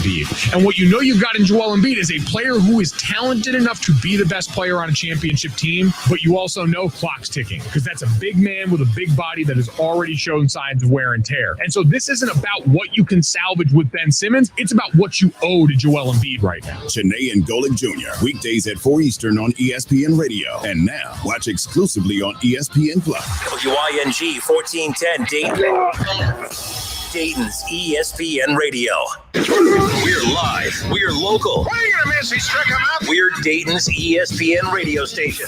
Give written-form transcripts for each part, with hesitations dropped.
Embiid. And what you know you've got in Joel Embiid is a player who is talented enough to be the best player on a championship team, but you also know clock's ticking because that's a big man with a big body that has already shown signs of wear and tear. And so this isn't about what you can salvage with Ben Simmons. It's about what you owe to Joel Embiid right now. Janae and Golick Jr. Weekdays at 4 Eastern on ESPN Radio. And now, watch exclusively on ESPN Plus. WING 1410 Dayton. Dayton's ESPN Radio. We're live. We're local. What are you gonna miss? He struck him out. We're Dayton's ESPN radio station.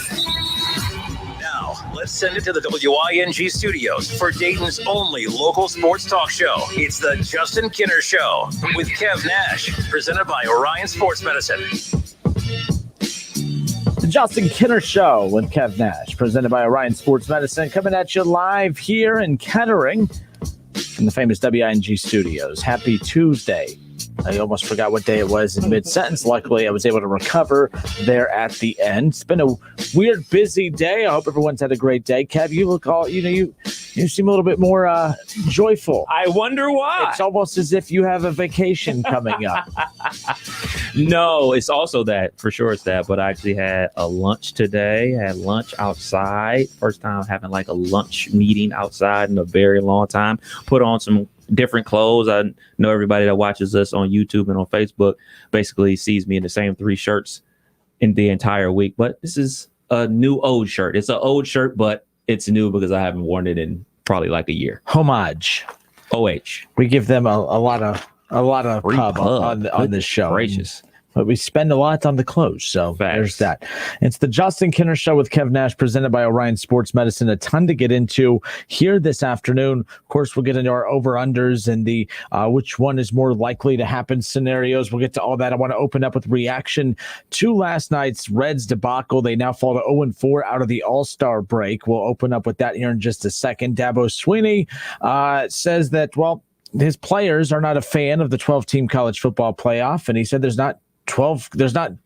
Now, let's send it to the WING studios for Dayton's only local sports talk show. It's the Justin Kinner Show with Kev Nash, presented by Orion Sports Medicine. The Justin Kinner Show with Kev Nash, presented by Orion Sports Medicine, coming at you live here in Kettering from the famous WING studios. Happy Tuesday. I almost forgot what day it was in mid-sentence. Luckily, I was able to recover there at the end. It's been a weird, busy day. I hope everyone's had a great day. Kev, you look all, you seem a little bit more joyful. I wonder why. It's almost as if you have a vacation coming up. No, it's also that. For sure it's that. But I actually had a lunch today. I had lunch outside. First time having like a lunch meeting outside in a very long time. Put on some different clothes. I know everybody that watches us on YouTube and on Facebook basically sees me in the same 3 shirts in the entire week. But this is a new old shirt. It's an old shirt, but it's new because I haven't worn it in probably like a year. Homage. OH. We give them a lot of pub on this show. Gracious. But we spend a lot on the clothes, so There's that. It's the Justin Kinner Show with Kev Nash, presented by Orion Sports Medicine. A ton to get into here this afternoon. Of course, we'll get into our over-unders and the which one is more likely to happen scenarios. We'll get to all that. I want to open up with reaction to last night's Reds debacle. They now fall to 0-4 out of the All-Star break. We'll open up with that here in just a second. Dabo Swinney says that, well, his players are not a fan of the 12-team college football playoff, and he said there's not that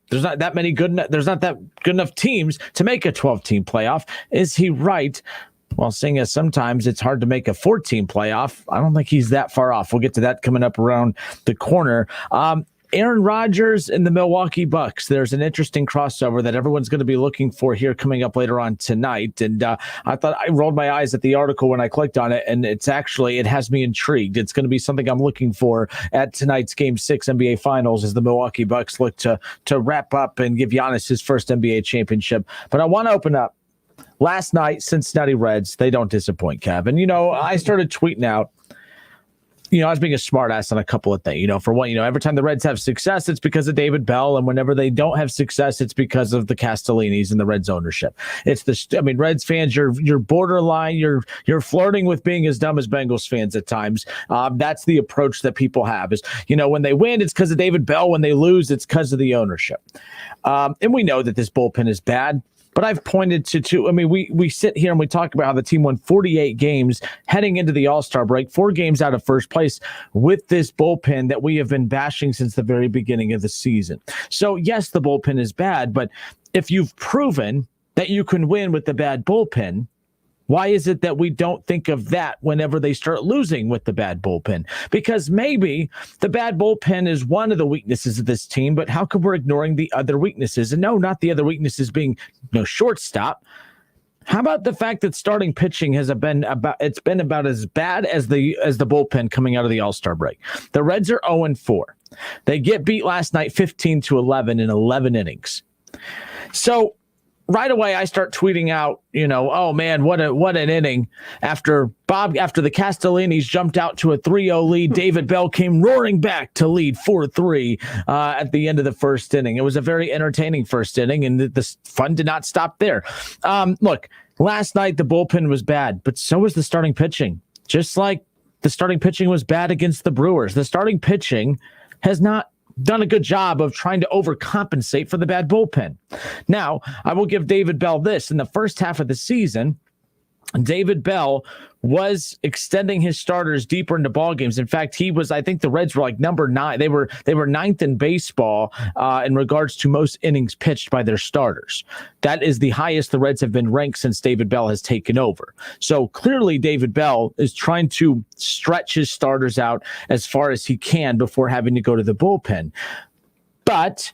good enough teams to make a 12-team playoff. Is he right? Well, seeing as sometimes it's hard to make a 14 playoff, I don't think he's that far off. We'll get to that coming up around the corner. Aaron Rodgers and the Milwaukee Bucks. There's an interesting crossover that everyone's going to be looking for here coming up later on tonight. And I thought I rolled my eyes at the article when I clicked on it, and it has me intrigued. It's going to be something I'm looking for at tonight's Game 6 NBA Finals as the Milwaukee Bucks look to wrap up and give Giannis his first NBA championship. But I want to open up. Last night, Cincinnati Reds, they don't disappoint, Kev. And, I started tweeting out, I was being a smartass on a couple of things. For one, every time the Reds have success, it's because of David Bell. And whenever they don't have success, it's because of the Castellinis and the Reds ownership. Reds fans, you're borderline. You're flirting with being as dumb as Bengals fans at times. That's the approach that people have is, when they win, it's because of David Bell. When they lose, it's because of the ownership. And we know that this bullpen is bad. But I've pointed to we sit here and we talk about how the team won 48 games heading into the All-Star break, 4 games out of first place with this bullpen that we have been bashing since the very beginning of the season. So, yes, the bullpen is bad, but if you've proven that you can win with the bad bullpen, why is it that we don't think of that whenever they start losing with the bad bullpen? Because maybe the bad bullpen is one of the weaknesses of this team, but how come we're ignoring the other weaknesses? And no, not the other weaknesses being shortstop. How about the fact that starting pitching has been about as bad as the bullpen coming out of the All-Star break? The Reds are 0-4. They get beat last night 15-11 in 11 innings. So right away, I start tweeting out, oh man, what an inning. After the Castellinis jumped out to a 3-0 lead, David Bell came roaring back to lead 4-3 at the end of the first inning. It was a very entertaining first inning, and the fun did not stop there. Look, last night the bullpen was bad, but so was the starting pitching. Just like the starting pitching was bad against the Brewers, the starting pitching has not done a good job of trying to overcompensate for the bad bullpen. Now, I will give David Bell this. In the first half of the season, David Bell was extending his starters deeper into ball games. In fact, I think the Reds were like number 9. They were ninth in baseball in regards to most innings pitched by their starters. That is the highest the Reds have been ranked since David Bell has taken over. So clearly David Bell is trying to stretch his starters out as far as he can before having to go to the bullpen. But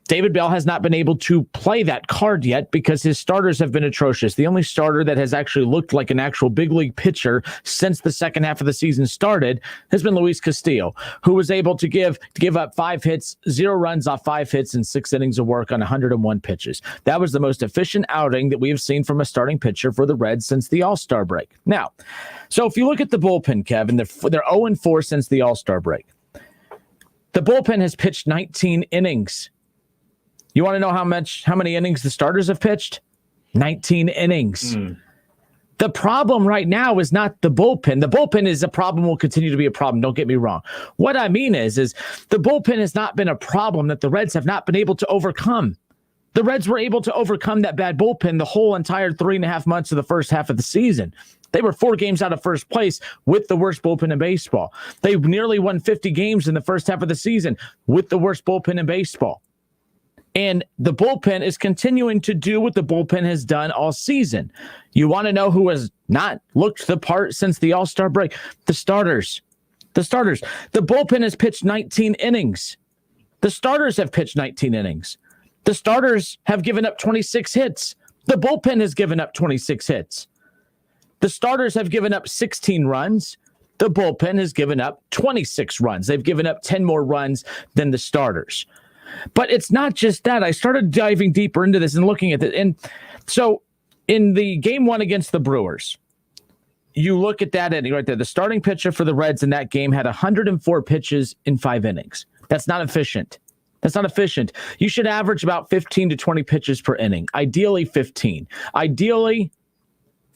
David Bell has not been able to play that card yet because his starters have been atrocious. The only starter that has actually looked like an actual big league pitcher since the second half of the season started has been Luis Castillo, who was able to give up 5 hits, 0 runs off 5 hits and 6 innings of work on 101 pitches. That was the most efficient outing that we have seen from a starting pitcher for the Reds since the All-Star break. Now, so if you look at the bullpen, Kevin, they're 0-4 since the All-Star break. The bullpen has pitched 19 innings. You want to know how many innings the starters have pitched? 19 innings. The problem right now is not the bullpen. The bullpen is a problem, will continue to be a problem. Don't get me wrong. What I mean is the bullpen has not been a problem that the Reds have not been able to overcome. The Reds were able to overcome that bad bullpen the whole entire 3.5 months of the first half of the season. They were 4 games out of first place with the worst bullpen in baseball. They nearly won 50 games in the first half of the season with the worst bullpen in baseball. And the bullpen is continuing to do what the bullpen has done all season. You want to know who has not looked the part since the All-Star break? The starters. The bullpen has pitched 19 innings. The starters have pitched 19 innings. The starters have given up 26 hits. The bullpen has given up 26 hits. The starters have given up 16 runs. The bullpen has given up 26 runs. They've given up 10 more runs than the starters. But it's not just that. I started diving deeper into this and looking at it. And so in the game 1 against the Brewers, you look at that inning right there. The starting pitcher for the Reds in that game had 104 pitches in 5 innings. That's not efficient. You should average about 15 to 20 pitches per inning. Ideally 15. Ideally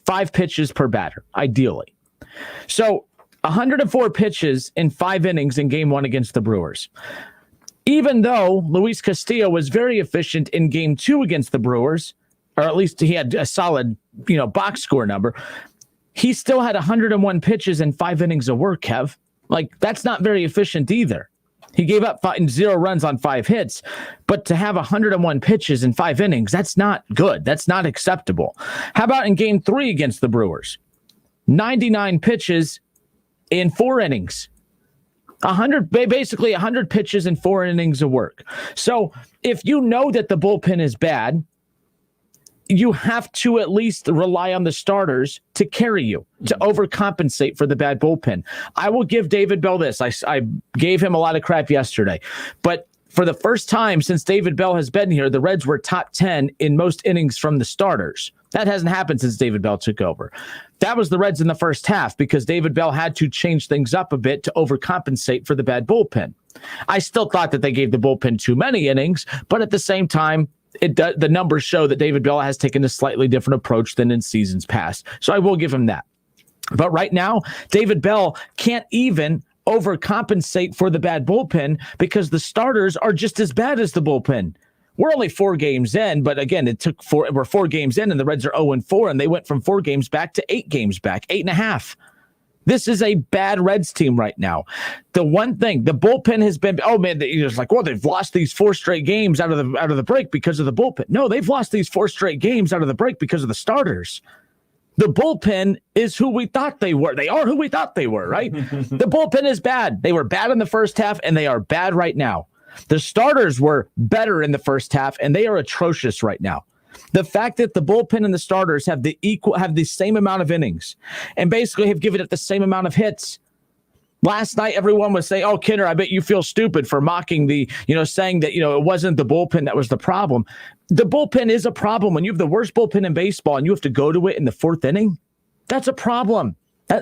5 pitches per batter. Ideally. So 104 pitches in 5 innings in game 1 against the Brewers. Even though Luis Castillo was very efficient in game 2 against the Brewers, or at least he had a solid, box score number, he still had 101 pitches and 5 innings of work, Kev. Like, that's not very efficient either. He gave up 0 runs on 5 hits, but to have 101 pitches in 5 innings, that's not good. That's not acceptable. How about in game 3 against the Brewers? 99 pitches in 4 innings. 100 pitches and 4 innings of work. So if you know that the bullpen is bad, you have to at least rely on the starters to carry you, to overcompensate for the bad bullpen. I will give David Bell this. I gave him a lot of crap yesterday, but for the first time since David Bell has been here, the Reds were top 10 in most innings from the starters. That hasn't happened since David Bell took over. That was the Reds in the first half because David Bell had to change things up a bit to overcompensate for the bad bullpen. I still thought that they gave the bullpen too many innings, but at the same time, the numbers show that David Bell has taken a slightly different approach than in seasons past. So I will give him that. But right now, David Bell can't even overcompensate for the bad bullpen because the starters are just as bad as the bullpen. We're only 4 games in, but again, we're 4 games in and the Reds are 0-4 and they went from 4 games back to 8 games back, 8.5. This is a bad Reds team right now. The one thing, the bullpen has been, it's like, well, they've lost these 4 straight games out of the break because of the bullpen. No, they've lost these 4 straight games out of the break because of the starters. The bullpen is who we thought they were. They are who we thought they were, right? The bullpen is bad. They were bad in the first half and they are bad right now. The starters were better in the first half, and they are atrocious right now. The fact that the bullpen and the starters have the same amount of innings and basically have given it the same amount of hits. Last night, everyone was saying, "Oh, Kinner, I bet you feel stupid for mocking saying that, it wasn't the bullpen that was the problem." The bullpen is a problem. When you have the worst bullpen in baseball and you have to go to it in the 4th inning, that's a problem.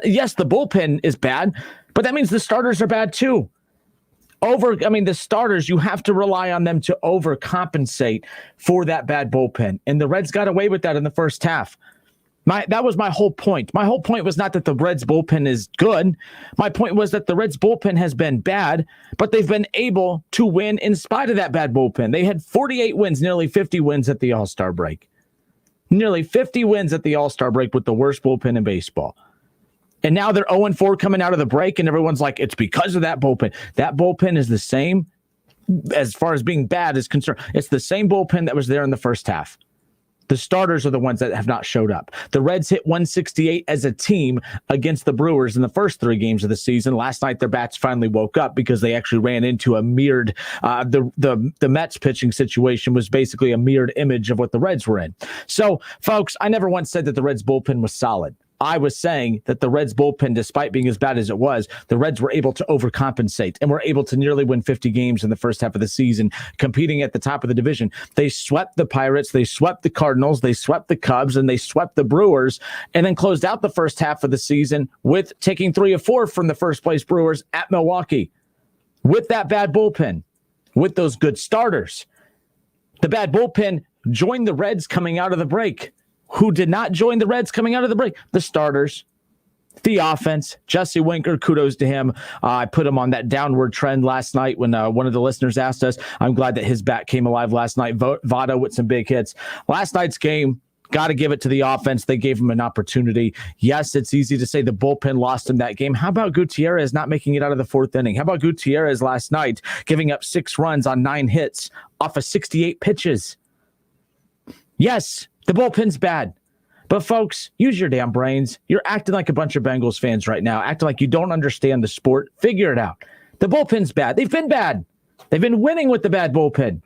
Yes, the bullpen is bad, but that means the starters are bad too. The starters, you have to rely on them to overcompensate for that bad bullpen. And the Reds got away with that in the first half. That was my whole point. My whole point was not that the Reds bullpen is good. My point was that the Reds bullpen has been bad, but they've been able to win in spite of that bad bullpen. They had 48 wins, nearly 50 wins at the All-Star break. Nearly 50 wins at the All-Star break with the worst bullpen in baseball. And now they're 0-4 coming out of the break, and everyone's like, it's because of that bullpen. That bullpen is the same as far as being bad is concerned. It's the same bullpen that was there in the first half. The starters are the ones that have not showed up. The Reds hit 168 as a team against the Brewers in the first 3 games of the season. Last night, their bats finally woke up because they actually ran into a mirrored, the Mets pitching situation was basically a mirrored image of what the Reds were in. So, folks, I never once said that the Reds bullpen was solid. I was saying that the Reds bullpen, despite being as bad as it was, the Reds were able to overcompensate and were able to nearly win 50 games in the first half of the season, competing at the top of the division. They swept the Pirates, they swept the Cardinals, they swept the Cubs, and they swept the Brewers, and then closed out the first half of the season with taking 3 of 4 from the first place Brewers at Milwaukee. With that bad bullpen, with those good starters, the bad bullpen joined the Reds coming out of the break. Who did not join the Reds coming out of the break? The starters, the offense. Jesse Winker, kudos to him. I put him on that downward trend last night when one of the listeners asked us. I'm glad that his bat came alive last night. Votto with some big hits. Last night's game, got to give it to the offense. They gave him an opportunity. Yes, it's easy to say the bullpen lost him that game. How about Gutierrez not making it out of the 4th inning? How about Gutierrez last night giving up 6 runs on 9 hits off of 68 pitches? Yes, the bullpen's bad. But folks, use your damn brains. You're acting like a bunch of Bengals fans right now, acting like you don't understand the sport. Figure it out. The bullpen's bad. They've been bad. They've been winning with the bad bullpen.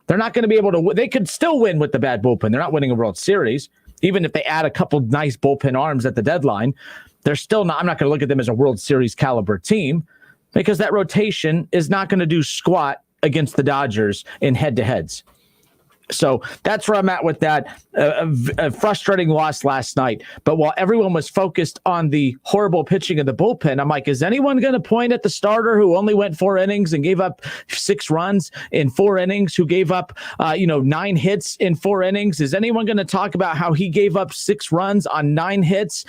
They're not going to be able to. They could still win with the bad bullpen. They're not winning a World Series. Even if they add a couple nice bullpen arms at the deadline, they're still not. I'm not going to look at them as a World Series caliber team because that rotation is not going to do squat against the Dodgers in head-to-heads. So that's where I'm at with that. A frustrating loss last night. But while everyone was focused on the horrible pitching of the bullpen, I'm like, is anyone going to point at the starter who only went 4 innings and gave up 6 runs in 4 innings, who gave up 9 hits in 4 innings? Is anyone going to talk about how he gave up 6 runs on 9 hits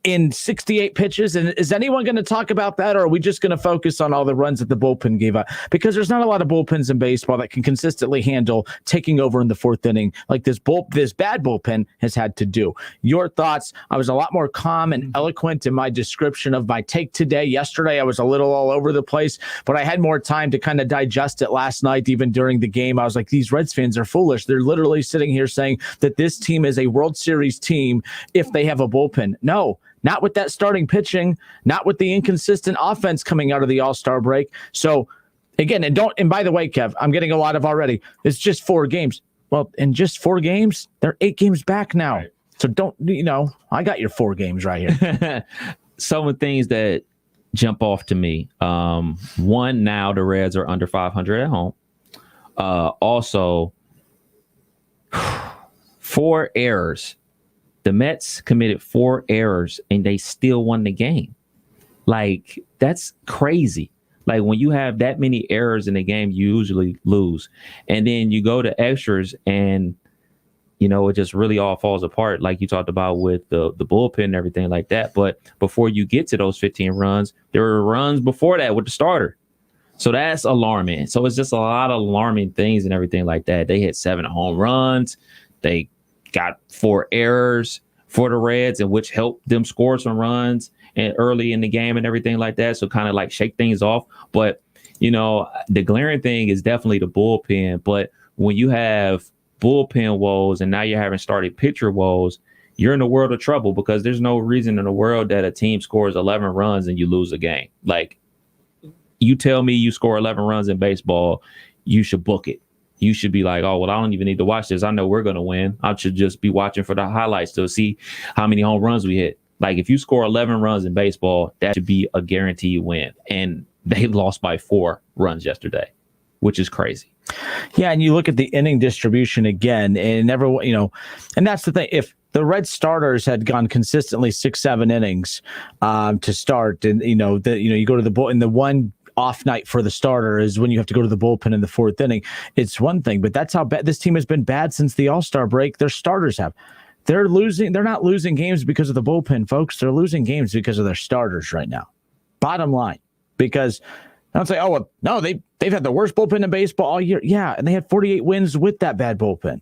in 68 pitches? And is anyone going to talk about that, or are we just going to focus on all the runs that the bullpen gave up? Because there's not a lot of bullpens in baseball that can consistently handle taking over in the 4th inning like this bad bullpen has had to do. Your thoughts? I was a lot more calm and eloquent in my description of my take today. Yesterday, I was a little all over the place, but I had more time to kind of digest it last night, even during the game. I was like, these Reds fans are foolish. They're literally sitting here saying that this team is a World Series team if they have a bullpen. No. Not with that starting pitching, not with the inconsistent offense coming out of the All-Star break. So, again, and by the way, Kev, I'm getting a lot of already. It's just 4 games. Well, in just 4 games, they're 8 games back now. Right. So I got your 4 games right here. Some of the things that jump off to me. One, now the Reds are under 500 at home. Also, 4 errors. The Mets committed 4 errors and they still won the game. Like, that's crazy. Like, when you have that many errors in the game, you usually lose. And then you go to extras and, it just really all falls apart, like you talked about with the bullpen and everything like that. But before you get to those 15 runs, there were runs before that with the starter. So that's alarming. So it's just a lot of alarming things and everything like that. They hit 7 home runs. They got 4 errors for the Reds, and which helped them score some runs and early in the game and everything like that. So kind of like shake things off. But, the glaring thing is definitely the bullpen. But when you have bullpen woes and now you're having starting pitcher woes, you're in a world of trouble, because there's no reason in the world that a team scores 11 runs and you lose a game. Like, you tell me you score 11 runs in baseball, you should book it. You should be like, oh, well, I don't even need to watch this. I know we're going to win. I should just be watching for the highlights to see how many home runs we hit. Like, if you score 11 runs in baseball, that should be a guaranteed win. And they lost by 4 runs yesterday, which is crazy. Yeah, and you look at the inning distribution again, and everyone, and that's the thing. If the Red starters had gone consistently 6-7 innings to start, and you go to the bull in the one off night for the starter is when you have to go to the bullpen in the 4th inning. It's one thing, but that's how bad this team has been bad since the All-Star break. Their starters have. They're losing. They're not losing games because of the bullpen, folks. They're losing games because of their starters right now. Bottom line, because I don't say, oh, well, no, they've had the worst bullpen in baseball all year. Yeah, and they had 48 wins with that bad bullpen.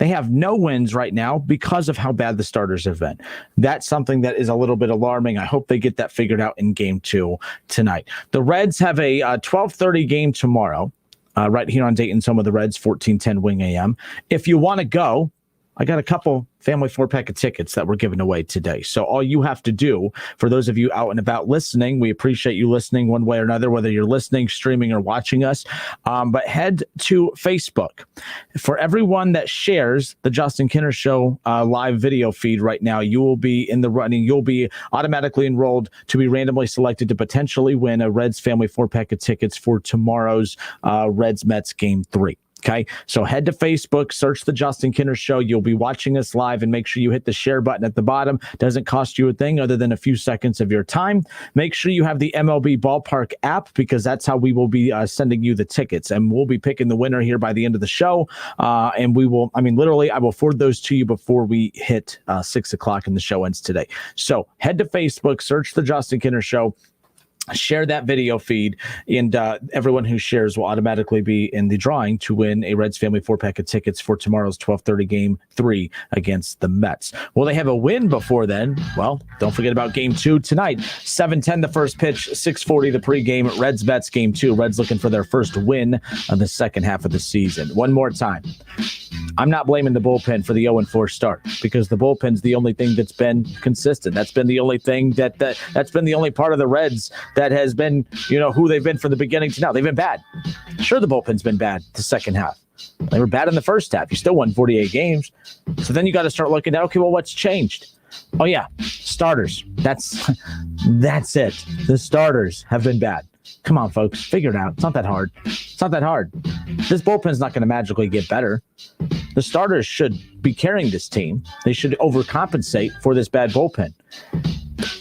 They have no wins right now because of how bad the starters have been. That's something that is a little bit alarming. I hope they get that figured out in game 2 tonight. The Reds have a 12:30 game tomorrow, right here on Dayton's home of the Reds, 1410 Wing AM. If you want to go, I got a couple family 4-pack of tickets that we're giving away today. So all you have to do, for those of you out and about listening, we appreciate you listening one way or another, whether you're listening, streaming, or watching us. But head to Facebook. For everyone that shares the Justin Kinner Show live video feed right now, you will be in the running. You'll be automatically enrolled to be randomly selected to potentially win a Reds family 4-pack of tickets for tomorrow's Reds-Mets Game 3. Okay, so head to Facebook, search the Justin Kinner Show. You'll be watching us live, and make sure you hit the share button at the bottom. Doesn't cost you a thing other than a few seconds of your time. Make sure you have the MLB Ballpark app, because that's how we will be sending you the tickets, and we'll be picking the winner here by the end of the show. And we will, literally, I will forward those to you before we hit 6 o'clock and the show ends today. So head to Facebook, search the Justin Kinner Show. Share that video feed, and everyone who shares will automatically be in the drawing to win a Reds family 4-pack of tickets for tomorrow's 12:30 Game 3 against the Mets. Will they have a win before then? Well, don't forget about Game 2 tonight. 7:10 the first pitch, 6:40 the pregame. Reds-Mets Game 2. Reds looking for their first win of the second half of the season. One more time. I'm not blaming the bullpen for the 0-4 start, because the bullpen's the only thing that's been consistent. That's been the only thing that's been the only part of the Reds that has been, who they've been from the beginning to now. They've been bad. Sure, the bullpen's been bad the second half. They were bad in the first half. You still won 48 games. So then you got to start looking at, okay, well, what's changed? Oh, yeah, starters. That's it. The starters have been bad. Come on, folks. Figure it out. It's not that hard. It's not that hard. This bullpen's not going to magically get better. The starters should be carrying this team. They should overcompensate for this bad bullpen.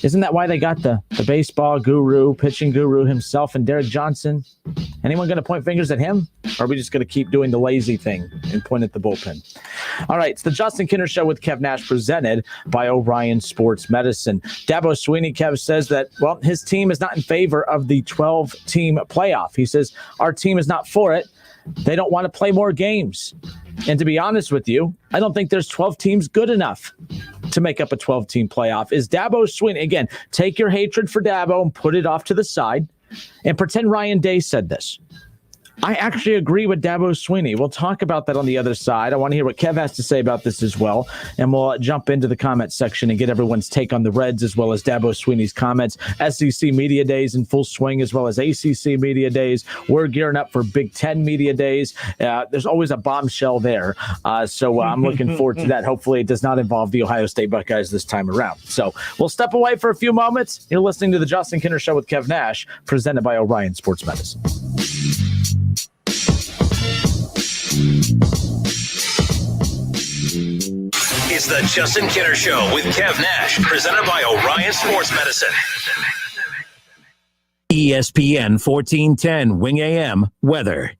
Isn't that why they got the baseball guru, pitching guru himself, and Derek Johnson? Anyone going to point fingers at him? Or are we just going to keep doing the lazy thing and point at the bullpen? All right, it's the Justin Kinner Show with Kev Nash, presented by Orion Sports Medicine. Dabo Sweeney, Kev, says that, well, his team is not in favor of the 12-team playoff. He says, our team is not for it. They don't want to play more games. And to be honest with you, I don't think there's 12 teams good enough to make up a 12-team playoff. Is Dabo Sweeney, again, take your hatred for Dabo and put it off to the side and pretend Ryan Day said this. I actually agree with Dabo Sweeney. We'll talk about that on the other side. I want to hear what Kev has to say about this as well. And we'll jump into the comment section and get everyone's take on the Reds, as well as Dabo Sweeney's comments. SEC Media Days in full swing, as well as ACC Media Days. We're gearing up for Big Ten Media Days. There's always a bombshell there. So I'm looking forward to that. Hopefully it does not involve the Ohio State Buckeyes this time around. So we'll step away for a few moments. You're listening to the Justin Kinner Show with Kev Nash, presented by Orion Sports Medicine. It's the Justin Kinner Show with Kev Nash, presented by Orion Sports Medicine. ESPN 1410 Wing AM weather.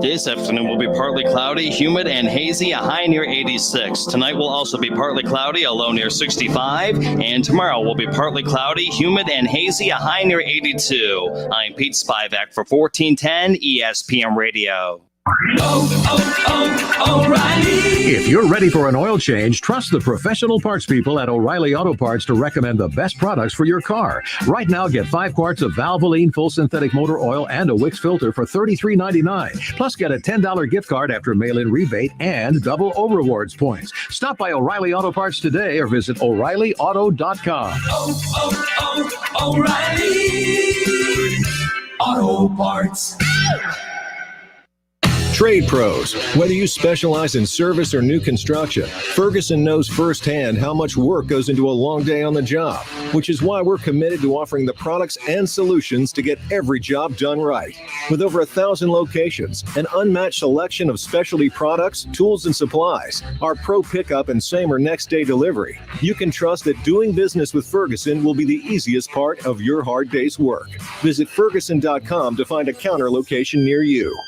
This afternoon will be partly cloudy, humid, and hazy, a high near 86. Tonight will also be partly cloudy, a low near 65. And tomorrow will be partly cloudy, humid, and hazy, a high near 82. I'm Pete Spivak for 1410 ESPN Radio. O'Reilly. If you're ready for an oil change, trust the professional parts people at O'Reilly Auto Parts to recommend the best products for your car. Right now, get 5 quarts of Valvoline full synthetic motor oil and a Wix filter for $33.99. Plus, get a $10 gift card after mail-in rebate and double O-Rewards points. Stop by O'Reilly Auto Parts today or visit O'ReillyAuto.com. O'Reilly Auto Parts. Trade pros. Whether you specialize in service or new construction, Ferguson knows firsthand how much work goes into a long day on the job, which is why we're committed to offering the products and solutions to get every job done right. With over 1,000 locations, an unmatched selection of specialty products, tools, and supplies, our pro pickup and same or next day delivery, you can trust that doing business with Ferguson will be the easiest part of your hard day's work. Visit Ferguson.com to find a counter location near you.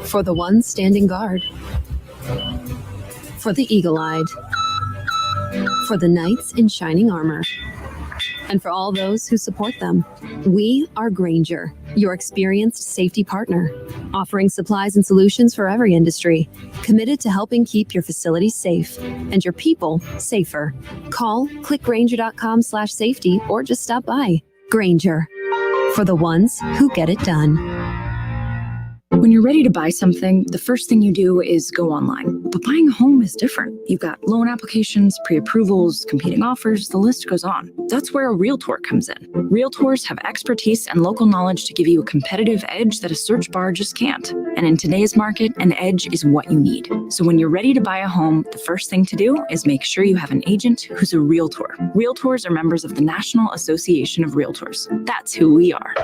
For the ones standing guard, for the eagle-eyed, for the knights in shining armor, and for all those who support them. We are Grainger, your experienced safety partner, offering supplies and solutions for every industry, committed to helping keep your facilities safe and your people safer. Call clickgranger.com/safety or just stop by. Granger, for the ones who get it done. When you're ready to buy something, the first thing you do is go online. But buying a home is different. You've got loan applications, pre-approvals, competing offers, the list goes on. That's where a Realtor comes in. Realtors have expertise and local knowledge to give you a competitive edge that a search bar just can't. And in today's market, an edge is what you need. So when you're ready to buy a home, the first thing to do is make sure you have an agent who's a Realtor. Realtors are members of the National Association of Realtors. That's who we are.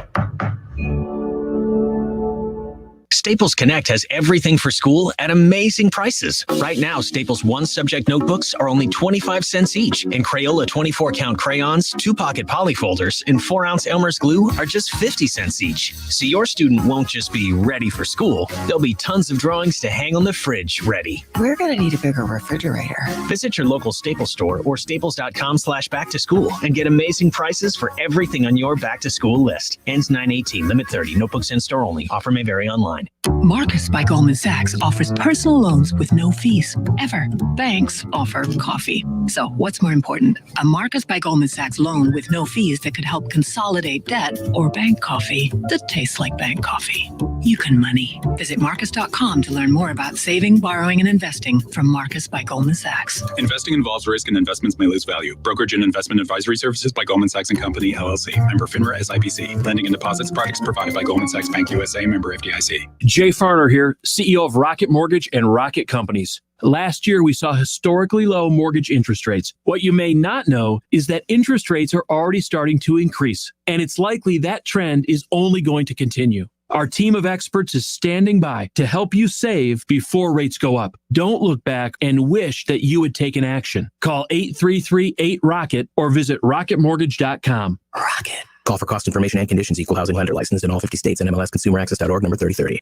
Staples Connect has everything for school at amazing prices. Right now, Staples one-subject notebooks are only 25 cents each, and Crayola 24-count crayons, 2-pocket poly folders, and 4-ounce Elmer's glue are just 50 cents each. So your student won't just be ready for school, there'll be tons of drawings to hang on the fridge ready. We're going to need a bigger refrigerator. Visit your local Staples store or staples.com/back-to-school and get amazing prices for everything on your back-to-school list. Ends 9/18, limit 30, notebooks in store only. Offer may vary online. Marcus by Goldman Sachs offers personal loans with no fees, ever. Banks offer coffee. So what's more important? A Marcus by Goldman Sachs loan with no fees that could help consolidate debt, or bank coffee that tastes like bank coffee. You can money. Visit Marcus.com to learn more about saving, borrowing, and investing from Marcus by Goldman Sachs. Investing involves risk and investments may lose value. Brokerage and investment advisory services by Goldman Sachs & Company, LLC. Member FINRA SIPC. Lending and deposits products provided by Goldman Sachs Bank USA. Member FDIC. Jay Farner here, CEO of Rocket Mortgage and Rocket Companies. Last year, we saw historically low mortgage interest rates. What you may not know is that interest rates are already starting to increase, and it's likely that trend is only going to continue. Our team of experts is standing by to help you save before rates go up. Don't look back and wish that you had taken action. Call 833-8ROCKET or visit rocketmortgage.com. Rocket. Call for cost information and conditions. Equal housing lender licensed in all 50 states and MLSConsumerAccess.org number 3030.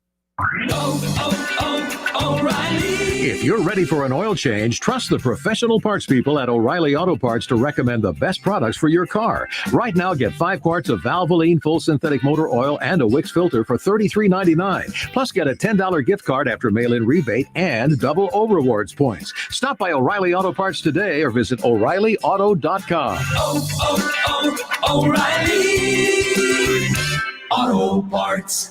O'Reilly. If you're ready for an oil change, trust the professional parts people at O'Reilly Auto Parts to recommend the best products for your car. Right now, get 5 quarts of Valvoline full synthetic motor oil and a Wix filter for $33.99. Plus, get a $10 gift card after mail-in rebate and double O Rewards points. Stop by O'Reilly Auto Parts today or visit O'ReillyAuto.com. O'Reilly Auto Parts.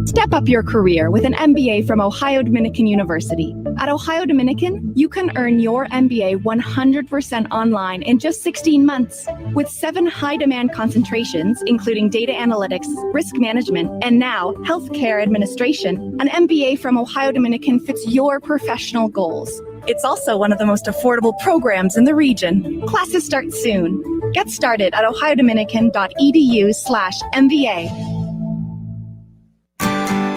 Step up your career with an MBA from Ohio Dominican University. At Ohio Dominican, you can earn your MBA 100% online in just 16 months. With 7 high-demand concentrations, including data analytics, risk management, and now healthcare administration, an MBA from Ohio Dominican fits your professional goals. It's also one of the most affordable programs in the region. Classes start soon. Get started at ohiodominican.edu/MBA.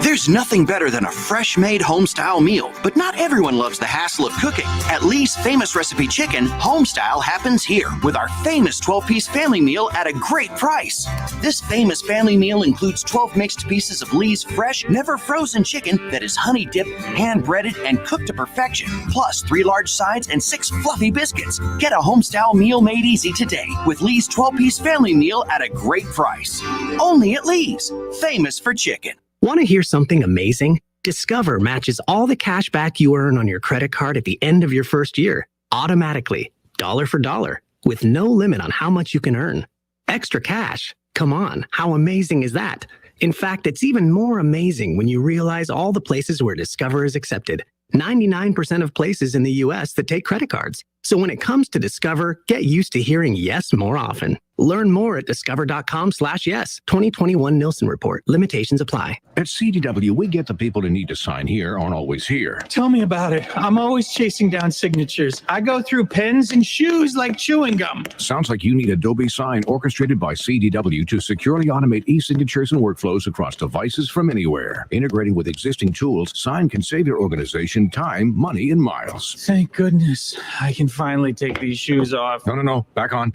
There's nothing better than a fresh-made home-style meal, but not everyone loves the hassle of cooking. At Lee's Famous Recipe Chicken, home-style happens here with our famous 12-piece family meal at a great price. This famous family meal includes 12 mixed pieces of Lee's fresh, never-frozen chicken that is honey-dipped, hand-breaded, and cooked to perfection, plus 3 large sides and 6 fluffy biscuits. Get a home-style meal made easy today with Lee's 12-piece family meal at a great price. Only at Lee's, famous for chicken. Want to hear something amazing? Discover matches all the cash back you earn on your credit card at the end of your first year, automatically, dollar for dollar, with no limit on how much you can earn. Extra cash? Come on, how amazing is that? In fact, it's even more amazing when you realize all the places where Discover is accepted. 99% of places in the U.S. that take credit cards. So when it comes to Discover, get used to hearing yes more often. Learn more at discover.com/yes. 2021 Nielsen Report. Limitations apply. At CDW, we get the people who need to sign here aren't always here. Tell me about it. I'm always chasing down signatures. I go through pens and shoes like chewing gum. Sounds like you need Adobe Sign orchestrated by CDW to securely automate e-signatures and workflows across devices from anywhere. Integrating with existing tools, Sign can save your organization time, money, and miles. Thank goodness. I can finally take these shoes off. No. Back on.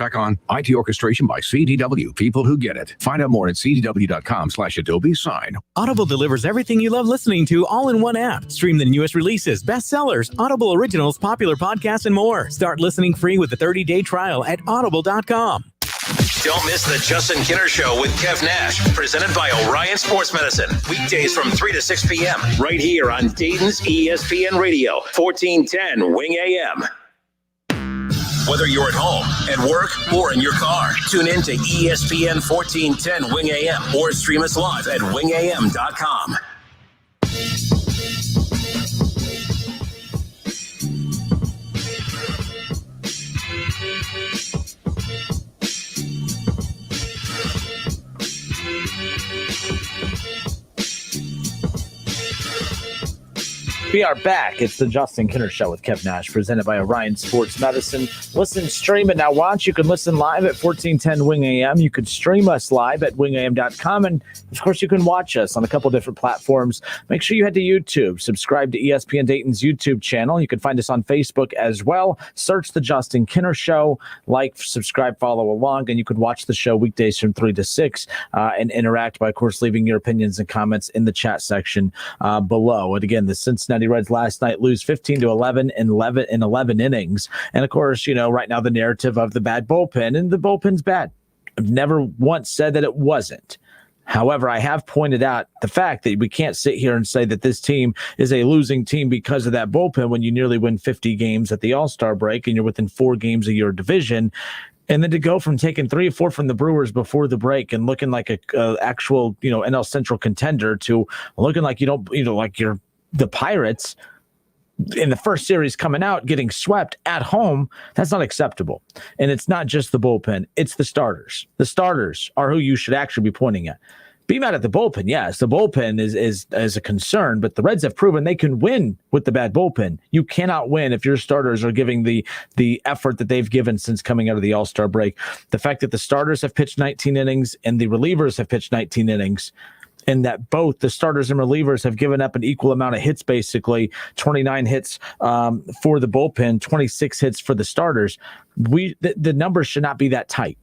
IT orchestration by CDW. People who get it. Find out more at cdw.com/Adobe Sign. Audible delivers everything you love listening to all in one app. Stream the newest releases, bestsellers, Audible originals, popular podcasts, and more. Start listening free with a 30-day trial at audible.com. Don't miss the Justin Kinner Show with Kev Nash, presented by Orion Sports Medicine. Weekdays from 3 to 6 p.m. right here on Dayton's ESPN Radio, 1410 Wing AM. Whether you're at home, at work, or in your car, tune in to ESPN 1410 Wing AM or stream us live at wingam.com. We are back. It's the Justin Kinner Show with Kev Nash, presented by Orion Sports Medicine. Listen, stream it now. Watch. You can listen live at 1410 Wing AM. You could stream us live at wingam.com. And, of course, you can watch us on a couple different platforms. Make sure you head to YouTube. Subscribe to ESPN Dayton's YouTube channel. You can find us on Facebook as well. Search the Justin Kinner Show. Like, subscribe, follow along. And you can watch the show weekdays from 3 to 6 and interact by, of course, leaving your opinions and comments in the chat section below. And, again, the Cincinnati Reds last night lose 15-11 in 11 innings. And of course, right now the narrative of the bad bullpen, and the bullpen's bad. I've never once said that it wasn't. However, I have pointed out the fact that we can't sit here and say that this team is a losing team because of that bullpen when you nearly win 50 games at the All-Star break and you're within 4 games of your division. And then to go from taking 3 or 4 from the Brewers before the break and looking like a actual, NL Central contender to looking like like you're the Pirates in the first series coming out, getting swept at home, that's not acceptable. And it's not just the bullpen, it's the starters. The starters are who you should actually be pointing at. Be mad at the bullpen, yes. The bullpen is a concern, but the Reds have proven they can win with the bad bullpen. You cannot win if your starters are giving the effort that they've given since coming out of the All-Star break. The fact that the starters have pitched 19 innings and the relievers have pitched 19 innings, and that both the starters and relievers have given up an equal amount of hits, basically 29 hits for the bullpen, 26 hits for the starters. The numbers should not be that tight.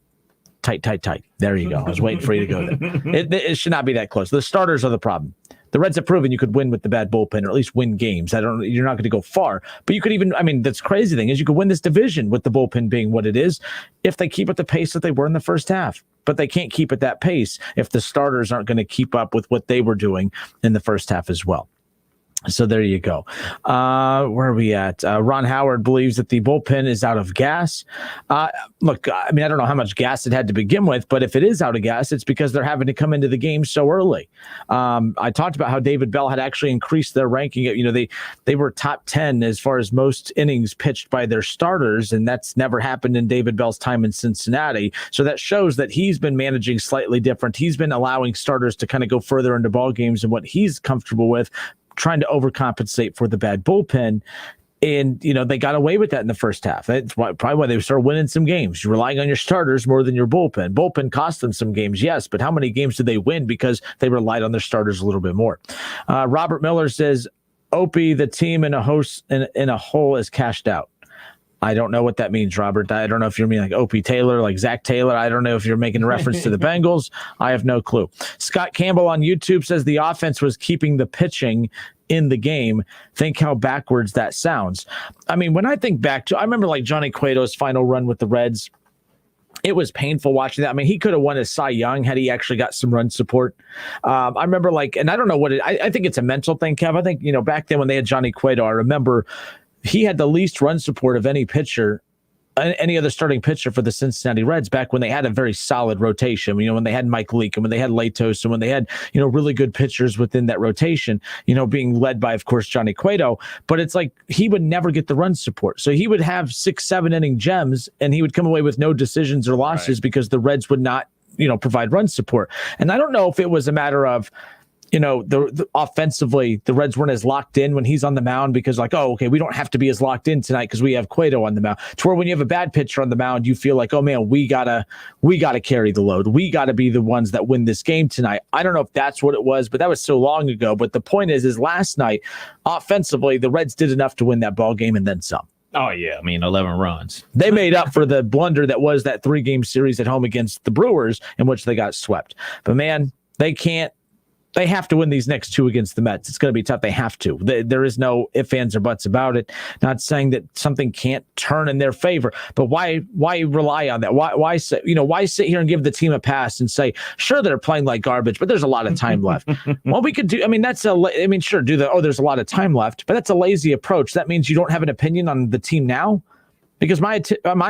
Tight. There you go. I was waiting for you to go there. It should not be that close. The starters are the problem. The Reds have proven you could win with the bad bullpen, or at least win games. You're not going to go far, but you could even, that's crazy thing is you could win this division with the bullpen being what it is if they keep at the pace that they were in the first half. But they can't keep at that pace if the starters aren't going to keep up with what they were doing in the first half as well. So there you go. Where are we at? Ron Howard believes that the bullpen is out of gas. Look, I don't know how much gas it had to begin with, but if it is out of gas, it's because they're having to come into the game so early. I talked about how David Bell had actually increased their ranking. They were top 10 as far as most innings pitched by their starters, and that's never happened in David Bell's time in Cincinnati. So that shows that he's been managing slightly different. He's been allowing starters to kind of go further into ball games and what he's comfortable with, trying to overcompensate for the bad bullpen. And, they got away with that in the first half. That's probably why they started winning some games. You're relying on your starters more than your bullpen. Bullpen cost them some games, yes, but how many games did they win because they relied on their starters a little bit more? Robert Miller says, Opie, the team in a hole is cashed out. I don't know what that means, Robert. I don't know if you're meaning like Opie Taylor, like Zach Taylor. I don't know if you're making a reference to the Bengals. I have no clue. Scott Campbell on YouTube says the offense was keeping the pitching in the game. Think how backwards that sounds. When I think back to, I remember like Johnny Cueto's final run with the Reds. It was painful watching that. He could have won his Cy Young had he actually got some run support. I remember and I don't know what I think it's a mental thing, Kev. I think, back then when they had Johnny Cueto, I remember he had the least run support of any other starting pitcher for the Cincinnati Reds back when they had a very solid rotation, when they had Mike Leake and when they had Latos and when they had, really good pitchers within that rotation, being led by, of course, Johnny Cueto. But it's like he would never get the run support. So he would have 6-7 inning gems and he would come away with no decisions or losses because the Reds would not, provide run support. And I don't know if it was a matter of, the offensively, the Reds weren't as locked in when he's on the mound because we don't have to be as locked in tonight because we have Cueto on the mound. To where when you have a bad pitcher on the mound, you feel like, oh man, we gotta carry the load. We gotta be the ones that win this game tonight. I don't know if that's what it was, but that was so long ago. But the point is last night, offensively, the Reds did enough to win that ball game and then some. Oh, yeah. 11 runs. They made up for the blunder that was that 3-game series at home against the Brewers in which they got swept. But man, they can't They have to win these next 2 against the Mets. It's going to be tough. They have to. There is no ifs, ands, or buts about it. Not saying that something can't turn in their favor, but why rely on that? Why sit here and give the team a pass and say, sure, they're playing like garbage, but there's a lot of time left. Well, we could do. Sure, there's a lot of time left, but that's a lazy approach. That means you don't have an opinion on the team now, because my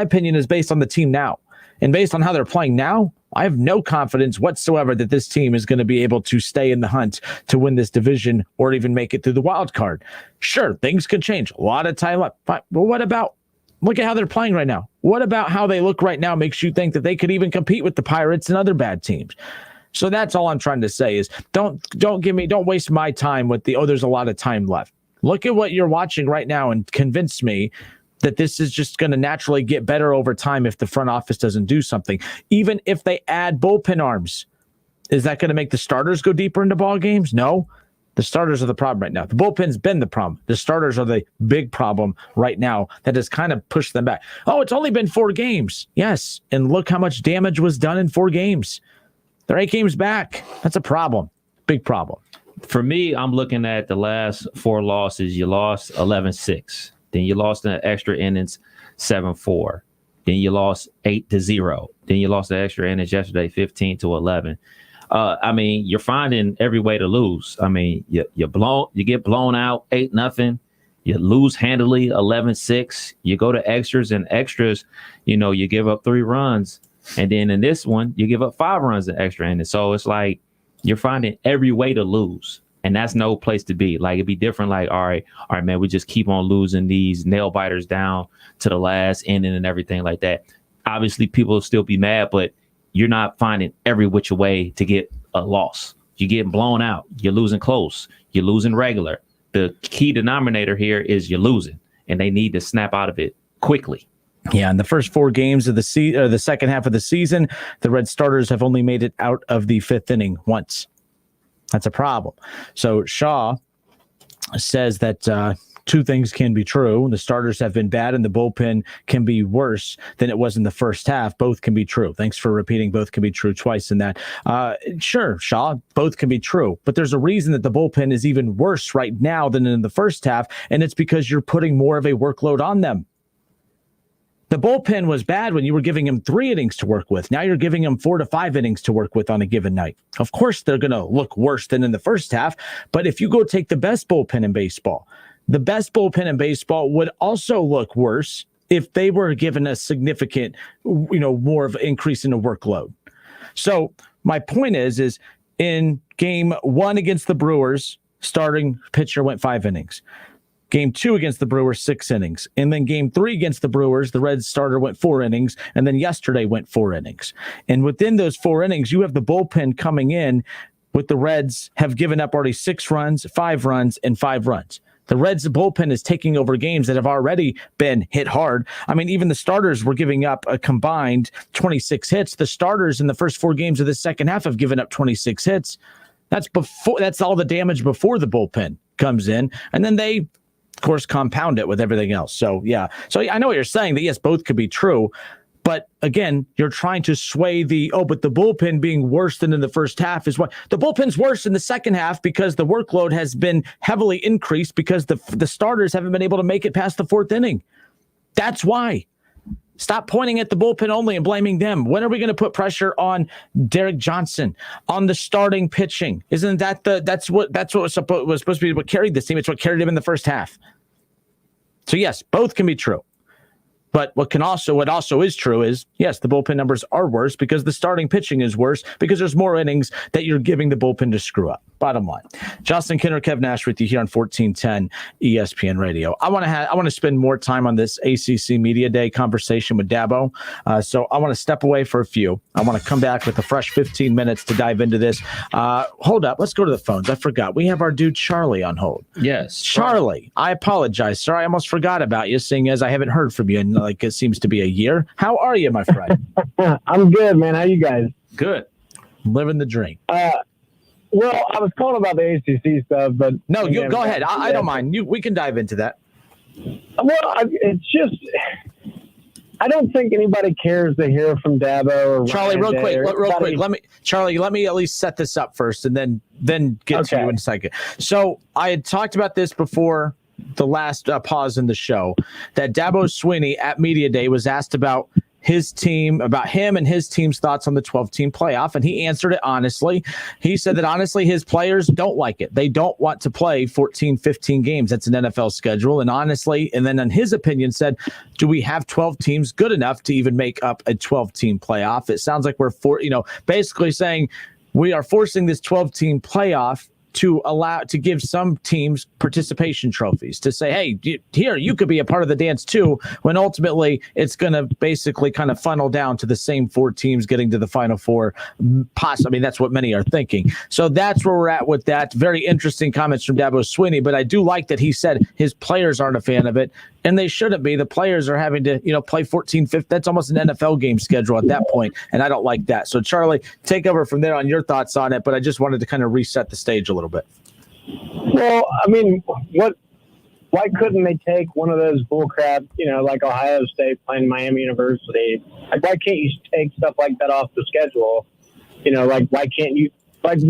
opinion is based on the team now, and based on how they're playing now. I have no confidence whatsoever that this team is going to be able to stay in the hunt to win this division or even make it through the wild card. Sure, things could change. A lot of time left. But what about, look at how they're playing right now. What about how they look right now makes you think that they could even compete with the Pirates and other bad teams? So that's all I'm trying to say is don't waste my time with there's a lot of time left. Look at what you're watching right now and convince me that this is just going to naturally get better over time if the front office doesn't do something. Even if they add bullpen arms, is that going to make the starters go deeper into ball games? No. The starters are the problem right now. The bullpen's been the problem. The starters are the big problem right now that has kind of pushed them back. Oh, it's only been 4 games. Yes, and look how much damage was done in 4 games. They're 8 games back. That's a problem. Big problem. For me, I'm looking at the last 4 losses. You lost 11-6. Then you lost in extra innings 7-4. Then you lost 8-0. Then you lost the extra innings yesterday 15-11. You're finding every way to lose. You get blown out 8-0. You lose handily 11-6. You go to extras, and extras, you give up 3 runs. And then in this one, you give up 5 runs in extra innings. So it's like you're finding every way to lose. And that's no place to be. Like, it'd be different. Like, all right, man, we just keep on losing these nail biters down to the last inning and everything like that. Obviously, people will still be mad, but you're not finding every which way to get a loss. You're getting blown out. You're losing close. You're losing regular. The key denominator here is you're losing, and they need to snap out of it quickly. Yeah, in the first 4 games of the second half of the season, the Red starters have only made it out of the 5th inning once. That's a problem. So Shaw says that 2 things can be true. The starters have been bad and the bullpen can be worse than it was in the first half. Both can be true. Thanks for repeating both can be true twice in that. Sure, Shaw, both can be true. But there's a reason that the bullpen is even worse right now than in the first half, and it's because you're putting more of a workload on them. The bullpen was bad when you were giving him 3 innings to work with. Now you're giving him 4 to 5 innings to work with on a given night. Of course, they're going to look worse than in the first half. But if you go take the best bullpen in baseball, the best bullpen in baseball would also look worse if they were given a significant, more of an increase in the workload. So my point is in game 1 against the Brewers, starting pitcher went 5 innings. Game 2 against the Brewers, 6 innings. And then game 3 against the Brewers, the Reds starter went 4 innings. And then yesterday went 4 innings. And within those 4 innings, you have the bullpen coming in with the Reds have given up already 6 runs, 5 runs, and 5 runs. The Reds bullpen is taking over games that have already been hit hard. Even the starters were giving up a combined 26 hits. The starters in the first 4 games of the second half have given up 26 hits. That's all the damage before the bullpen comes in. And then they, of course, compound it with everything else. So I know what you're saying, that yes, both could be true. But again, you're trying to sway but the bullpen being worse than in the first half is what the bullpen's worse in the second half because the workload has been heavily increased because the starters haven't been able to make it past the 4th inning. That's why. Stop pointing at the bullpen only and blaming them. When are we going to put pressure on Derek Johnson, on the starting pitching? Isn't that's what was supposed to be what carried this team? It's what carried him in the first half. So yes, both can be true. But what also is true is, yes, the bullpen numbers are worse because the starting pitching is worse because there's more innings that you're giving the bullpen to screw up. Bottom line. Justin Kinner, Kev Nash with you here on 1410 ESPN Radio. I want to spend more time on this ACC Media Day conversation with Dabo. So I want to step away for a few. I want to come back with a fresh 15 minutes to dive into this. Hold up. Let's go to the phones. I forgot. We have our dude Charlie on hold. Yes. Charlie, I apologize, sir. I almost forgot about you, seeing as I haven't heard from you in it seems to be a year. How are you, my friend? I'm good, man. How you guys? Good. Living the dream. Well, I was calling about the ACC stuff, but no, you go ahead. I don't mind. We can dive into that. Well, it's just I don't think anybody cares to hear from Dabo or Charlie. Ryan Real quick. Let me at least set this up first, and then get to you in a second. So I had talked about this before the last pause in the show, that Dabo Swinney at Media Day was asked about his team, about him and his team's thoughts on the 12-team playoff, and he answered it honestly. He said that honestly his players don't like it. They don't want to play 14, 15 games. That's an NFL schedule. And honestly, and then in his opinion said, do we have 12 teams good enough to even make up a 12-team playoff? It sounds like we're basically saying we are forcing this 12-team playoff to give some teams participation trophies, to say, hey, here, you could be a part of the dance too, when ultimately it's going to basically kind of funnel down to the same 4 teams getting to the Final Four. I mean, that's what many are thinking. So that's where we're at with that. Very interesting comments from Dabo Swinney, but I do like that he said his players aren't a fan of it, and they shouldn't be. The players are having to, play 14, 15. That's almost an NFL game schedule at that point, and I don't like that. So, Charlie, take over from there on your thoughts on it, but I just wanted to kind of reset the stage a little bit. Well, I mean, why couldn't they take one of those bullcrap, like Ohio State playing Miami University? Like, why can't you take stuff like that off the schedule? Why can't you? Like,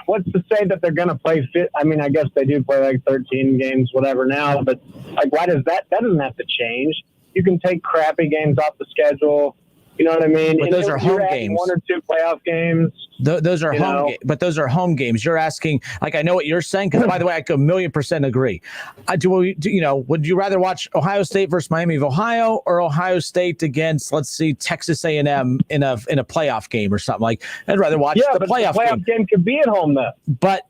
what's to say that they're going to play fit? I mean, I guess they do play like 13 games, whatever now, but like, why does that doesn't have to change? You can take crappy games off the schedule. You know what I mean? But those are home games. 1 or 2 playoff games. Those are home, but those are home games. You're asking, like, I know what you're saying, because by the way, I could 1,000,000% agree. Would you rather watch Ohio State versus Miami of Ohio, or Ohio State against, let's see, Texas A&M in a playoff game or something? Like, I'd rather watch the playoff game could be at home though. But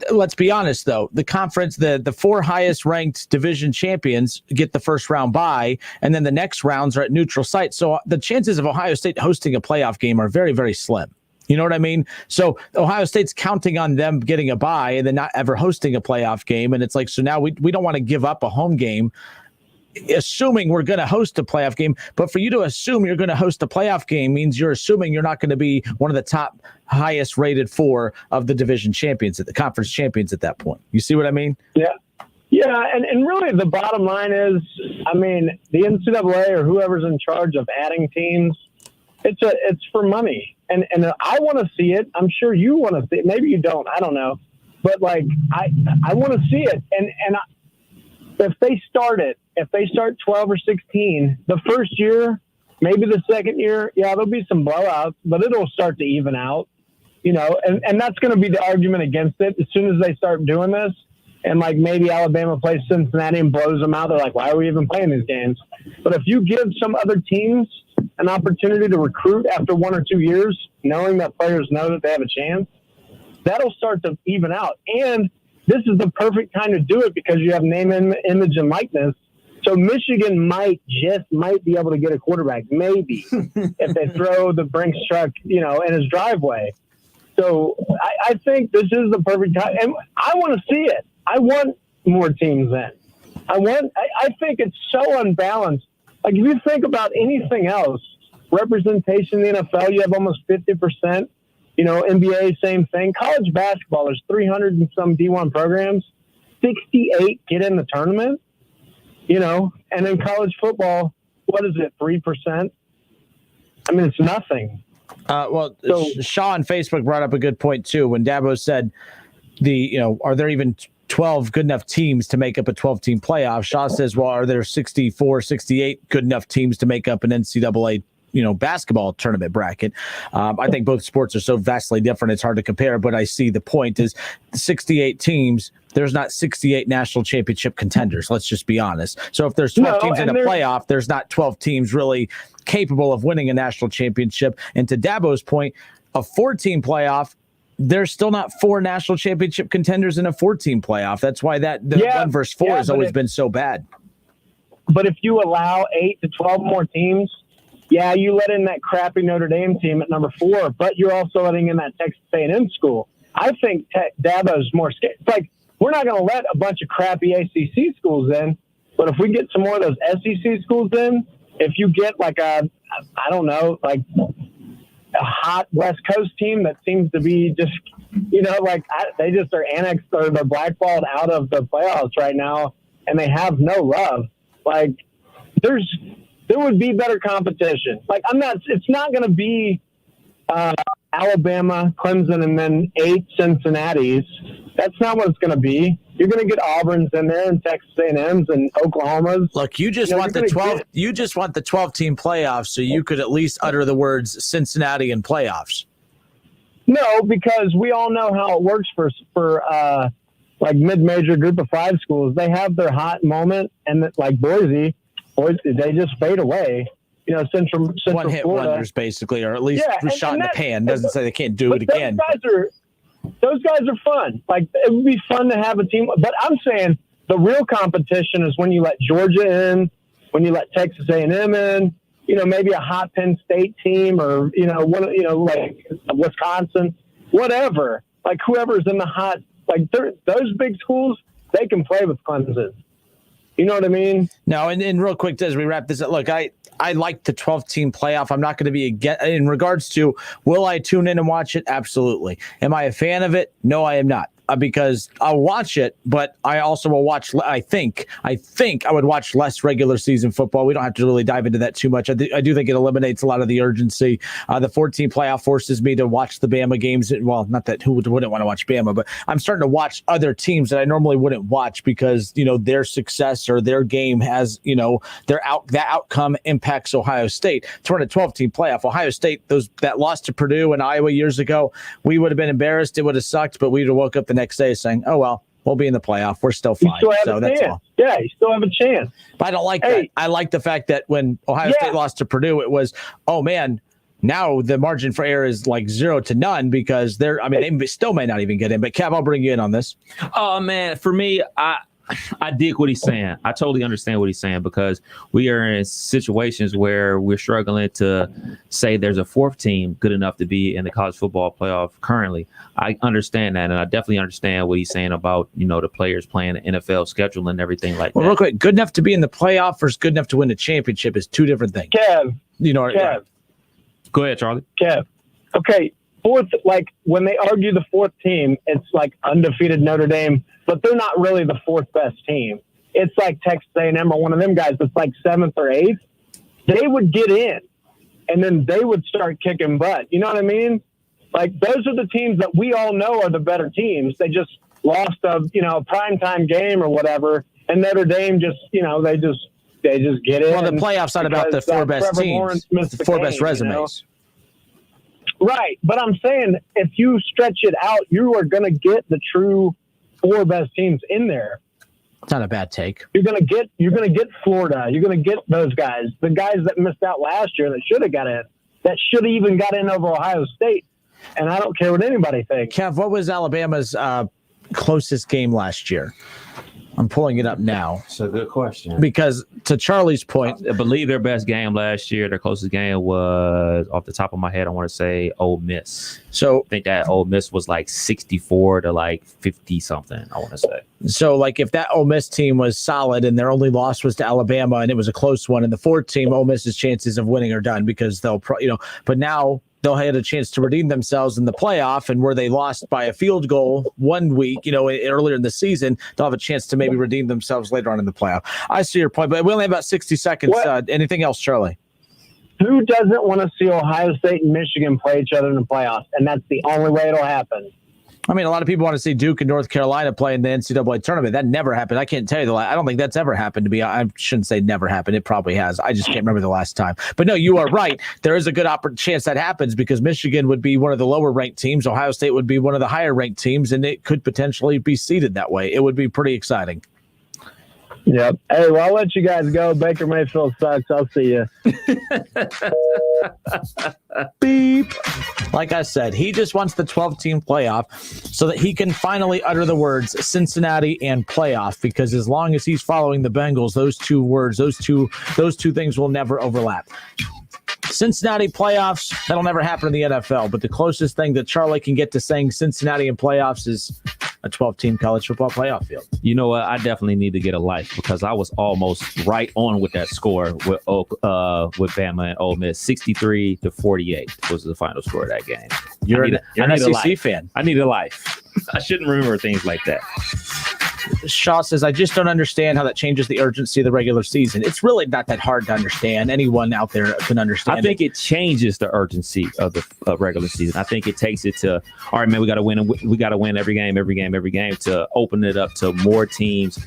let's be honest though, the conference, the 4 highest ranked division champions get the first round bye, and then the next rounds are at neutral sites. So the chances of Ohio State hosting a playoff game are very, very slim. You know what I mean? So Ohio State's counting on them getting a bye and then not ever hosting a playoff game. And it's like, so now we don't want to give up a home game, assuming we're going to host a playoff game. But for you to assume you're going to host a playoff game means you're assuming you're not going to be one of the top highest rated 4 of the division champions, at the conference champions at that point. You see what I mean? Yeah. Yeah, and really the bottom line is, I mean, the NCAA or whoever's in charge of adding teams, it's for money. And I want to see it. I'm sure you want to see it. Maybe you don't. I don't know. But, like, I want to see it. And if they start 12 or 16, the first year, maybe the second year, yeah, there'll be some blowouts, but it'll start to even out, and that's going to be the argument against it. As soon as they start doing this, and like maybe Alabama plays Cincinnati and blows them out, they're like, why are we even playing these games? But if you give some other teams an opportunity to recruit after 1 or 2 years, knowing that players know that they have a chance, that'll start to even out. And this is the perfect time to do it because you have name, image, and likeness. So Michigan might be able to get a quarterback, maybe, if they throw the Brinks truck, in his driveway. So I think this is the perfect time. And I want to see it. I want more teams in. I think it's so unbalanced. Like, if you think about anything else, representation in the NFL, you have almost 50%. NBA, same thing. College basketball, there's 300 and some D1 programs. 68 get in the tournament, and in college football, what is it, 3%? I mean, it's nothing. Shaw on Facebook brought up a good point too when Dabo said are there even 12 good enough teams to make up a 12-team playoff? Shaw says, well, are there 64, 68 good enough teams to make up an NCAA basketball tournament bracket? I think both sports are so vastly different, it's hard to compare, but I see the point is 68 teams, there's not 68 national championship contenders. Let's just be honest. So if there's 12 teams in a playoff, there's not 12 teams really capable of winning a national championship. And to Dabo's point, a 14 playoff, there's still not 4 national championship contenders in a 14 playoff. That's why the 1 versus 4 has always been so bad. But if you allow 8 to 12 more teams, you let in that crappy Notre Dame team at number 4, but you're also letting in that Texas A&M school. I think Dabo's more scared. It's like, we're not going to let a bunch of crappy ACC schools in, but if we get some more of those SEC schools in, if you get like a hot West Coast team that seems to be just, they just are annexed or they're blackballed out of the playoffs right now, and they have no love. Like, there's there would be better competition. Like it's not going to be Alabama, Clemson, and then 8 Cincinnati's. That's not what it's going to be. You're going to get Auburn's in there and Texas A&M's and Oklahoma's. Look, you just want the 12. You just want the 12-team playoffs, so you could at least utter the words Cincinnati and playoffs. No, because we all know how it works for like mid-major group of 5 schools. They have their hot moment, and like Boise, they just fade away. Central one-hit Florida. wonders, basically, or at least shot in the pan. Doesn't say they can't do it again. Those guys are fun. Like, it would be fun to have a team. But I'm saying the real competition is when you let Georgia in, when you let Texas A&M in, maybe a hot Penn State team or, like Wisconsin, whatever. Like, whoever's in the hot, like, those big schools, they can play with Clemson. You know what I mean? No, and real quick, as we wrap this up, look, I like the 12-team playoff. I'm not going to be in regards to will I tune in and watch it? Absolutely. Am I a fan of it? No, I am not. Because I'll watch it, but I also will watch. I think I would watch less regular season football. We don't have to really dive into that too much. I do think it eliminates a lot of the urgency. The 14 playoff forces me to watch the Bama games. Well, not that who wouldn't want to watch Bama, but I'm starting to watch other teams that I normally wouldn't watch because their success or their game has that outcome impacts Ohio State. To run a 12-team playoff, Ohio State that loss to Purdue and Iowa years ago, we would have been embarrassed. It would have sucked, but we would have woke up the next day saying, oh, well, we'll be in the playoff. We're still fine. So that's all. Yeah, you still have a chance. But I don't like that. I like the fact that when Ohio State lost to Purdue, it was, oh, man, now the margin for error is like 0 to none because they still may not even get in. But, Kev, I'll bring you in on this. Oh, man, for me, I dig what he's saying. I totally understand what he's saying because we are in situations where we're struggling to say there's a 4th team good enough to be in the college football playoff currently. I understand that, and I definitely understand what he's saying about, the players playing the NFL schedule and everything like that. Well, real quick, good enough to be in the playoff versus good enough to win the championship is 2 different things. Kev. Kev. Go ahead, Charlie. Kev. Okay, 4th, like when they argue the 4th team, it's like undefeated Notre Dame, but they're not really the 4th best team. It's like Texas A&M or one of them guys that's like 7th or 8th. They would get in, and then they would start kicking butt. You know what I mean? Like, those are the teams that we all know are the better teams. They just lost a primetime game or whatever, and Notre Dame just they just get in. Well, the playoff's not about the 4 best teams. It's the 4 best resumes. Right, but I'm saying if you stretch it out, you are going to get the true 4 best teams in there. It's not a bad take. You're going to get Florida. You're going to get those guys, the guys that missed out last year that should have got in, that should have even got in over Ohio State. And I don't care what anybody thinks. Kev, what was Alabama's closest game last year? I'm pulling it up now. It's a good question. Because to Charlie's point, I believe their best game last year, their closest game was, off the top of my head, I want to say Ole Miss. So I think that Ole Miss was like 64 to like 50 something, I want to say. So like if that Ole Miss team was solid and their only loss was to Alabama and it was a close one, and the 4th team, Ole Miss's chances of winning are done because they'll, but now they'll have a chance to redeem themselves in the playoff, and where they lost by a field goal one week, earlier in the season, they'll have a chance to maybe redeem themselves later on in the playoff. I see your point, but we only have about 60 seconds. Anything else, Charlie? Who doesn't want to see Ohio State and Michigan play each other in the playoffs? And that's the only way it'll happen. I mean, a lot of people want to see Duke and North Carolina play in the NCAA tournament. That never happened. I can't tell you I don't think that's ever happened to me. I shouldn't say never happened. It probably has. I just can't remember the last time. But no, you are right. There is a good chance that happens because Michigan would be one of the lower ranked teams. Ohio State would be one of the higher ranked teams, and it could potentially be seeded that way. It would be pretty exciting. Yep. Hey, well, I'll let you guys go. Baker Mayfield sucks. I'll see you. Beep. Like I said, he just wants the 12-team playoff so that he can finally utter the words Cincinnati and playoff, because as long as he's following the Bengals, those two words, those two things will never overlap. Cincinnati playoffs, that'll never happen in the NFL, but the closest thing that Charlie can get to saying Cincinnati and playoffs is a 12-team college football playoff field. You know what? I definitely need to get a life because I was almost right on with that score with Bama and Ole Miss. 63-48 was the final score of that game. You're an SEC fan. I need a life. I shouldn't remember things like that. Shaw says, I just don't understand how that changes the urgency of the regular season. It's really not that hard to understand. Anyone out there can understand. I think it changes the urgency of the regular season. I think it takes it to, all right, man, we got to win. We got to win every game to open it up to more teams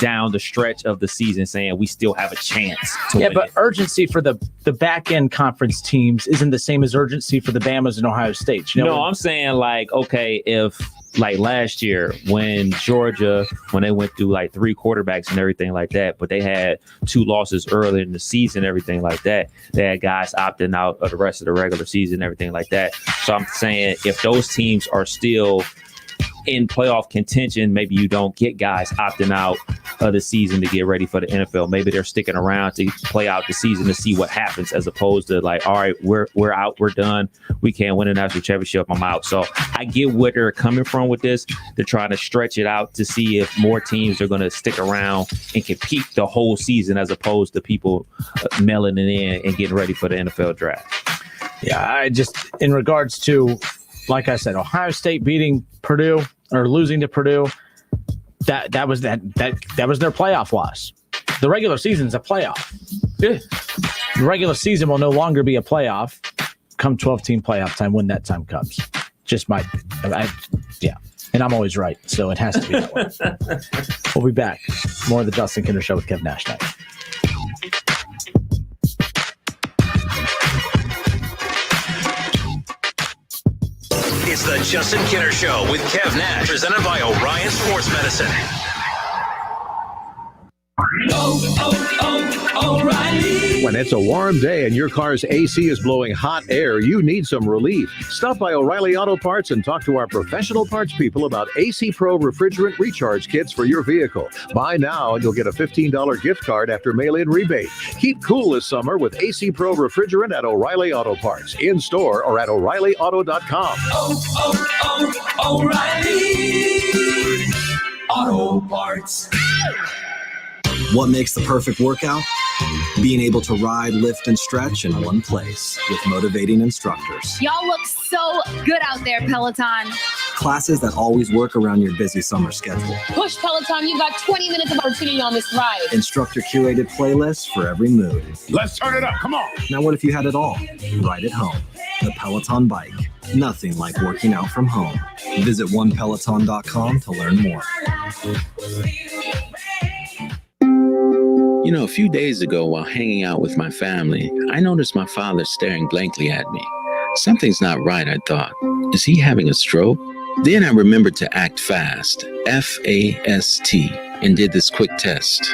down the stretch of the season saying we still have a chance to win. But urgency for the back end conference teams isn't the same as urgency for the Bamas and Ohio State. No, I'm saying like, okay, if like last year when Georgia, when they went through like 3 quarterbacks and everything like that, but they had 2 losses earlier in the season, everything like that, they had guys opting out of the rest of the regular season, everything like that. So I'm saying if those teams are still in playoff contention, maybe you don't get guys opting out of the season to get ready for the NFL. Maybe they're sticking around to play out the season to see what happens, as opposed to like, all right, we're out, we're done, we can't win a national championship, I'm out. So I get where they're coming from with this. They're trying to stretch it out to see if more teams are going to stick around and compete the whole season, as opposed to people mailing it in and getting ready for the NFL draft. Yeah, I just, in regards to, like I said, Ohio State beating Purdue or losing to Purdue, that was their playoff loss. The regular season's a playoff. The regular season will no longer be a playoff come 12-team playoff time when that time comes. Just might. Yeah. And I'm always right, so it has to be that way. We'll be back. More of the Justin Kinder Show with Kev Nash next. It's the Justin Kinner Show with Kev Nash, presented by Orion Sports Medicine. O'Reilly. When it's a warm day and your car's AC is blowing hot air, you need some relief. Stop by O'Reilly Auto Parts and talk to our professional parts people about AC Pro refrigerant recharge kits for your vehicle. Buy now and you'll get a $15 gift card after mail-in rebate. Keep cool this summer with AC Pro refrigerant at O'Reilly Auto Parts, in store or at O'ReillyAuto.com. O'Reilly Auto Parts. What makes the perfect workout? Being able to ride, lift, and stretch in one place with motivating instructors. Y'all look so good out there, Peloton. Classes that always work around your busy summer schedule. Push Peloton, you've got 20 minutes of opportunity on this ride. Instructor curated playlists for every mood. Let's turn it up, come on. Now what if you had it all? Right at home. The Peloton Bike. Nothing like working out from home. Visit onepeloton.com to learn more. You know, a few days ago while hanging out with my family, I noticed my father staring blankly at me. Something's not right, I thought. Is he having a stroke? Then I remembered to act fast, F-A-S-T, and did this quick test.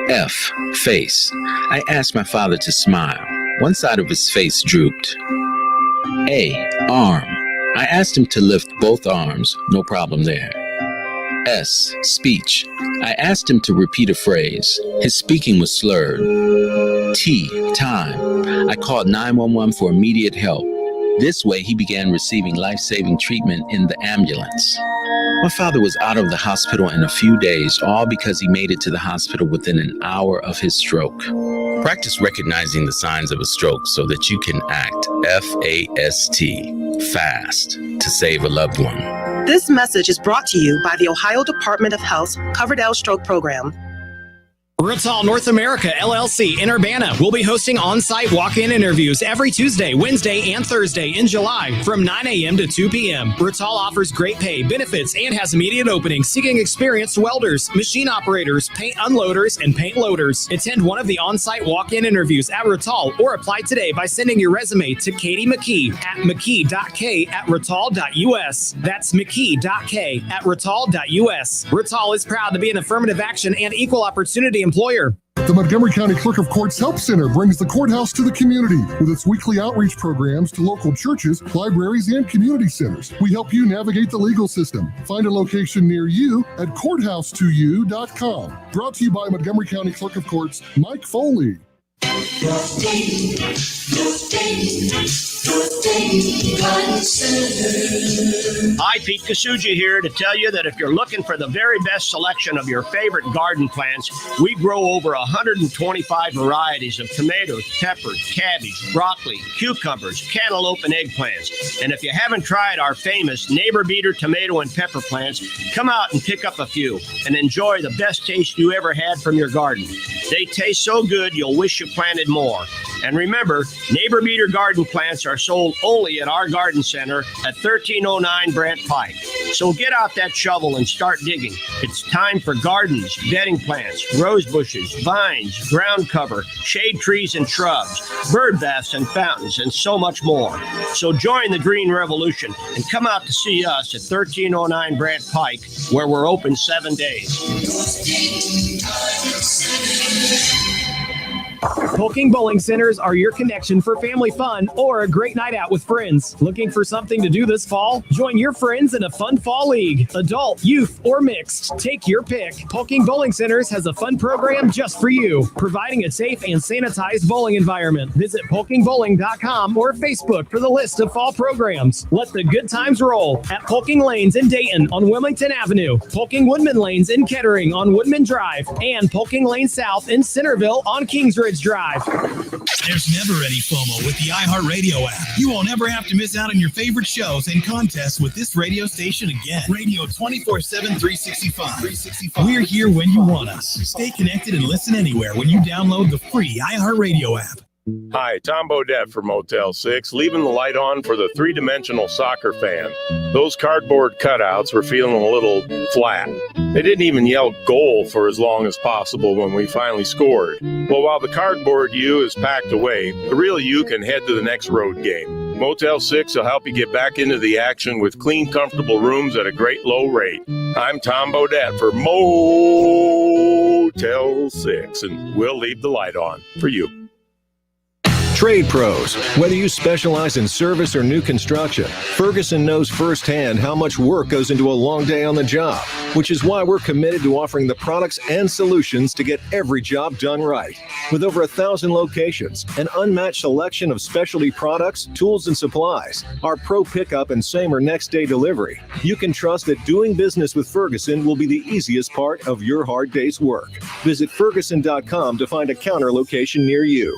F, face. I asked my father to smile. One side of his face drooped. A, arm. I asked him to lift both arms, no problem there. S, speech. I asked him to repeat a phrase. His speaking was slurred. T, time. I called 911 for immediate help. This way, he began receiving life-saving treatment in the ambulance. My father was out of the hospital in a few days, all because he made it to the hospital within an hour of his stroke. Practice recognizing the signs of a stroke so that you can act F-A-S-T, fast, to save a loved one. This message is brought to you by the Ohio Department of Health's Coverdell Stroke Program. Rittal North America, LLC in Urbana will be hosting on-site walk-in interviews every Tuesday, Wednesday, and Thursday in July from 9 a.m. to 2 p.m. Rittal offers great pay, benefits, and has immediate openings seeking experienced welders, machine operators, paint unloaders, and paint loaders. Attend one of the on-site walk-in interviews at Rittal or apply today by sending your resume to Katie McKee at mckee.k@rittal.us. That's mckee.k@rittal.us. Rittal is proud to be an affirmative action and equal opportunity employer. The Montgomery County Clerk of Courts Help Center brings the courthouse to the community with its weekly outreach programs to local churches, libraries, and community centers. We help you navigate the legal system. Find a location near you at courthouse2u.com. Brought to you by Montgomery County Clerk of Courts Mike Foley. Hi, Pete Kasuja here to tell you that if you're looking for the very best selection of your favorite garden plants, we grow over 125 varieties of tomatoes, peppers, cabbage, broccoli, cucumbers, cantaloupe, and eggplants. And if you haven't tried our famous Neighbor Beater tomato and pepper plants, come out and pick up a few and enjoy the best taste you ever had from your garden. They taste so good you'll wish you planted more. And remember, Neighbor Beater garden plants are sold only at our garden center at 1309 Brant Pike. So get out that shovel and start digging. It's time for gardens, bedding plants, rose bushes, vines, ground cover, shade trees and shrubs, bird baths and fountains, and so much more. So join the Green Revolution and come out to see us at 1309 Brant Pike, where we're open 7 days. Polking Bowling Centers are your connection for family fun or a great night out with friends. Looking for something to do this fall? Join your friends in a fun fall league. Adult, youth, or mixed. Take your pick. Polking Bowling Centers has a fun program just for you, providing a safe and sanitized bowling environment. Visit polkingbowling.com or Facebook for the list of fall programs. Let the good times roll at Polking Lanes in Dayton on Wilmington Avenue, Polking Woodman Lanes in Kettering on Woodman Drive, and Polking Lane South in Centerville on Kingsridge Drive. There's never any FOMO with the iHeartRadio app. You won't ever have to miss out on your favorite shows and contests with this radio station again. Radio 24/7, 365. We're here when you want us. Stay connected and listen anywhere when you download the free iHeartRadio app. Hi, Tom Bodette from Motel 6, leaving the light on for the three-dimensional soccer fan. Those cardboard cutouts were feeling a little flat. They didn't even yell goal for as long as possible when we finally scored. Well, while the cardboard you is packed away, the real you can head to the next road game. Motel 6 will help you get back into the action with clean, comfortable rooms at a great low rate. I'm Tom Bodette for Motel 6, and we'll leave the light on for you. Trade pros. Whether you specialize in service or new construction, Ferguson knows firsthand how much work goes into a long day on the job, which is why we're committed to offering the products and solutions to get every job done right. With over 1,000 locations, an unmatched selection of specialty products, tools, and supplies, our pro pickup and same or next day delivery, you can trust that doing business with Ferguson will be the easiest part of your hard day's work. Visit Ferguson.com to find a counter location near you.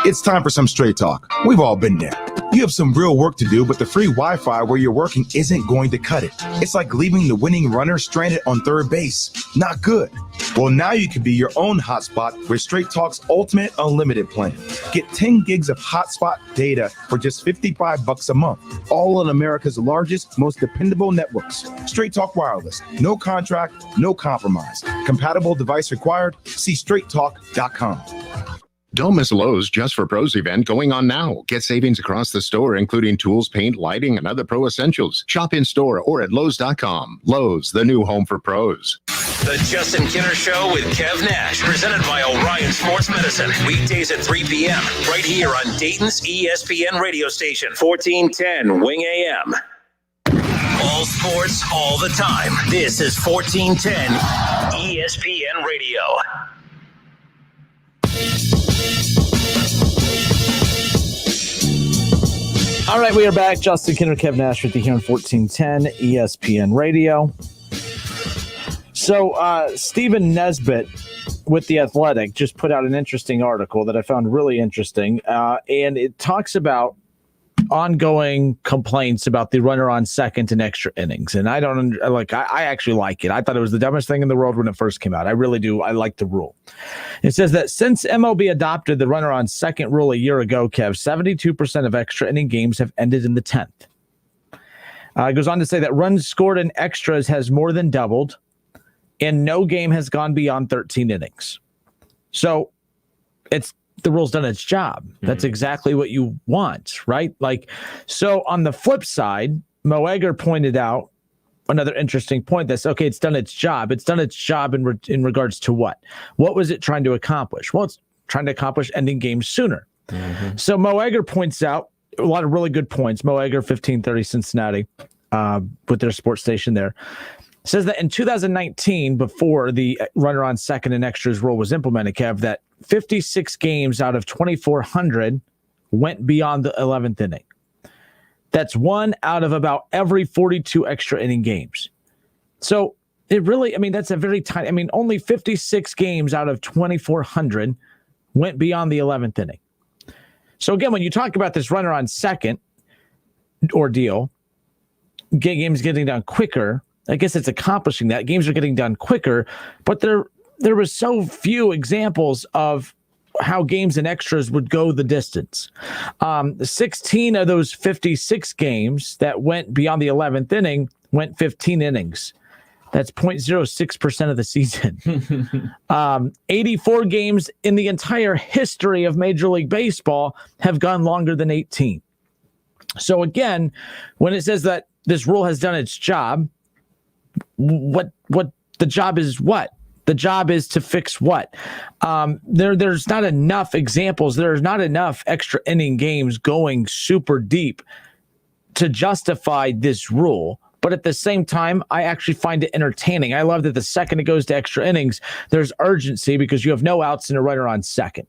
It's time for some straight talk. We've all been there. You have some real work to do, but the free Wi-Fi where you're working isn't going to cut it. It's like leaving the winning runner stranded on third base. Not good. Well, now you can be your own hotspot with Straight Talk's Ultimate Unlimited plan. Get 10 gigs of hotspot data for just $55 a month. All on America's largest, most dependable networks. Straight Talk Wireless. No contract, no compromise. Compatible device required. See straighttalk.com. Don't miss Lowe's Just for Pros event going on now. Get savings across the store, including tools, paint, lighting, and other pro essentials. Shop in store or at Lowe's.com. Lowe's, the new home for pros. The Justin Kinner Show with Kev Nash, presented by Orion Sports Medicine. Weekdays at 3 p.m. right here on Dayton's ESPN radio station, 1410 Wing AM. All sports, all the time. This is 1410 ESPN Radio. All right, we are back. Justin Kinner, Kev Nash with you here on 1410 ESPN Radio. So Stephen Nesbitt with The Athletic just put out an interesting article that I found really interesting, and it talks about ongoing complaints about the runner on second in extra innings. And I actually like it. I thought it was the dumbest thing in the world when it first came out. I really do. I like the rule. It says that since MLB adopted the runner on second rule a year ago, Kev, 72% of extra inning games have ended in the 10th. It goes on to say that runs scored in extras has more than doubled, and no game has gone beyond 13 innings. So the rule's done its job. That's exactly what you want, right? So on the flip side, Mo Egger pointed out another interesting point. That's okay. It's done its job. It's done its job in regards to what? What was it trying to accomplish? Well, it's trying to accomplish ending games sooner. Mm-hmm. So Mo Egger points out a lot of really good points. Mo Egger, 1530 Cincinnati, with their sports station there. says that in 2019, before the runner on second and extras rule was implemented, Kev, that 56 games out of 2,400 went beyond the 11th inning. That's 1 out of about every 42 extra inning games. So it really, that's a very tiny, only 56 games out of 2,400 went beyond the 11th inning. So again, when you talk about this runner on second ordeal, games getting done quicker, I guess it's accomplishing that. Games are getting done quicker, but there was so few examples of how games and extras would go the distance. 16 of those 56 games that went beyond the 11th inning went 15 innings. That's 0.06% of the season. 84 games in the entire history of Major League Baseball have gone longer than 18. So again, when it says that this rule has done its job, what the job is what? The job is to fix what? There's not enough examples. There's not enough extra inning games going super deep to justify this rule. But at the same time, I actually find it entertaining. I love that the second it goes to extra innings, there's urgency because you have no outs and a runner on second.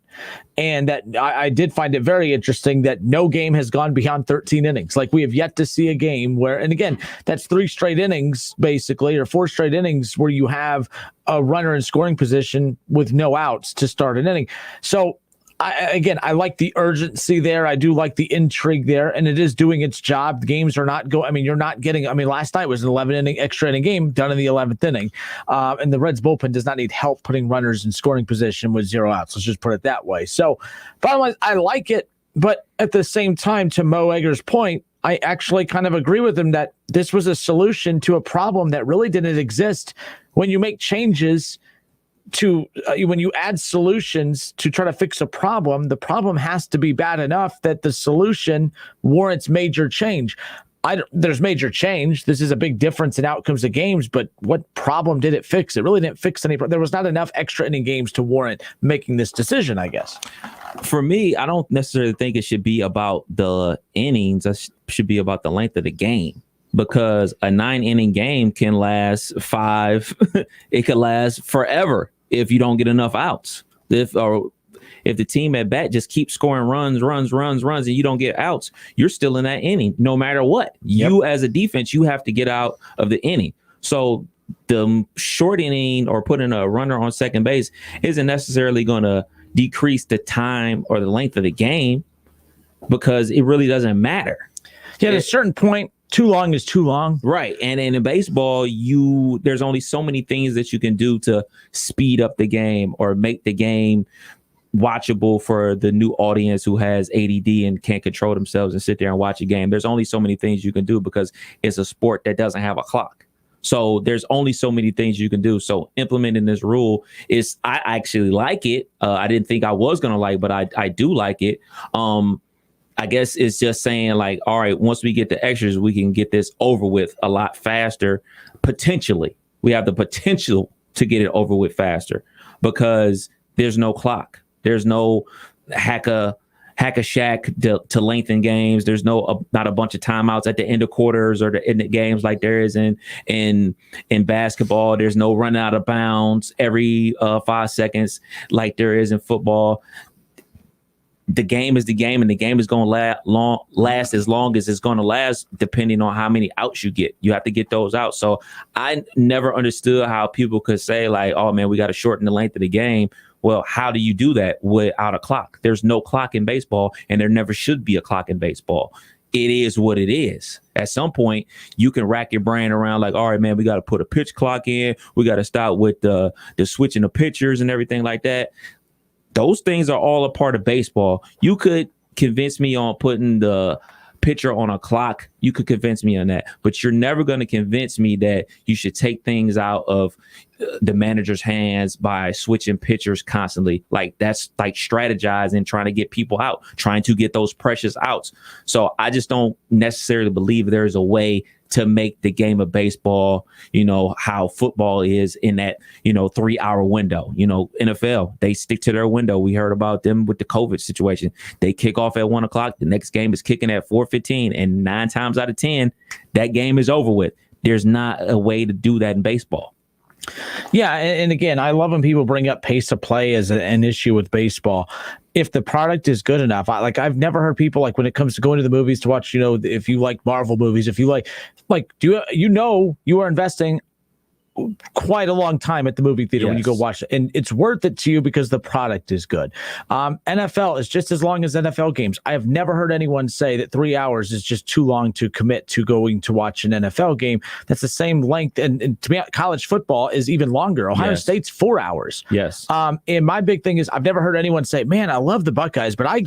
And that I did find it very interesting that no game has gone beyond 13 innings. Like we have yet to see a game where, and again, that's 3 straight innings basically, or 4 straight innings where you have a runner in scoring position with no outs to start an inning. So I like the urgency there. I do like the intrigue there, and it is doing its job. The games are not you're not getting, last night was an 11 inning extra inning game done in the 11th inning. And the Reds bullpen does not need help putting runners in scoring position with 0 outs. Let's just put it that way. So bottom line, I like it, but at the same time, to Mo Egger's point, I actually kind of agree with him that this was a solution to a problem that really didn't exist. When you make changes to when you add solutions to try to fix a problem, the problem has to be bad enough that the solution warrants major change. There's major change. This is a big difference in outcomes of games, but what problem did it fix? It really didn't fix any. There was not enough extra inning games to warrant making this decision, I guess. For me, I don't necessarily think it should be about the innings. It should be about the length of the game. Because a 9-inning game can last 5. It could last forever if you don't get enough outs. If the team at bat just keeps scoring runs, and you don't get outs, you're still in that inning no matter what. Yep. You as a defense, you have to get out of the inning. So the short inning or putting a runner on second base isn't necessarily going to decrease the time or the length of the game because it really doesn't matter. Yeah, at a certain point, too long is too long. Right. And in baseball, there's only so many things that you can do to speed up the game or make the game watchable for the new audience who has ADD and can't control themselves and sit there and watch a game. There's only so many things you can do because it's a sport that doesn't have a clock. So there's only so many things you can do. So implementing this rule I actually like it. I didn't think I was going to like, but I do like it. I guess it's just saying like, all right, once we get the extras, we can get this over with a lot faster. Potentially, we have the potential to get it over with faster because there's no clock. There's no hack a shack to lengthen games. There's not a bunch of timeouts at the end of quarters or the end of games like there is in basketball. There's no run out of bounds every 5 seconds like there is in football. The game is the game, and the game is going to last as long as it's going to last, depending on how many outs you get. You have to get those out. So I never understood how people could say like, oh, man, we got to shorten the length of the game. Well, how do you do that without a clock? There's no clock in baseball, and there never should be a clock in baseball. It is what it is. At some point, you can rack your brain around like, all right, man, we got to put a pitch clock in. We got to start with the switching the pitchers and everything like that. Those things are all a part of baseball. You could convince me on putting the pitcher on a clock. You could convince me on that, but you're never going to convince me that you should take things out of the manager's hands by switching pitchers constantly. Like that's like strategizing, trying to get people out, trying to get those precious outs. So I just don't necessarily believe there's a way to make the game of baseball, how football is in that, 3-hour window. NFL, they stick to their window. We heard about them with the COVID situation. They kick off at 1:00. The next game is kicking at 4:15. And 9 times out of 10, that game is over with. there's not a way to do that in baseball. Yeah, and again, I love when people bring up pace of play as an issue with baseball. If the product is good enough, I've never heard people like when it comes to going to the movies to watch, if you like Marvel movies, if you like, do you are investing quite a long time at the movie theater when you go watch it, and it's worth it to you because the product is good. NFL is just as long as NFL games. I have never heard anyone say that 3 hours is just too long to commit to going to watch an NFL game. That's the same length, and to me, college football is even longer. Ohio State's 4 hours. Yes. And my big thing is I've never heard anyone say, "Man, I love the Buckeyes," but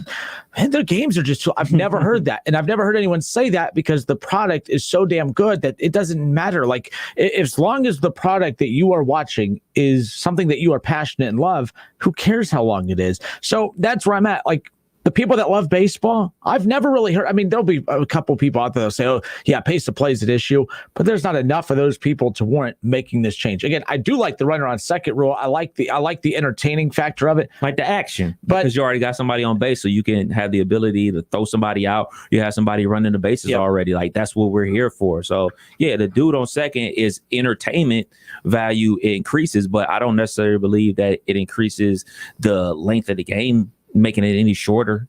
their games are just. I've never heard that, and I've never heard anyone say that because the product is so damn good that it doesn't matter. Like as long as the product that you are watching is something that you are passionate and love, who cares how long it is? So that's where I'm at. Like the people that love baseball, I've never really heard. I mean, there'll be a couple people out there that'll say, "Oh, yeah, pace of play is an issue," but there's not enough of those people to warrant making this change. Again, I do like the runner on second rule. I like the entertaining factor of it, like the action, because you already got somebody on base, so you can have the ability to throw somebody out. You have somebody running the bases already. Like that's what we're here for. So yeah, the dude on second is entertainment value increases, but I don't necessarily believe that it increases the length of the game, making it any shorter.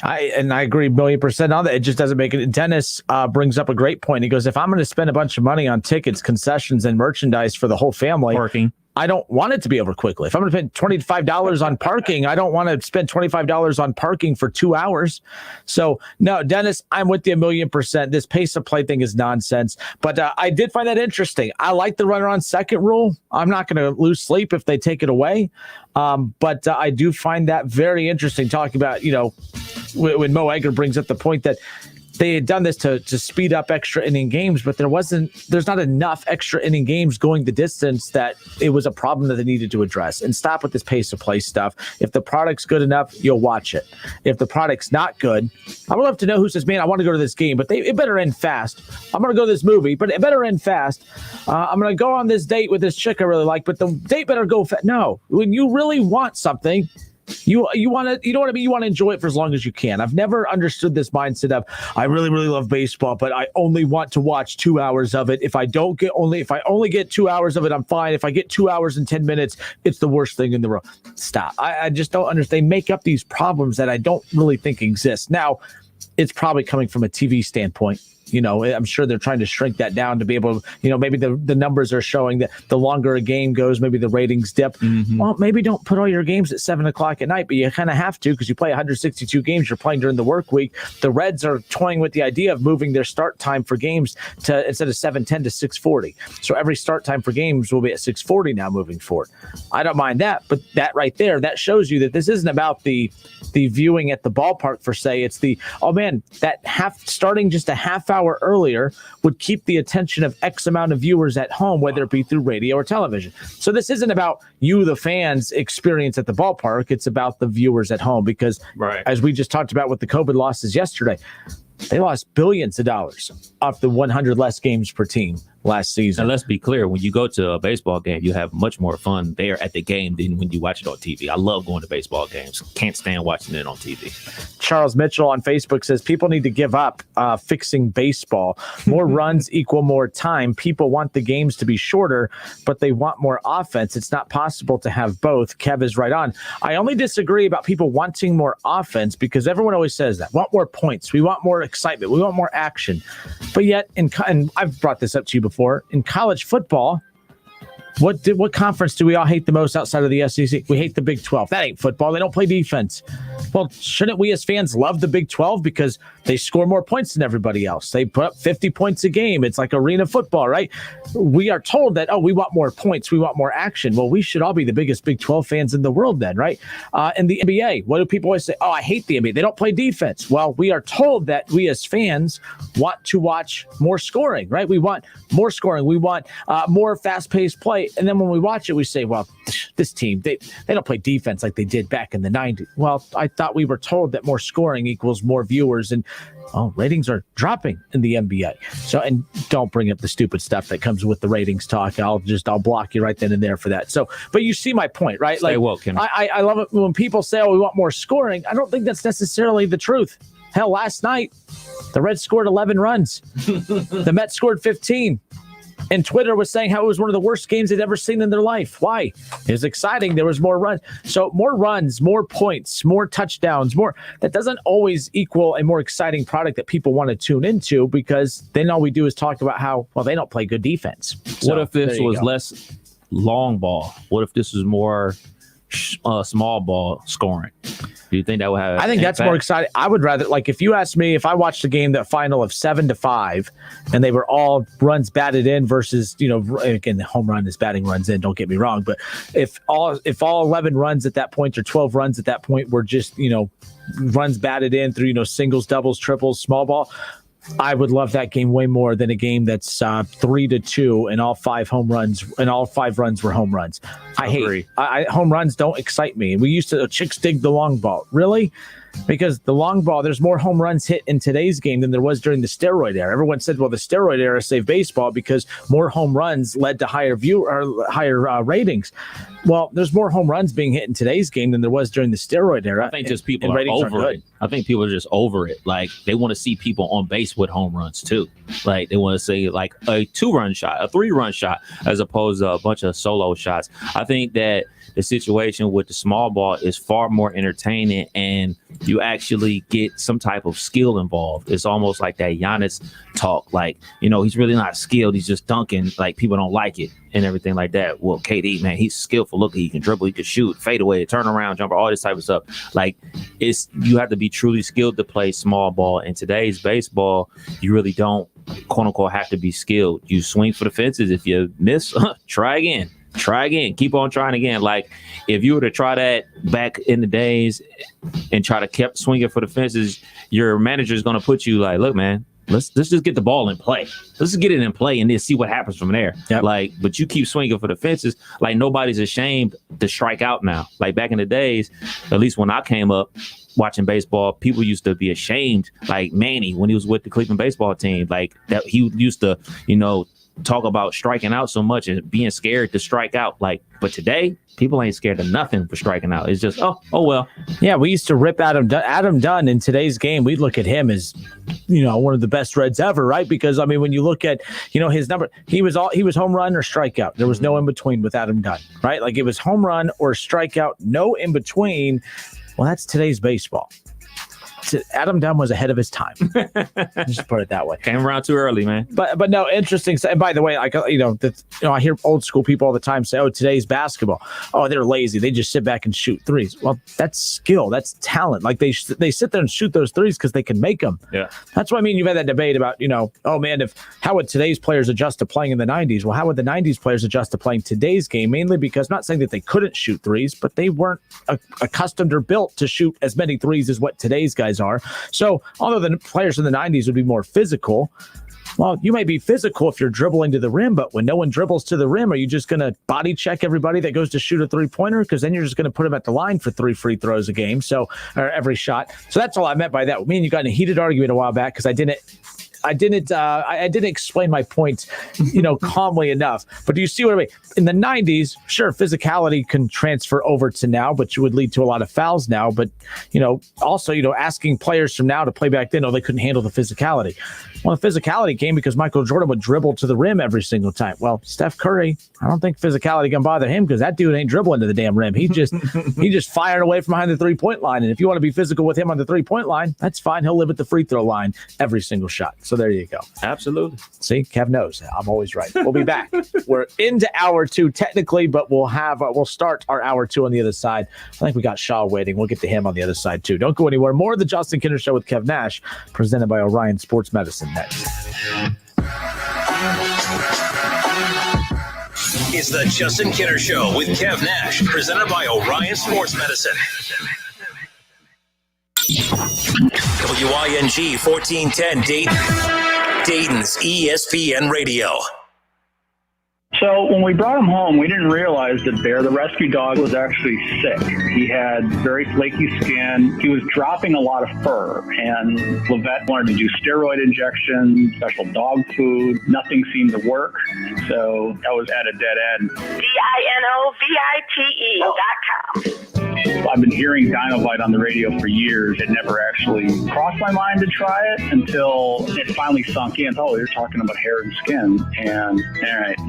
I agree 1,000,000% on that. It just doesn't make it. Dennis brings up a great point. He goes, if I'm going to spend a bunch of money on tickets, concessions, and merchandise for the whole family, parking, I don't want it to be over quickly. If I'm going to spend $25 on parking, I don't want to spend $25 on parking for 2 hours. So no, Dennis, I'm with you 1,000,000%. This pace of play thing is nonsense, but I did find that interesting. I like the runner on second rule. I'm not going to lose sleep if they take it away. But I do find that very interesting, talking about, when Mo Egger brings up the point that they had done this to speed up extra inning games, but there's not enough extra inning games going the distance that it was a problem that they needed to address. And stop with this pace of play stuff. If the product's good enough, you'll watch it. If the product's not good, I would love to know who says, "Man, I want to go to this game, but it better end fast. I'm going to go to this movie, but it better end fast. I'm going to go on this date with this chick I really like, but the date better go fast." No, when you really want something, you want to, you want to enjoy it for as long as you can. I've never understood this mindset of, I really, really love baseball, but I only want to watch 2 hours of it. If I only get 2 hours of it, I'm fine. If I get 2 hours and 10 minutes, it's the worst thing in the world. Stop. I just don't understand. They make up these problems that I don't really think exist. Now, it's probably coming from a TV standpoint. I'm sure they're trying to shrink that down to be able to, maybe the numbers are showing that the longer a game goes, maybe the ratings dip. Mm-hmm. Well, maybe don't put all your games at 7:00 at night, but you kind of have to, because you play 162 games. You're playing during the work week. The Reds are toying with the idea of moving their start time for games to, instead of 7:10 to 6:40. So every start time for games will be at 6:40 now moving forward. I don't mind that, but that right there, that shows you that this isn't about the viewing at the ballpark per se. It's that starting just a half hour earlier would keep the attention of X amount of viewers at home, whether it be through radio or television. So this isn't about you, the fans' experience at the ballpark. It's about the viewers at home, because as we just talked about with the COVID losses yesterday, they lost billions of dollars off the 100 less games per team last season. And let's be clear, when you go to a baseball game, you have much more fun there at the game than when you watch it on TV. I love going to baseball games. Can't stand watching it on TV. Charles Mitchell on Facebook says people need to give up fixing baseball. More runs equal more time. People want the games to be shorter, but they want more offense. It's not possible to have both. Kev is right on. I only disagree about people wanting more offense, because everyone always says that. Want more points. We want more excitement. We want more action. But yet, and I've brought this up to you before, in college football, what conference do we all hate the most outside of the SEC? We hate the Big 12. That ain't football. They don't play defense. Well, shouldn't we as fans love the Big 12 because they score more points than everybody else? They put up 50 points a game. It's like arena football, right? We are told that, we want more points. We want more action. Well, we should all be the biggest Big 12 fans in the world then, right? And the NBA, what do people always say? Oh, I hate the NBA. They don't play defense. Well, we are told that we as fans want to watch more scoring, right? We want more scoring. We want more fast-paced play. And then when we watch it, we say, well, this team, they don't play defense like they did back in the 90s. Well, I thought we were told that more scoring equals more viewers, and ratings are dropping in the NBA. So, and don't bring up the stupid stuff that comes with the ratings talk. I'll block you right then and there for that. So, but you see my point, right? Stay woke, Kenny. I love it when people say, we want more scoring. I don't think that's necessarily the truth. Hell, last night, the Reds scored 11 runs. The Mets scored 15. And Twitter was saying how it was one of the worst games they'd ever seen in their life. Why? It was exciting. There was more runs. So more runs, more points, more touchdowns, more. That doesn't always equal a more exciting product that people want to tune into, because then all we do is talk about how, well, they don't play good defense. So, what if this was less long ball? What if this was more small ball scoring? Do you think that would have? I think that's more exciting. I would rather, like, if you asked me, if I watched a game that final of 7-5, and they were all runs batted in versus, again, the home run is batting runs in. Don't get me wrong, but if all 11 runs at that point or 12 runs at that point were just runs batted in through singles, doubles, triples, small ball, I would love that game way more than a game that's 3-2 and all 5 home runs and all 5 runs were home runs. I hate home runs. Don't excite me. We used to chicks dig the long ball. Really? Because the long ball, there's more home runs hit in today's game than there was during the steroid era. Everyone said, well, the steroid era saved baseball because more home runs led to higher ratings. Well, there's more home runs being hit in today's game than there was during the steroid era. I think just people are over it. I think people are just over it. Like, they want to see people on base with home runs too. Like, they want to see like a 2-run shot, a 3-run shot, as opposed to a bunch of solo shots. I think that the situation with the small ball is far more entertaining, and you actually get some type of skill involved. It's almost like that Giannis talk. Like, he's really not skilled. He's just dunking. Like, people don't like it and everything like that. Well, KD, man, he's skillful. Look, he can dribble, he can shoot, fade away, turn around, jumper, all this type of stuff. Like, you have to be truly skilled to play small ball. In today's baseball, you really don't, quote unquote, have to be skilled. You swing for the fences. If you miss, try again. Keep on trying again. Like, if you were to try that back in the days and try to keep swinging for the fences, your manager is going to put you like, look, man, let's just get the ball in play. Let's just get it in play and then see what happens from there. Yep. Like, but you keep swinging for the fences. Like, nobody's ashamed to strike out now. Like, back in the days, at least when I came up watching baseball, people used to be ashamed. Like Manny, when he was with the Cleveland baseball team, like that, he used to, talk about striking out so much and being scared to strike out. Like, but today, people ain't scared of nothing for striking out. It's just, oh well. Yeah, we used to rip Adam Dunn in today's game. We look at him as, one of the best Reds ever, right? Because when you look at, his number, he was home run or strikeout. There was no in between with Adam Dunn, right? Like, it was home run or strikeout, no in between. Well, that's today's baseball. Adam Dunn was ahead of his time. Just put it that way. Came around too early, man. But no, interesting. And by the way, I hear old school people all the time say, "Oh, today's basketball. Oh, they're lazy. They just sit back and shoot threes." Well, that's skill. That's talent. Like, they sit there and shoot those threes because they can make them. Yeah. That's what I mean. You've had that debate about, oh man, how would today's players adjust to playing in the 90s? Well, how would the 90s players adjust to playing today's game? Mainly because, I'm not saying that they couldn't shoot threes, but they weren't accustomed or built to shoot as many threes as what today's guys are. So although the players in the 90s would be more physical, well, you may be physical if you're dribbling to the rim, but when no one dribbles to the rim, are you just going to body check everybody that goes to shoot a 3-pointer? Because then you're just going to put them at the line for 3 free throws a game, or every shot. So that's all I meant by that. Me and you got in a heated argument a while back because I didn't explain my point, calmly enough. But do you see what I mean? In the 90s, sure, physicality can transfer over to now, but you would lead to a lot of fouls now. But, also, asking players from now to play back then, they couldn't handle the physicality. Well, the physicality came because Michael Jordan would dribble to the rim every single time. Well, Steph Curry, I don't think physicality can bother him because that dude ain't dribbling to the damn rim. He just fired away from behind the 3-point line. And if you want to be physical with him on the 3-point line, that's fine. He'll live at the free throw line every single shot. So there you go. Absolutely. See, Kev knows. I'm always right. We'll be back. We're into hour 2 technically, but we'll start our hour 2 on the other side. I think we got Shaw waiting. We'll get to him on the other side too. Don't go anywhere. More of the Justin Kinner Show with Kev Nash, presented by Orion Sports Medicine next. It's the Justin Kinner Show with Kev Nash, presented by Orion Sports Medicine. WING 1410 Dayton's ESPN Radio. So when we brought him home, we didn't realize that Bear, the rescue dog, was actually sick. He had very flaky skin. He was dropping a lot of fur, and Levette wanted to do steroid injections, special dog food. Nothing seemed to work, so that was at a dead end. DINOVITE.com. I've been hearing Dinovite on the radio for years. It never actually crossed my mind to try it until it finally sunk in. Oh, you're talking about hair and skin. And all right,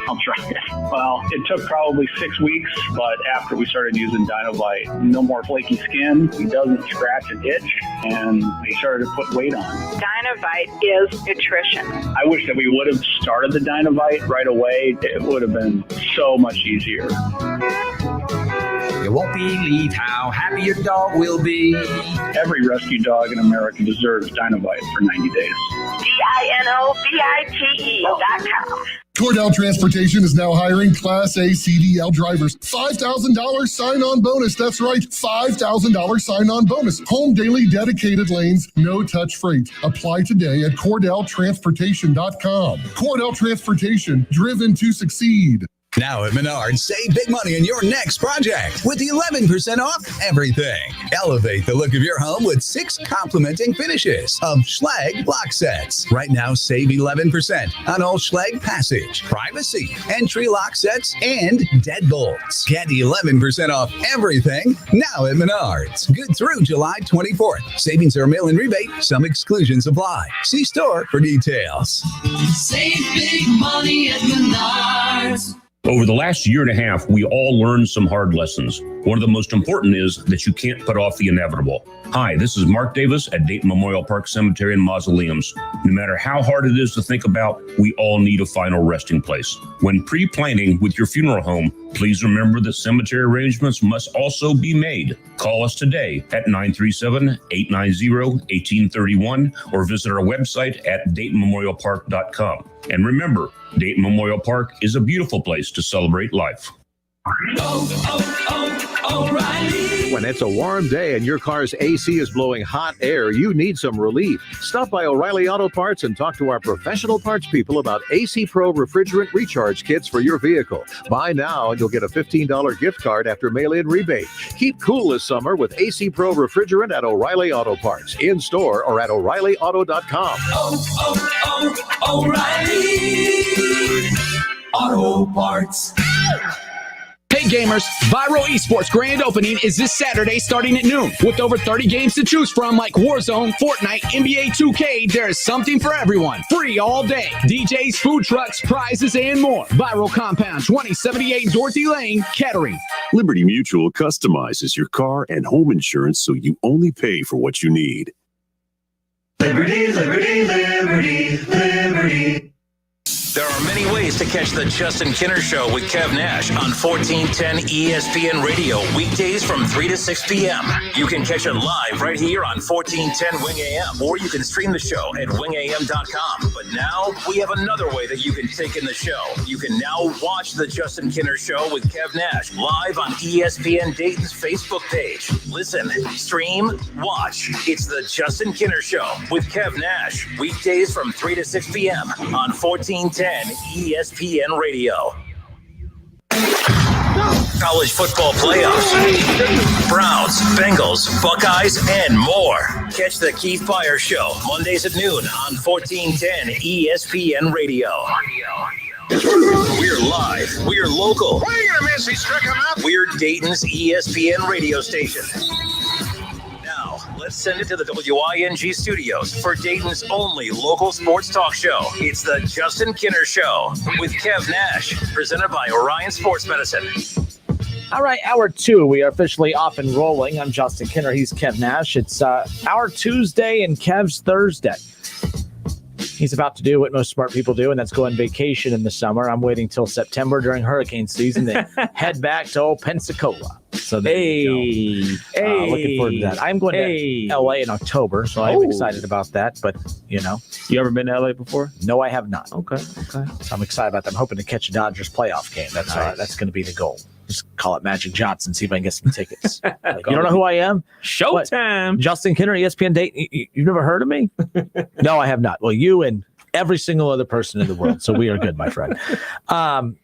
I'll try it. Well, it took probably 6 weeks, but after we started using Dinovite, no more flaky skin. He doesn't scratch and itch, and he started to put weight on. Dinovite is nutrition. I wish that we would have started the Dinovite right away. It would have been so much easier. You won't believe how happy your dog will be. Every rescue dog in America deserves Dinovite for 90 days. DINOVITE.com. Cordell Transportation is now hiring Class A CDL drivers. $5,000 sign-on bonus. That's right, $5,000 sign-on bonus. Home daily dedicated lanes, no-touch freight. Apply today at CordellTransportation.com. Cordell Transportation, driven to succeed. Now at Menards, save big money on your next project with 11% off everything. Elevate the look of your home with 6 complimenting finishes of Schlage lock sets. Right now, save 11% on all Schlage Passage, Privacy, Entry lock sets, and Deadbolts. Get 11% off everything now at Menards. Good through July 24th. Savings are mail-in rebate. Some exclusions apply. See store for details. Save big money at Menards. Over the last year and a half, we all learned some hard lessons. One of the most important is that you can't put off the inevitable. Hi, this is Mark Davis at Dayton Memorial Park Cemetery and Mausoleums. No matter how hard it is to think about, we all need a final resting place. When pre-planning with your funeral home, please remember that cemetery arrangements must also be made. Call us today at 937-890-1831 or visit our website at DaytonMemorialPark.com. And remember, Dayton Memorial Park is a beautiful place to celebrate life. O'Reilly. When it's a warm day and your car's AC is blowing hot air, you need some relief. Stop by O'Reilly Auto Parts and talk to our professional parts people about AC Pro refrigerant recharge kits for your vehicle. Buy now and you'll get a $15 gift card after mail-in rebate. Keep cool this summer with AC Pro refrigerant at O'Reilly Auto Parts, in store or at O'ReillyAuto.com. O'Reilly Auto Parts. Hey gamers, Viral Esports grand opening is this Saturday starting at noon. With over 30 games to choose from like Warzone, Fortnite, NBA 2K, there is something for everyone. Free all day. DJs, food trucks, prizes, and more. Viral Compound, 2078 Dorothy Lane, Kettering. Liberty Mutual customizes your car and home insurance so you only pay for what you need. Liberty, liberty, liberty, liberty. There are many ways to catch the Justin Kinner Show with Kev Nash on 1410 ESPN Radio, weekdays from 3 to 6 p.m. You can catch it live right here on 1410 Wing AM, or you can stream the show at wingam.com. But now we have another way that you can take in the show. You can now watch the Justin Kinner Show with Kev Nash live on ESPN Dayton's Facebook page. Listen, stream, watch. It's the Justin Kinner Show with Kev Nash, weekdays from 3 to 6 p.m. on 1410 ESPN Radio. College football playoffs, Browns, Bengals, Buckeyes, and more. Catch the Keith Fire Show Mondays at noon on 1410 ESPN Radio. We're live. We're local. What are you gonna miss? He struck him up. We're Dayton's ESPN radio station. Now, let's send it to the WING studios for Dayton's only local sports talk show. It's the Justin Kinner Show with Kev Nash, presented by Orion Sports Medicine. All right, hour 2. We are officially off and rolling. I'm Justin Kinner. He's Kev Nash. It's our Tuesday and Kev's Thursday. He's about to do what most smart people do, and that's go on vacation in the summer. I'm waiting till September during hurricane season, then head back to old Pensacola. So looking forward to that. I'm going to LA in October, so I'm excited about that. But you ever been to LA before? No, I have not. Okay. So I'm excited about that. I'm hoping to catch a Dodgers playoff game. That's that's going to be the goal. Just call it Magic Johnson, see if I can get some tickets. You don't know who I am? Showtime. What? Justin Kinner, ESPN Dayton. You've never heard of me? No, I have not. Well, you and every single other person in the world. So we are good, my friend. Charles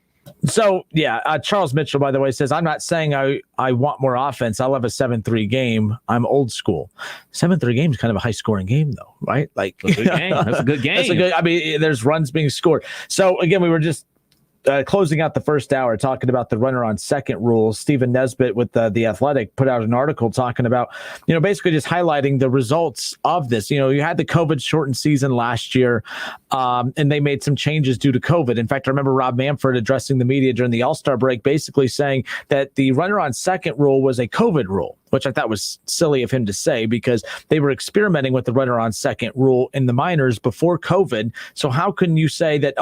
Mitchell, by the way, says, I'm not saying I want more offense. I'll have a 7-3 game. I'm old school. 7-3 game is kind of a high-scoring game, though, right? Like, That's a good game. That's a good game. There's runs being scored. So, again, we were just closing out the first hour, talking about the runner on second rule. Stephen Nesbitt with the Athletic put out an article talking about, basically just highlighting the results of this. You had the COVID shortened season last year, and they made some changes due to COVID. In fact, I remember Rob Manfred addressing the media during the All-Star break, basically saying that the runner on second rule was a COVID rule, which I thought was silly of him to say because they were experimenting with the runner on second rule in the minors before COVID. So how can you say that,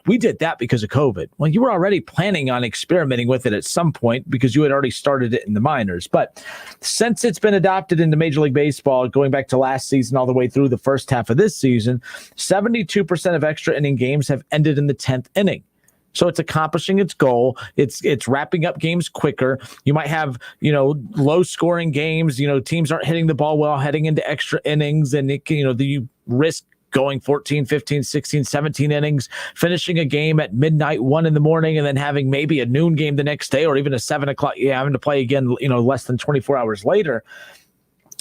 we did that because of COVID? Well, you were already planning on experimenting with it at some point because you had already started it in the minors. But since it's been adopted into Major League Baseball, going back to last season all the way through the first half of this season, 72% of extra inning games have ended in the 10th inning. So it's accomplishing its goal. It's wrapping up games quicker. You might have, low scoring games, teams aren't hitting the ball well heading into extra innings, and you risk going 14, 15, 16, 17 innings, finishing a game at midnight, 1 a.m, and then having maybe a noon game the next day or even a 7 o'clock, having to play again, less than 24 hours later.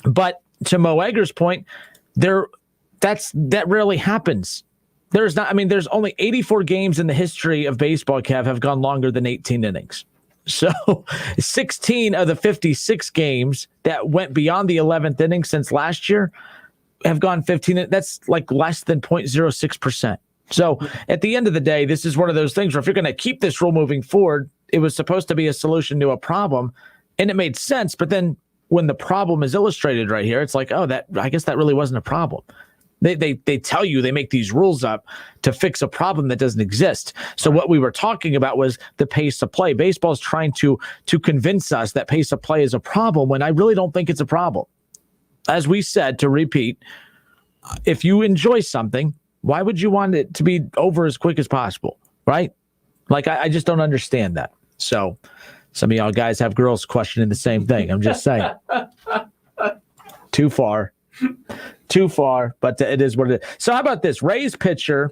But to Mo Egger's point, that rarely happens. There's only 84 games in the history of baseball, Kev, have gone longer than 18 innings. So 16 of the 56 games that went beyond the 11th inning since last year have gone 15. That's like less than 0.06%. So at the end of the day, this is one of those things where if you're going to keep this rule moving forward, it was supposed to be a solution to a problem, and it made sense. But then when the problem is illustrated right here, it's like, I guess that really wasn't a problem. They tell you they make these rules up to fix a problem that doesn't exist. So what we were talking about was the pace of play. Baseball is trying to convince us that pace of play is a problem when I really don't think it's a problem. As we said, to repeat, if you enjoy something, why would you want it to be over as quick as possible, right? Like, I just don't understand that. So some of y'all guys have girls questioning the same thing. I'm just saying. Too far, but it is what it is. So how about this? Rays pitcher,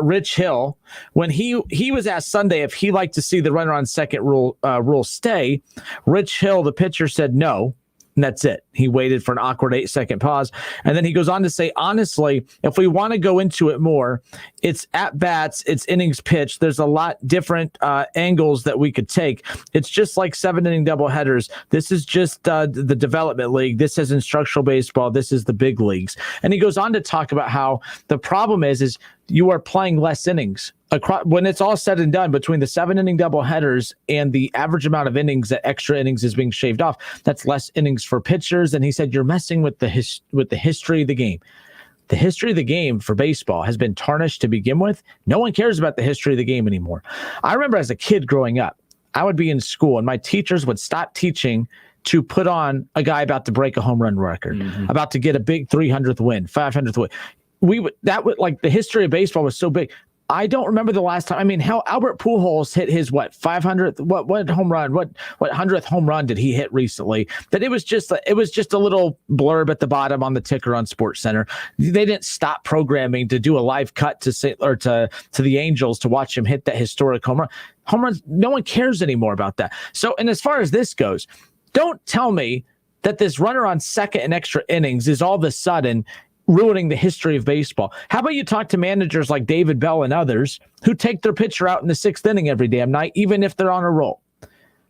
Rich Hill, when he was asked Sunday if he liked to see the runner on second rule stay, Rich Hill, the pitcher, said no. And that's it. He waited for an awkward 8-second pause. And then he goes on to say, honestly, if we want to go into it more, it's at bats, it's innings pitched. There's a lot different angles that we could take. It's just like 7-inning doubleheaders. This is just the development league. This is instructional baseball. This is the big leagues. And he goes on to talk about how the problem is you are playing less innings. When it's all said and done, between the 7-inning doubleheaders and the average amount of innings that extra innings is being shaved off, that's less innings for pitchers. And he said you're messing with the history of the game. The history of the game for baseball has been tarnished to begin with. No one cares about the history of the game anymore. I remember as a kid growing up, I would be in school and my teachers would stop teaching to put on a guy about to break a home run record, about to get a big 300th win, 500th win. The history of baseball was so big. I don't remember the last time. I mean, hell, Albert Pujols hit his 500th, what home run, what 100th home run did he hit recently? That it was just a little blurb at the bottom on the ticker on SportsCenter. They didn't stop programming to do a live cut to the Angels to watch him hit that historic home run. Home runs, no one cares anymore about that. So, and as far as this goes, don't tell me that this runner on second and extra innings is all of a sudden ruining the history of baseball. How about you talk to managers like David Bell and others who take their pitcher out in the 6th inning every damn night, even if they're on a roll?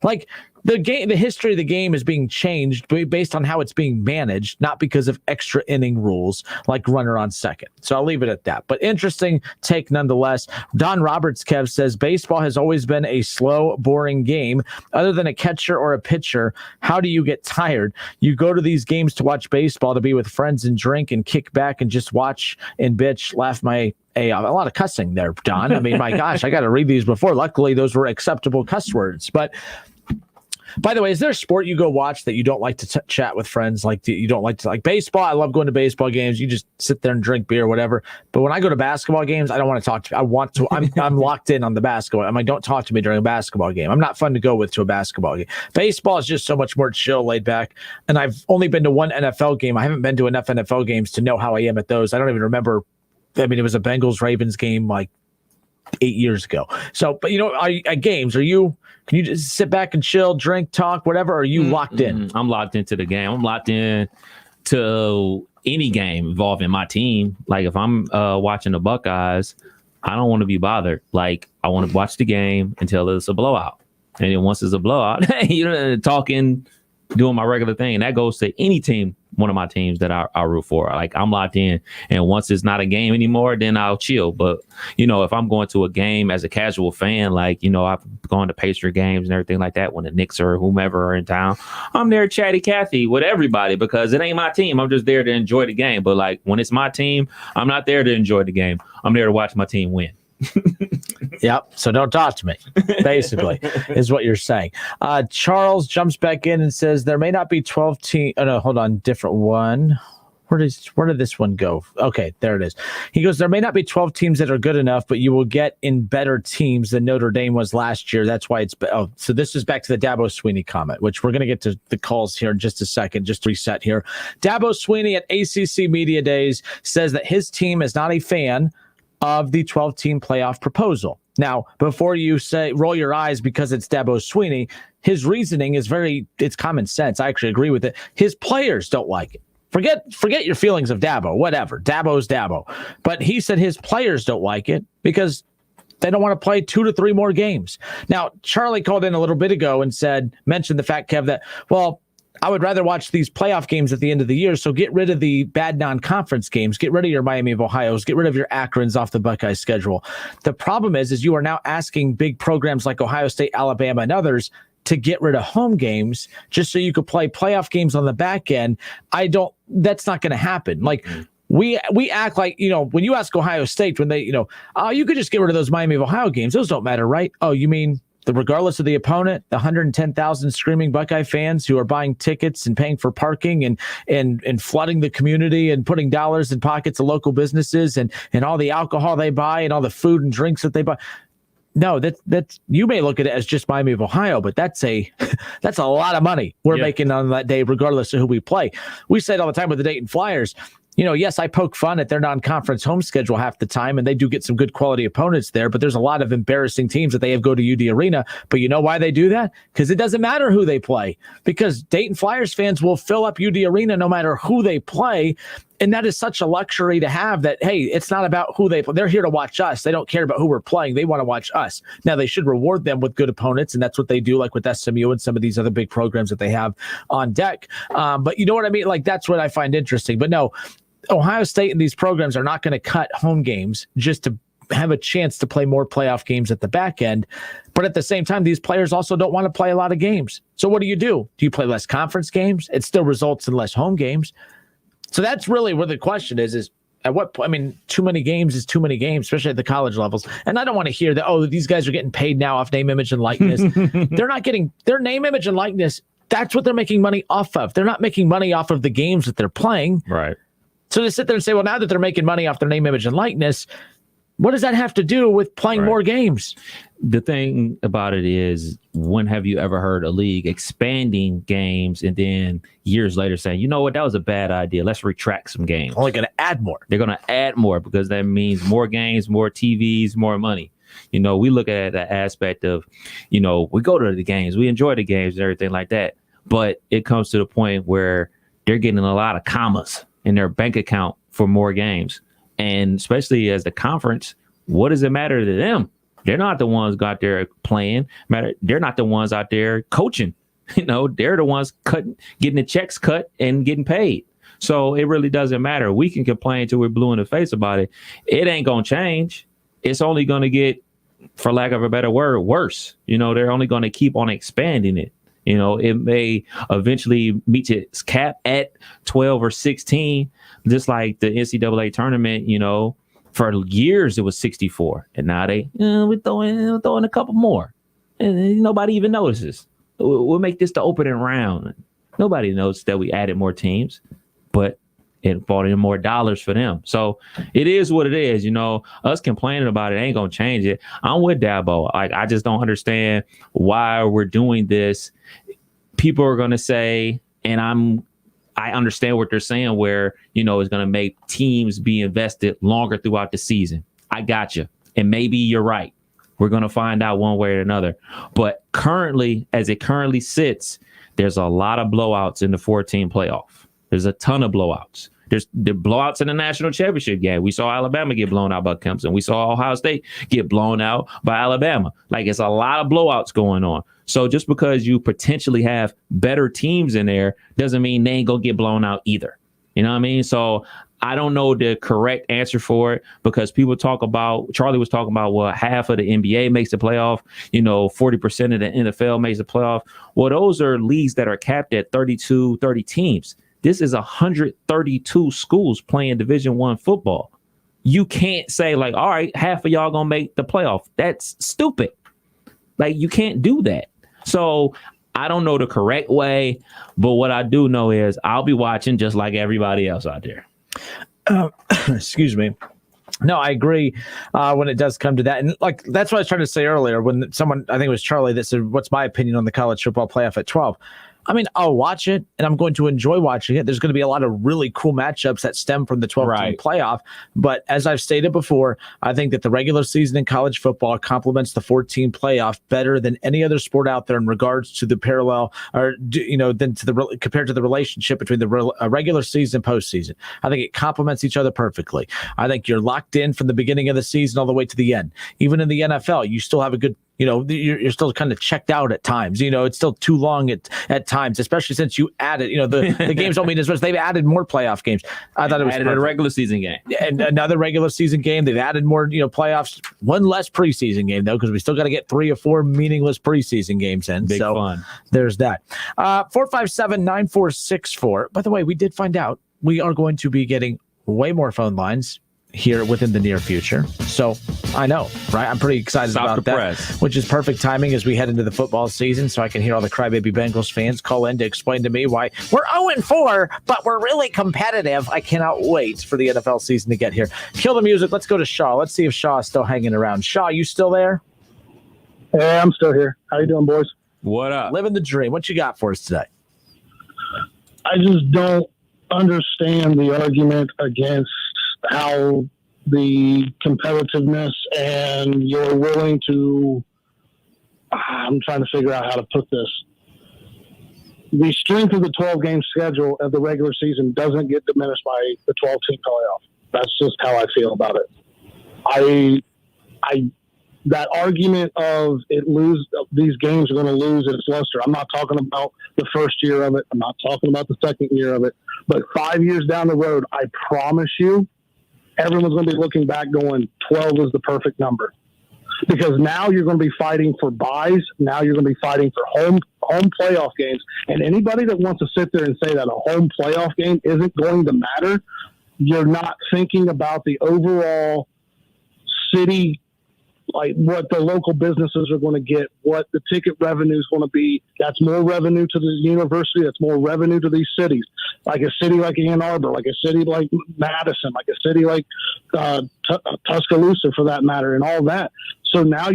Like, the history of the game is being changed based on how it's being managed, not because of extra inning rules like runner on second. So I'll leave it at that. But interesting take nonetheless. Don Roberts, Kev, says baseball has always been a slow, boring game. Other than a catcher or a pitcher, how do you get tired? You go to these games to watch baseball, to be with friends and drink and kick back and just watch and bitch, laugh a lot of cussing there, Don. I mean, my gosh, I got to read these before. Luckily, those were acceptable cuss words. But by the way, is there a sport you go watch that you don't like to chat with friends? Like, you don't like to, like baseball? I love going to baseball games. You just sit there and drink beer or whatever. But when I go to basketball games, I don't want to talk to you. I'm locked in on the basketball. I'm like, don't talk to me during a basketball game. I'm not fun to go with to a basketball game. Baseball is just so much more chill, laid back. And I've only been to one NFL game. I haven't been to enough NFL games to know how I am at those. I don't even remember. I mean, it was a Bengals-Ravens game like 8 years ago. So, but at games, can you just sit back and chill, drink, talk, whatever? Or are you locked in? I'm locked into the game. I'm locked in to any game involving my team. Like if I'm watching the Buckeyes, I don't want to be bothered. Like, I want to watch the game until it's a blowout. And then once it's a blowout, talking, doing my regular thing. And that goes to any team, one of my teams that I root for. Like, I'm locked in. And once it's not a game anymore, then I'll chill. But, if I'm going to a game as a casual fan, like, I've gone to Patriot games and everything like that when the Knicks or whomever are in town, I'm there chatty Cathy with everybody because it ain't my team. I'm just there to enjoy the game. But, like, when it's my team, I'm not there to enjoy the game. I'm there to watch my team win. Yep. So don't talk to me, basically, is what you're saying. Charles jumps back in and says there may not be 12 teams. Oh, no, hold on. Different one. Where did this one go? Okay, there it is. He goes, there may not be 12 teams that are good enough, but you will get in better teams than Notre Dame was last year. That's why so this is back to the Dabo Swinney comment, which we're going to get to the calls here in just a second, just to reset here. Dabo Swinney at ACC Media Days says that his team is not a fan of the 12-team playoff proposal. Now, before you say roll your eyes because it's Dabo Swinney, his reasoning is it's common sense. I actually agree with it. His players don't like it. Forget your feelings of Dabo, whatever. Dabo's Dabo. But he said his players don't like it because they don't want to play 2 to 3 more games. Now, Charlie called in a little bit ago and mentioned the fact, Kev, that, well, I would rather watch these playoff games at the end of the year. So get rid of the bad non-conference games. Get rid of your Miami of Ohio's. Get rid of your Akrons off the Buckeye schedule. The problem is you are now asking big programs like Ohio State, Alabama, and others to get rid of home games just so you could play playoff games on the back end. That's not going to happen. Like, we act like, when you ask Ohio State, when they, you could just get rid of those Miami of Ohio games. Those don't matter, right? Oh, you mean regardless of the opponent, the 110,000 screaming Buckeye fans who are buying tickets and paying for parking and flooding the community and putting dollars in pockets of local businesses and all the alcohol they buy and all the food and drinks that they buy. No, that's you may look at it as just Miami of Ohio, but that's a lot of money we're making on that day, regardless of who we play. We say it all the time with the Dayton Flyers. Yes, I poke fun at their non-conference home schedule half the time, and they do get some good quality opponents there, but there's a lot of embarrassing teams that they have go to UD Arena. But you know why they do that? Because it doesn't matter who they play, because Dayton Flyers fans will fill up UD Arena no matter who they play. And that is such a luxury to have that, hey, it's not about who they play. They're here to watch us. They don't care about who we're playing. They want to watch us. Now, they should reward them with good opponents, and that's what they do, like with SMU and some of these other big programs that they have on deck. But you know what I mean? Like, that's what I find interesting. But no, Ohio State and these programs are not going to cut home games just to have a chance to play more playoff games at the back end. But at the same time, these players also don't want to play a lot of games. So what do? Do you play less conference games? It still results in less home games. So that's really where the question is at what point? I mean, too many games is too many games, especially at the college levels. And I don't want to hear that, oh, these guys are getting paid now off name, image, and likeness. They're not getting their name, image, and likeness. That's what they're making money off of. They're not making money off of the games that they're playing. Right. So to sit there and say, well, now that they're making money off their name, image, and likeness, what does that have to do with playing more games? The thing about it is, when have you ever heard a league expanding games and then years later saying, you know what, that was a bad idea. Let's retract some games. Only going to add more. They're going to add more because that means more games, more TVs, more money. We look at the aspect of, we go to the games, we enjoy the games and everything like that. But it comes to the point where they're getting a lot of commas in their bank account for more games. And especially as the conference, what does it matter to them? They're not the ones out there playing. They're not the ones out there coaching. They're the ones getting the checks cut and getting paid. So it really doesn't matter. We can complain till we're blue in the face about it. It ain't going to change. It's only going to get, for lack of a better word, worse. They're only going to keep on expanding it. It may eventually meet its cap at 12 or 16, just like the NCAA tournament, for years it was 64. And now we're throwing a couple more. And nobody even notices. We'll make this the opening round. Nobody knows that we added more teams, but it brought in more dollars for them. So it is what it is. Us complaining about it ain't going to change it. I'm with Dabo. I just don't understand why we're doing this. People are going to say, and I understand what they're saying, where, it's going to make teams be invested longer throughout the season. I got you. And maybe you're right. We're going to find out one way or another. But currently, as it currently sits, there's a lot of blowouts in the 14 playoff. There's a ton of blowouts. There's the blowouts in the national championship game. We saw Alabama get blown out by Clemson. We saw Ohio State get blown out by Alabama. Like, it's a lot of blowouts going on. So just because you potentially have better teams in there doesn't mean they ain't gonna get blown out either. You know what I mean? So I don't know the correct answer for it, because people talk about, Charlie was talking about, well, half of the NBA makes the playoff, 40% of the NFL makes the playoff. Well, those are leagues that are capped at 30 teams. This is 132 schools playing Division I football. You can't say, like, all right, half of y'all gonna make the playoff. That's stupid. Like, you can't do that. So I don't know the correct way, but what I do know is I'll be watching just like everybody else out there. Excuse me. No, I agree when it does come to that. And like, that's what I was trying to say earlier when someone, I think it was Charlie, that said, what's my opinion on the college football playoff at 12? I mean, I'll watch it and I'm going to enjoy watching it. There's going to be a lot of really cool matchups that stem from the 12-team playoff. But as I've stated before, I think that the regular season in college football complements the 14 playoff better than any other sport out there in regards to the parallel, or than to the compared to the relationship between the regular season and postseason. I think it complements each other perfectly. I think you're locked in from the beginning of the season all the way to the end. Even in the NFL, you still have a good. You're still kind of checked out at times. It's still too long at times, especially since you added, the games don't mean as much. They've added more playoff games. I thought it was added a regular season game. And another regular season game. They've added more, playoffs. One less preseason game, though, because we still got to get 3 or 4 meaningless preseason games in. Big fun. There's that. 457-9464. By the way, we did find out we are going to be getting way more phone lines here within the near future. So I know, right? I'm pretty excited about that, which is perfect timing as we head into the football season, so I can hear all the crybaby Bengals fans call in to explain to me why we're 0-4, but we're really competitive. I cannot wait for the NFL season to get here. Kill the music. Let's go to Shaw. Let's see if Shaw is still hanging around. Shaw, you still there? Hey, I'm still here. How you doing, boys? What up? Living the dream. What you got for us today? I just don't understand the argument against how the competitiveness and you're willing to, I'm trying to figure out how to put this. The strength of the 12-game schedule of the regular season doesn't get diminished by the 12-team playoff. That's just how I feel about it. That argument of these games are going to lose its luster. I'm not talking about the first year of it. I'm not talking about the second year of it. But 5 years down the road, I promise you, everyone's going to be looking back going, 12 is the perfect number. Because now you're going to be fighting for buys. Now you're going to be fighting for home playoff games. And anybody that wants to sit there and say that a home playoff game isn't going to matter, you're not thinking about the overall city, like what the local businesses are going to get, what the ticket revenue is going to be. That's more revenue to the university. That's more revenue to these cities. Like a city like Ann Arbor, like a city like Madison, like a city like Tuscaloosa, for that matter, and all that. So now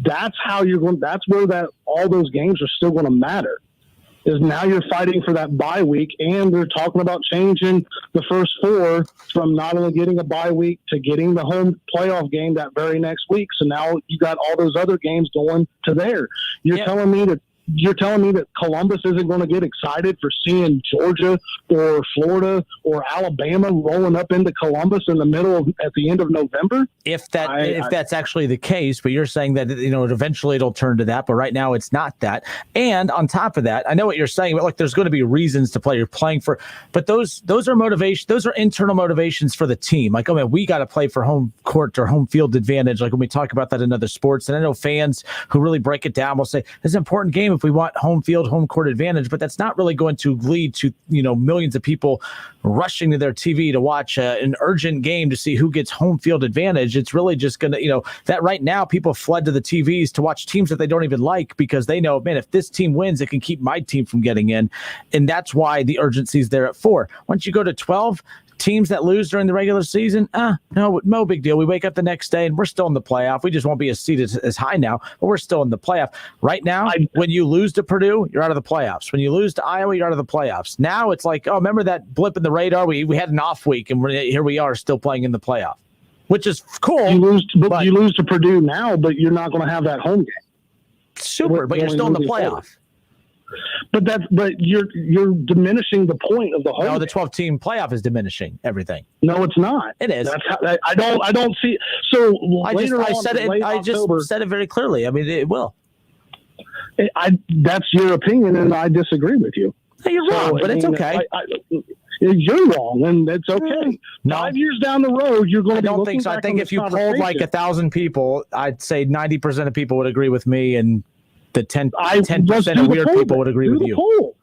that's where all those games are still going to matter. Is now you're fighting for that bye week, and they're talking about changing the first 4 from not only getting a bye week to getting the home playoff game that very next week. So now you got all those other games going to there. You're telling me that Columbus isn't going to get excited for seeing Georgia or Florida or Alabama rolling up into Columbus at the end of November? If that's actually the case, but you're saying that eventually it'll turn to that, but right now it's not that. And on top of that, I know what you're saying, but look, there's going to be reasons to play. You're playing for, but those are motivation. Those are internal motivations for the team. Like, oh man, we got to play for home court or home field advantage. Like when we talk about that in other sports, and I know fans who really break it down will say it's an important game if we want home field, home court advantage, but that's not really going to lead to, millions of people rushing to their TV to watch an urgent game to see who gets home field advantage. It's really just going to, that right now people fled to the TVs to watch teams that they don't even like because they know, man, if this team wins, it can keep my team from getting in. And that's why the urgency is there at 4. Once you go to 12, teams that lose during the regular season, no big deal. We wake up the next day and we're still in the playoff. We just won't be as seated as high now, but we're still in the playoff. Right now, when you lose to Purdue, you're out of the playoffs. When you lose to Iowa, you're out of the playoffs. Now it's like, oh, remember that blip in the radar? We had an off week, and here we are still playing in the playoff, which is cool. You lose to Purdue now, but you're not going to have that home game. Super, but you're still in the playoff. But you're diminishing the point of the whole. No, the 12-team playoff is diminishing everything. No, it's not. It is. That's how, I don't see. So I just said it very clearly. I mean, it will. That's your opinion, and I disagree with you. Hey, you're wrong, but it's okay. You're wrong, and it's okay. No. 5 years down the road, you're going to. I don't think so. I think if you polled like 1,000 people, I'd say 90% of people would agree with me, and the 10% of weird people would agree with you.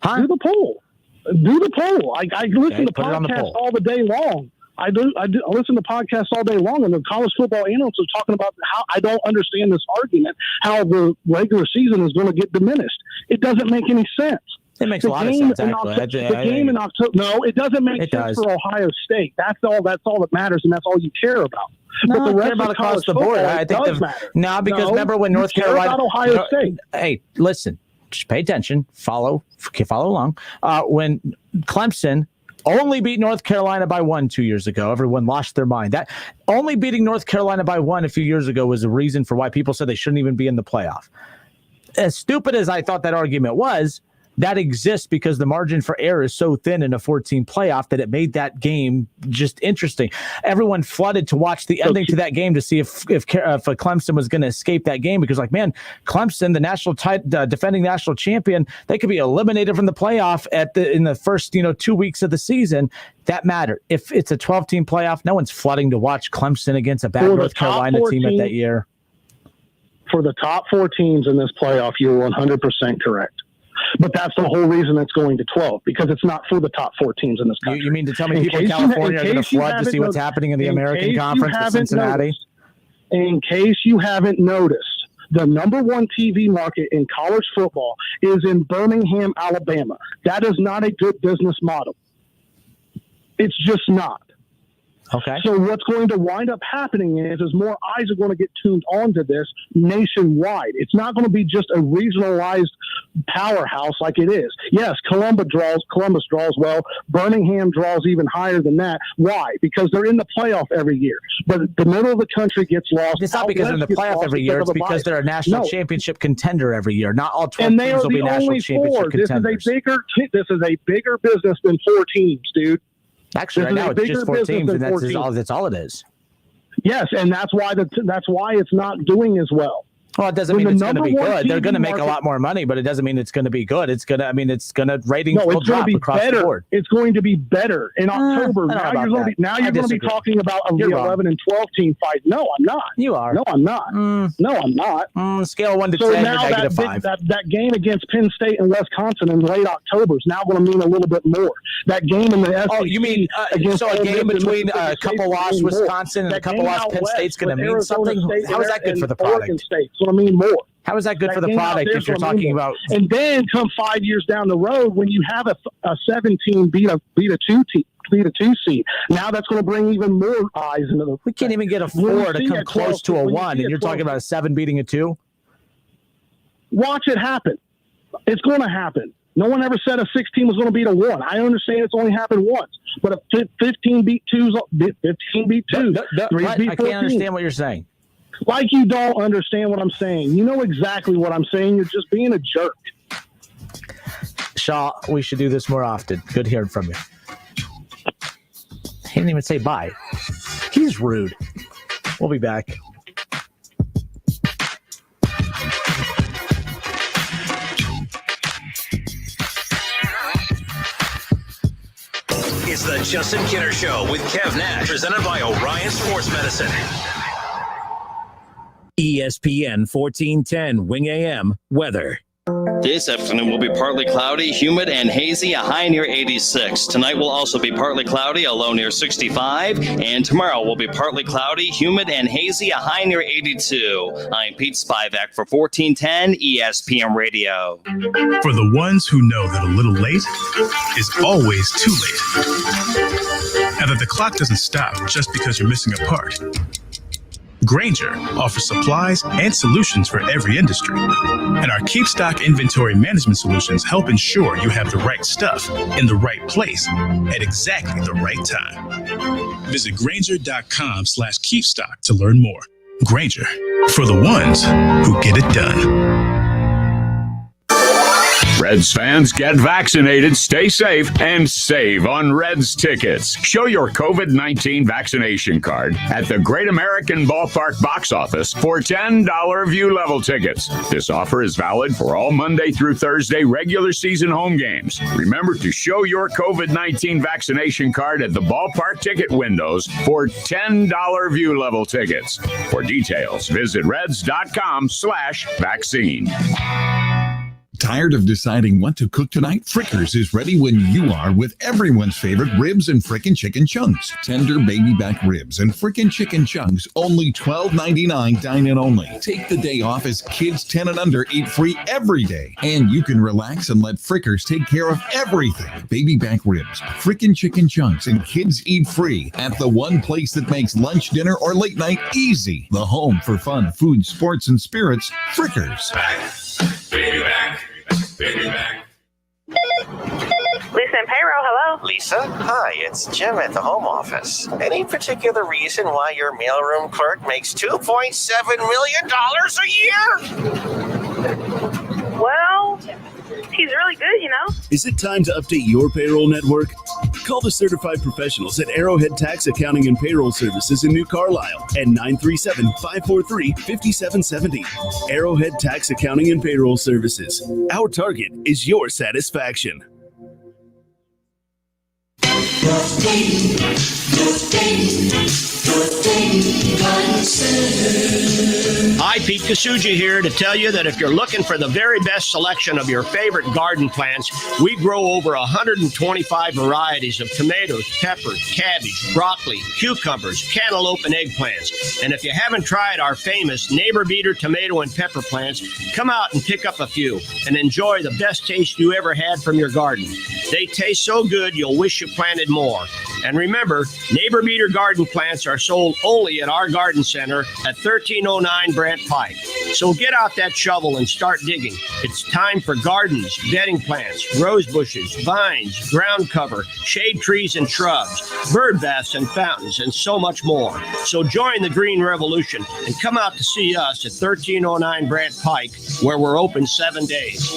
Huh? Do the poll. Do the poll. I listen to podcasts all the day long. I listen to podcasts all day long, and the college football analysts are talking about how I don't understand this argument, how the regular season is going to get diminished. It doesn't make any sense. It makes a lot of sense, actually. The game in October. No, it doesn't make sense for Ohio State. That's all that matters, and that's all you care about. No, but the rest care about of across the board. I think does matter. No, because remember when North Carolina, about Ohio State. Hey, listen, just pay attention, follow along. When Clemson only beat North Carolina by 1 2 years ago, everyone lost their mind. That only beating North Carolina by 1 a few years ago was a reason for why people said they shouldn't even be in the playoff. As stupid as I thought that argument was, that exists because the margin for error is so thin in a 14 playoff that it made that game just interesting. Everyone flooded to watch the ending to that game to see if Clemson was going to escape that game, because like, man, Clemson, the defending national champion, they could be eliminated from the playoff in the first 2 weeks of the season. That mattered. If it's a 12-team playoff, no one's flooding to watch Clemson against a bad North Carolina team at that year. For the top 4 teams in this playoff, you're 100% correct. But that's the whole reason it's going to 12, because it's not for the top 4 teams in this country. You mean to tell me people in California are going to flood to see what's happening in the American Conference with Cincinnati? In case you haven't noticed, the number 1 TV market in college football is in Birmingham, Alabama. That is not a good business model. It's just not. Okay. So what's going to wind up happening is more eyes are going to get tuned onto this nationwide. It's not going to be just a regionalized powerhouse like it is. Yes, Columbus draws well. Birmingham draws even higher than that. Why? Because they're in the playoff every year. But the middle of the country gets lost. It's not because they're in the playoff every year. It's because they're a national championship contender every year. Not all 12 teams will be national championship contenders. This is a bigger business than 4 teams, dude. Actually, right now it's just 4 teams, and that's all it is. Yes, and that's why it's not doing as well. Well, it doesn't mean it's going to be good. They're going to make a lot more money, but it doesn't mean it's going to be good. It's going to ratings will drop across the board. It's going to be better in October. Now you're going to be talking about the 11 and 12 team fight. No, I'm not. You are. No, I'm not. No, I'm not. Scale 1 to 10, now you're -5. That game against Penn State and Wisconsin in late October is now going to mean a little bit more. That game in the SEC. Oh, you mean so a game between a couple lost Wisconsin and a couple lost Penn State's going to mean something? How is that good for the product? I mean more. How is that good for the product if you're talking about? And then come 5 years down the road when you have a 17 beat a 2 seed. Now that's going to bring even more eyes into the. We can't even get a 4 to come close to a 1, and you're talking about a 7 beating a 2. Watch it happen. It's going to happen. No one ever said a 16 was going to beat a 1. I understand it's only happened once, but a 15 beat 2s, 15 beat 2. I can't understand what you're saying. Like you don't understand what I'm saying. You know exactly what I'm saying. You're just being a jerk. Shaw, we should do this more often. Good hearing from you. He didn't even say bye. He's rude. We'll be back. It's the Justin Kinner Show with Kev Nash, presented by Orion Sports Medicine. ESPN 1410 Wing AM weather. This afternoon will be partly cloudy, humid, and hazy, a high near 86. Tonight will also be partly cloudy, a low near 65. And tomorrow will be partly cloudy, humid, and hazy, a high near 82. I'm Pete Spivak for 1410 ESPN Radio. For the ones who know that a little late is always too late, and that the clock doesn't stop just because you're missing a part. Grainger offers supplies and solutions for every industry. And our Keep Stock inventory management solutions help ensure you have the right stuff in the right place at exactly the right time. Visit Grainger.com/keepstock to learn more. Grainger, for the ones who get it done. Reds fans, get vaccinated, stay safe, and save on Reds tickets. Show your COVID-19 vaccination card at the Great American Ballpark box office for $10 view level tickets. This offer is valid for all Monday through Thursday regular season home games. Remember to show your COVID-19 vaccination card at the ballpark ticket windows for $10 view level tickets. For details, visit reds.com/vaccine. Tired of deciding what to cook tonight? Frickers is ready when you are with everyone's favorite ribs and frickin' chicken chunks. Tender baby back ribs and frickin' chicken chunks, only $12.99 dine-in only. Take the day off as kids 10 and under eat free every day. And you can relax and let Frickers take care of everything. Baby back ribs, frickin' chicken chunks, and kids eat free at the one place that makes lunch, dinner, or late night easy. The home for fun, food, sports, and spirits, Frickers. Baby back. Baby back. Lisa and payroll, hello? Lisa? Hi, it's Jim at the home office. Any particular reason why your mailroom clerk makes $2.7 million a year? Well, he's really good, you know? Is it time to update your payroll network? Call the certified professionals at Arrowhead Tax Accounting and Payroll Services in New Carlisle at 937-543-5770. Arrowhead Tax Accounting and Payroll Services. Our target is your satisfaction. Hi, Pete Kasuji here to tell you that if you're looking for the very best selection of your favorite garden plants, we grow over 125 varieties of tomatoes, peppers, cabbage, broccoli, cucumbers, cantaloupe, and eggplants. And if you haven't tried our famous Neighbor Beater tomato and pepper plants, come out and pick up a few and enjoy the best taste you ever had from your garden. They taste so good you'll wish you planted more. And remember, Neighbor Beater garden plants are sold only at our garden center at 1309 Brant Pike. So get out that shovel and start digging. It's time for gardens, bedding plants, rose bushes, vines, ground cover, shade trees and shrubs, bird baths and fountains, and so much more. So join the Green Revolution and come out to see us at 1309 Brant Pike, where we're open 7 days.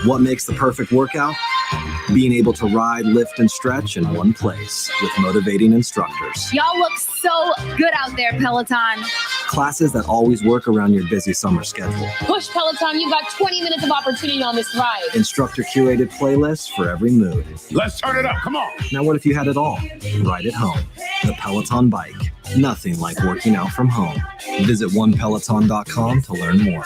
What makes the perfect workout? Being able to ride, lift, and stretch in one place with motivating instructors. Y'all look so good out there, Peloton. Classes that always work around your busy summer schedule. Push, Peloton. You've got 20 minutes of opportunity on this ride. Instructor-curated playlists for every mood. Let's turn it up. Come on. Now what if you had it all? Right at home. The Peloton Bike. Nothing like working out from home. Visit onepeloton.com to learn more.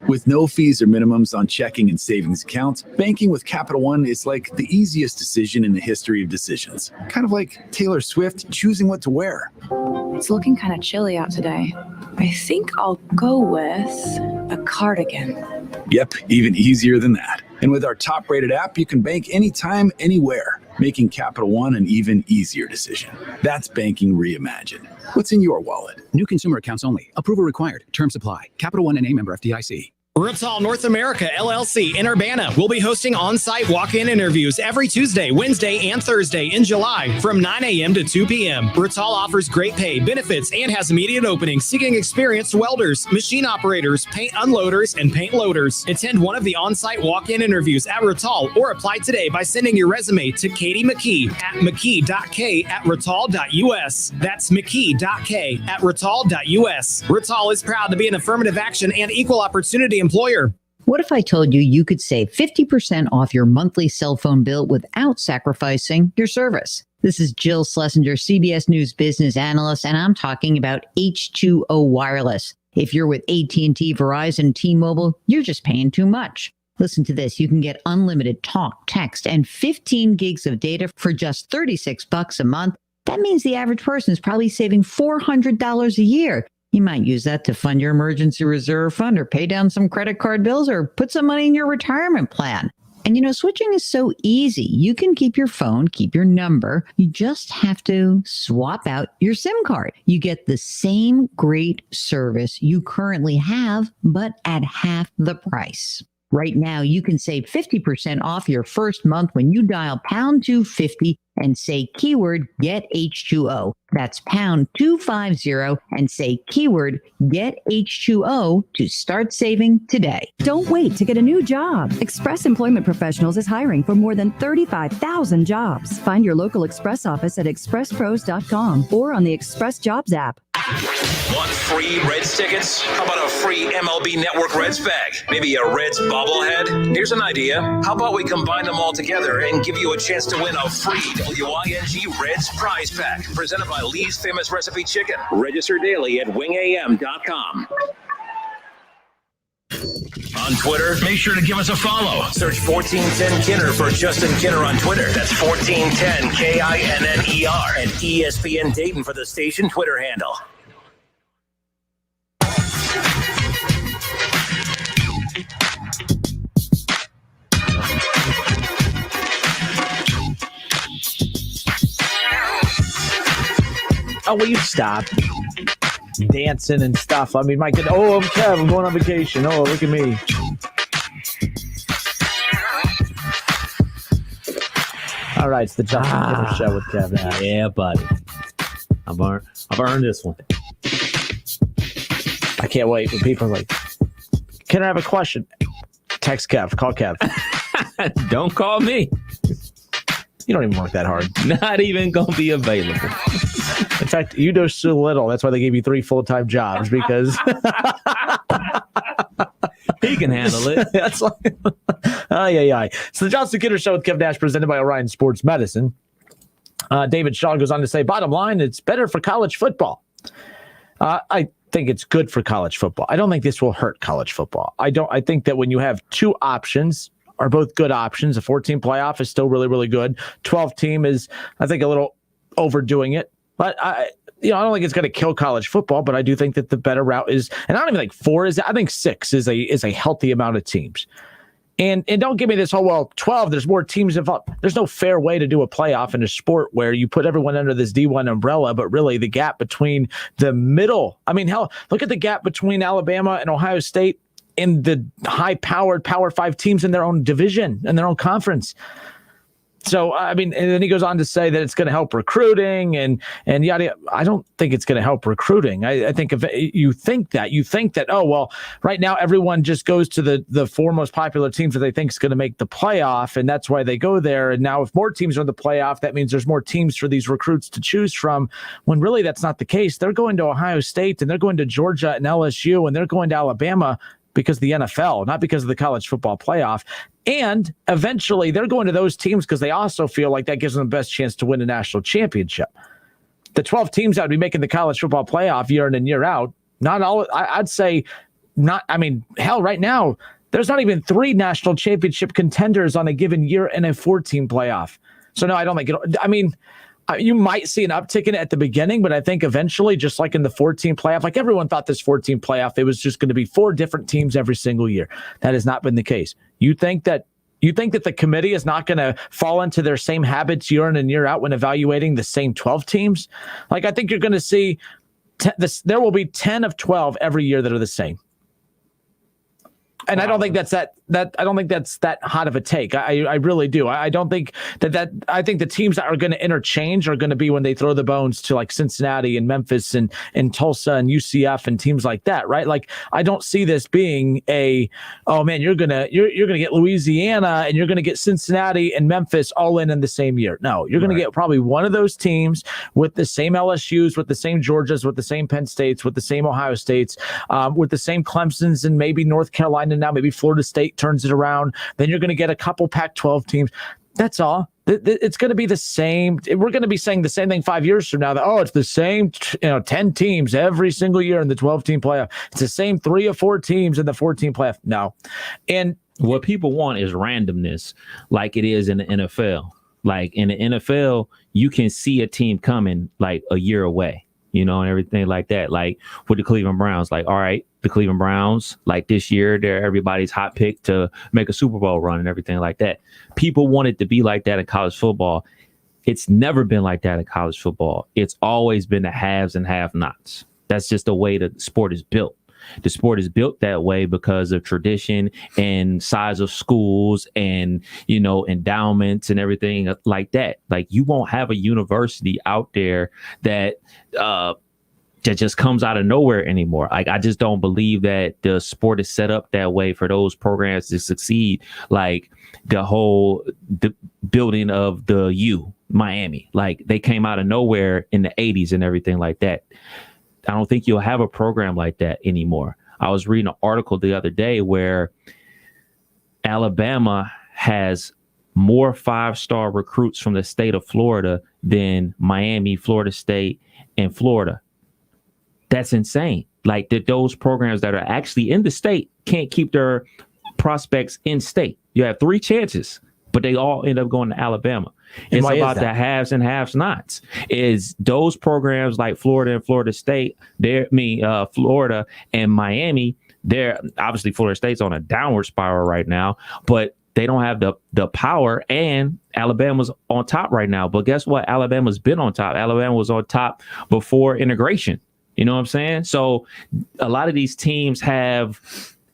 With no fees or minimums on checking and savings accounts, banking with Capital One is like the easiest decision in the history of decisions. Kind of like Taylor Swift choosing what to wear. It's looking kind of chilly out today. I think I'll go with a cardigan. Yep, even easier than that. And with our top-rated app, you can bank anytime, anywhere, making Capital One an even easier decision. That's banking reimagined. What's in your wallet? New consumer accounts only. Approval required. Terms apply. Capital One NA, member FDIC. Rittal North America LLC in Urbana will be hosting on-site walk-in interviews every Tuesday, Wednesday, and Thursday in July from 9 a.m. to 2 p.m. Rittal offers great pay, benefits, and has immediate openings seeking experienced welders, machine operators, paint unloaders, and paint loaders. Attend one of the on-site walk-in interviews at Rittal or apply today by sending your resume to Katie McKee at mckee.k@rittal.us. That's mckee.k@rittal.us. Rittal is proud to be an affirmative action and equal opportunity employer. What if I told you you could save 50% off your monthly cell phone bill without sacrificing your service? This is Jill Schlesinger, CBS News business analyst, and I'm talking about H2O Wireless. If you're with AT&T, Verizon, T-Mobile, you're just paying too much. Listen to this. You can get unlimited talk, text, and 15 gigs of data for just $36 a month. That means the average person is probably saving $400 a year. You might use that to fund your emergency reserve fund or pay down some credit card bills or put some money in your retirement plan. And switching is so easy. You can keep your phone, keep your number. You just have to swap out your SIM card. You get the same great service you currently have, but at half the price. Right now, you can save 50% off your first month when you dial pound 250 and say keyword get H2O. That's pound 250 and say keyword get H2O to start saving today. Don't wait to get a new job. Express Employment Professionals is hiring for more than 35,000 jobs. Find your local Express office at expresspros.com or on the Express Jobs app. Want free Reds tickets? How about a free MLB Network Reds bag? Maybe a Reds bobblehead? Here's an idea. How about we combine them all together and give you a chance to win a free WING Reds prize pack presented by Lee's Famous Recipe Chicken. Register daily at wingam.com. On Twitter, make sure to give us a follow. Search 1410 Kinner for Justin Kinner on Twitter. That's 1410 KINNER. And ESPN Dayton for the station Twitter handle. Oh, will you stop dancing and stuff? I mean, my kid, I'm Kev, I'm going on vacation. Oh, look at me. All right, it's the Justin Kinner Show with Kev Nash. Yeah, buddy. I've earned this one. I can't wait when people are like, can I have a question? Text Kev. Call Kev. Don't call me. You don't even work that hard. Not even going to be available. In fact, you do so little. That's why they gave you 3 full-time jobs, because he can handle it. That's like, So the Justin Kinner Show with Kev Nash, presented by Orion Sports Medicine. David Shaw goes on to say, bottom line, it's better for college football. I think it's good for college football. I don't think this will hurt college football. I think that when you have 2 options, are both good options. A 14 playoff is still really, really good. 12 team is, I think, a little overdoing it. But I don't think it's going to kill college football. But I do think that the better route is, and I don't even think 4 is. I think 6 is a healthy amount of teams. And don't give me this whole 12. There's more teams involved. There's no fair way to do a playoff in a sport where you put everyone under this D1 umbrella. But really, the gap between the middle. I mean, hell, look at the gap between Alabama and Ohio State in the high-powered Power 5 teams in their own division, in their own conference. So, I mean, and then he goes on to say that it's going to help recruiting and yada. I don't think it's going to help recruiting. I think if you think that, oh, well, right now everyone just goes to the 4 most popular teams that they think is going to make the playoff, and that's why they go there. And now if more teams are in the playoff, that means there's more teams for these recruits to choose from, when really that's not the case. They're going to Ohio State, and they're going to Georgia and LSU, and they're going to Alabama because of the NFL, not because of the college football playoff. And eventually they're going to those teams because they also feel like that gives them the best chance to win a national championship. The 12 teams that would be making the college football playoff year in and year out, not all, I'd say not, I mean, hell, right now, there's not even 3 national championship contenders on a given year in a 14 playoff. So no, I don't think you might see an uptick in it at the beginning, but I think eventually, just like in the 14 playoff, like everyone thought this 14 playoff, it was just going to be 4 different teams every single year. That has not been the case. You think that the committee is not going to fall into their same habits year in and year out when evaluating the same 12 teams? Like, I think you're going to see there will be 10 of 12 every year that are the same. And wow. I don't think that's that hot of a take. I really do. I don't think that I think the teams that are going to interchange are going to be when they throw the bones to like Cincinnati and Memphis and Tulsa and UCF and teams like that, right? Like, I don't see this being oh man, you're gonna get Louisiana and you're gonna get Cincinnati and Memphis all in the same year. No, you're gonna get probably one of those teams with the same LSUs, with the same Georgias, with the same Penn States, with the same Ohio States, with the same Clemsons and maybe North Carolina. Now maybe Florida State turns it around. Then you're going to get a couple Pac-12 teams. That's all. It's going to be the same. We're going to be saying the same thing 5 years from now, that, it's the same 10 teams every single year in the 12-team playoff. It's the same 3 or 4 teams in the 14 playoff. No. And what people want is randomness, like it is in the NFL. Like in the NFL, you can see a team coming like a year away, and everything like that. Like with the Cleveland Browns, like, all right, the Cleveland Browns, like this year, they're everybody's hot pick to make a Super Bowl run and everything like that. People want it to be like that in college football. It's never been like that in college football. It's always been the haves and have-nots. That's just the way the sport is built. The sport is built that way because of tradition and size of schools and, you know, endowments and everything like that. Like, you won't have a university out there that just comes out of nowhere anymore. Like, I just don't believe that the sport is set up that way for those programs to succeed. Like the building of the Miami, like they came out of nowhere in the 80s and everything like that. I don't think you'll have a program like that anymore. I was reading an article the other day where Alabama has more 5-star recruits from the state of Florida than Miami, Florida State, and Florida. That's insane. Like, those programs that are actually in the state can't keep their prospects in state. You have 3 chances, but they all end up going to Alabama. And it's about the haves and have-nots. Is those programs like Florida and Florida State, Florida and Miami, they're obviously Florida State's on a downward spiral right now, but they don't have the power, and Alabama's on top right now. But guess what? Alabama's been on top. Alabama was on top before integration. You know what I'm saying? So a lot of these teams have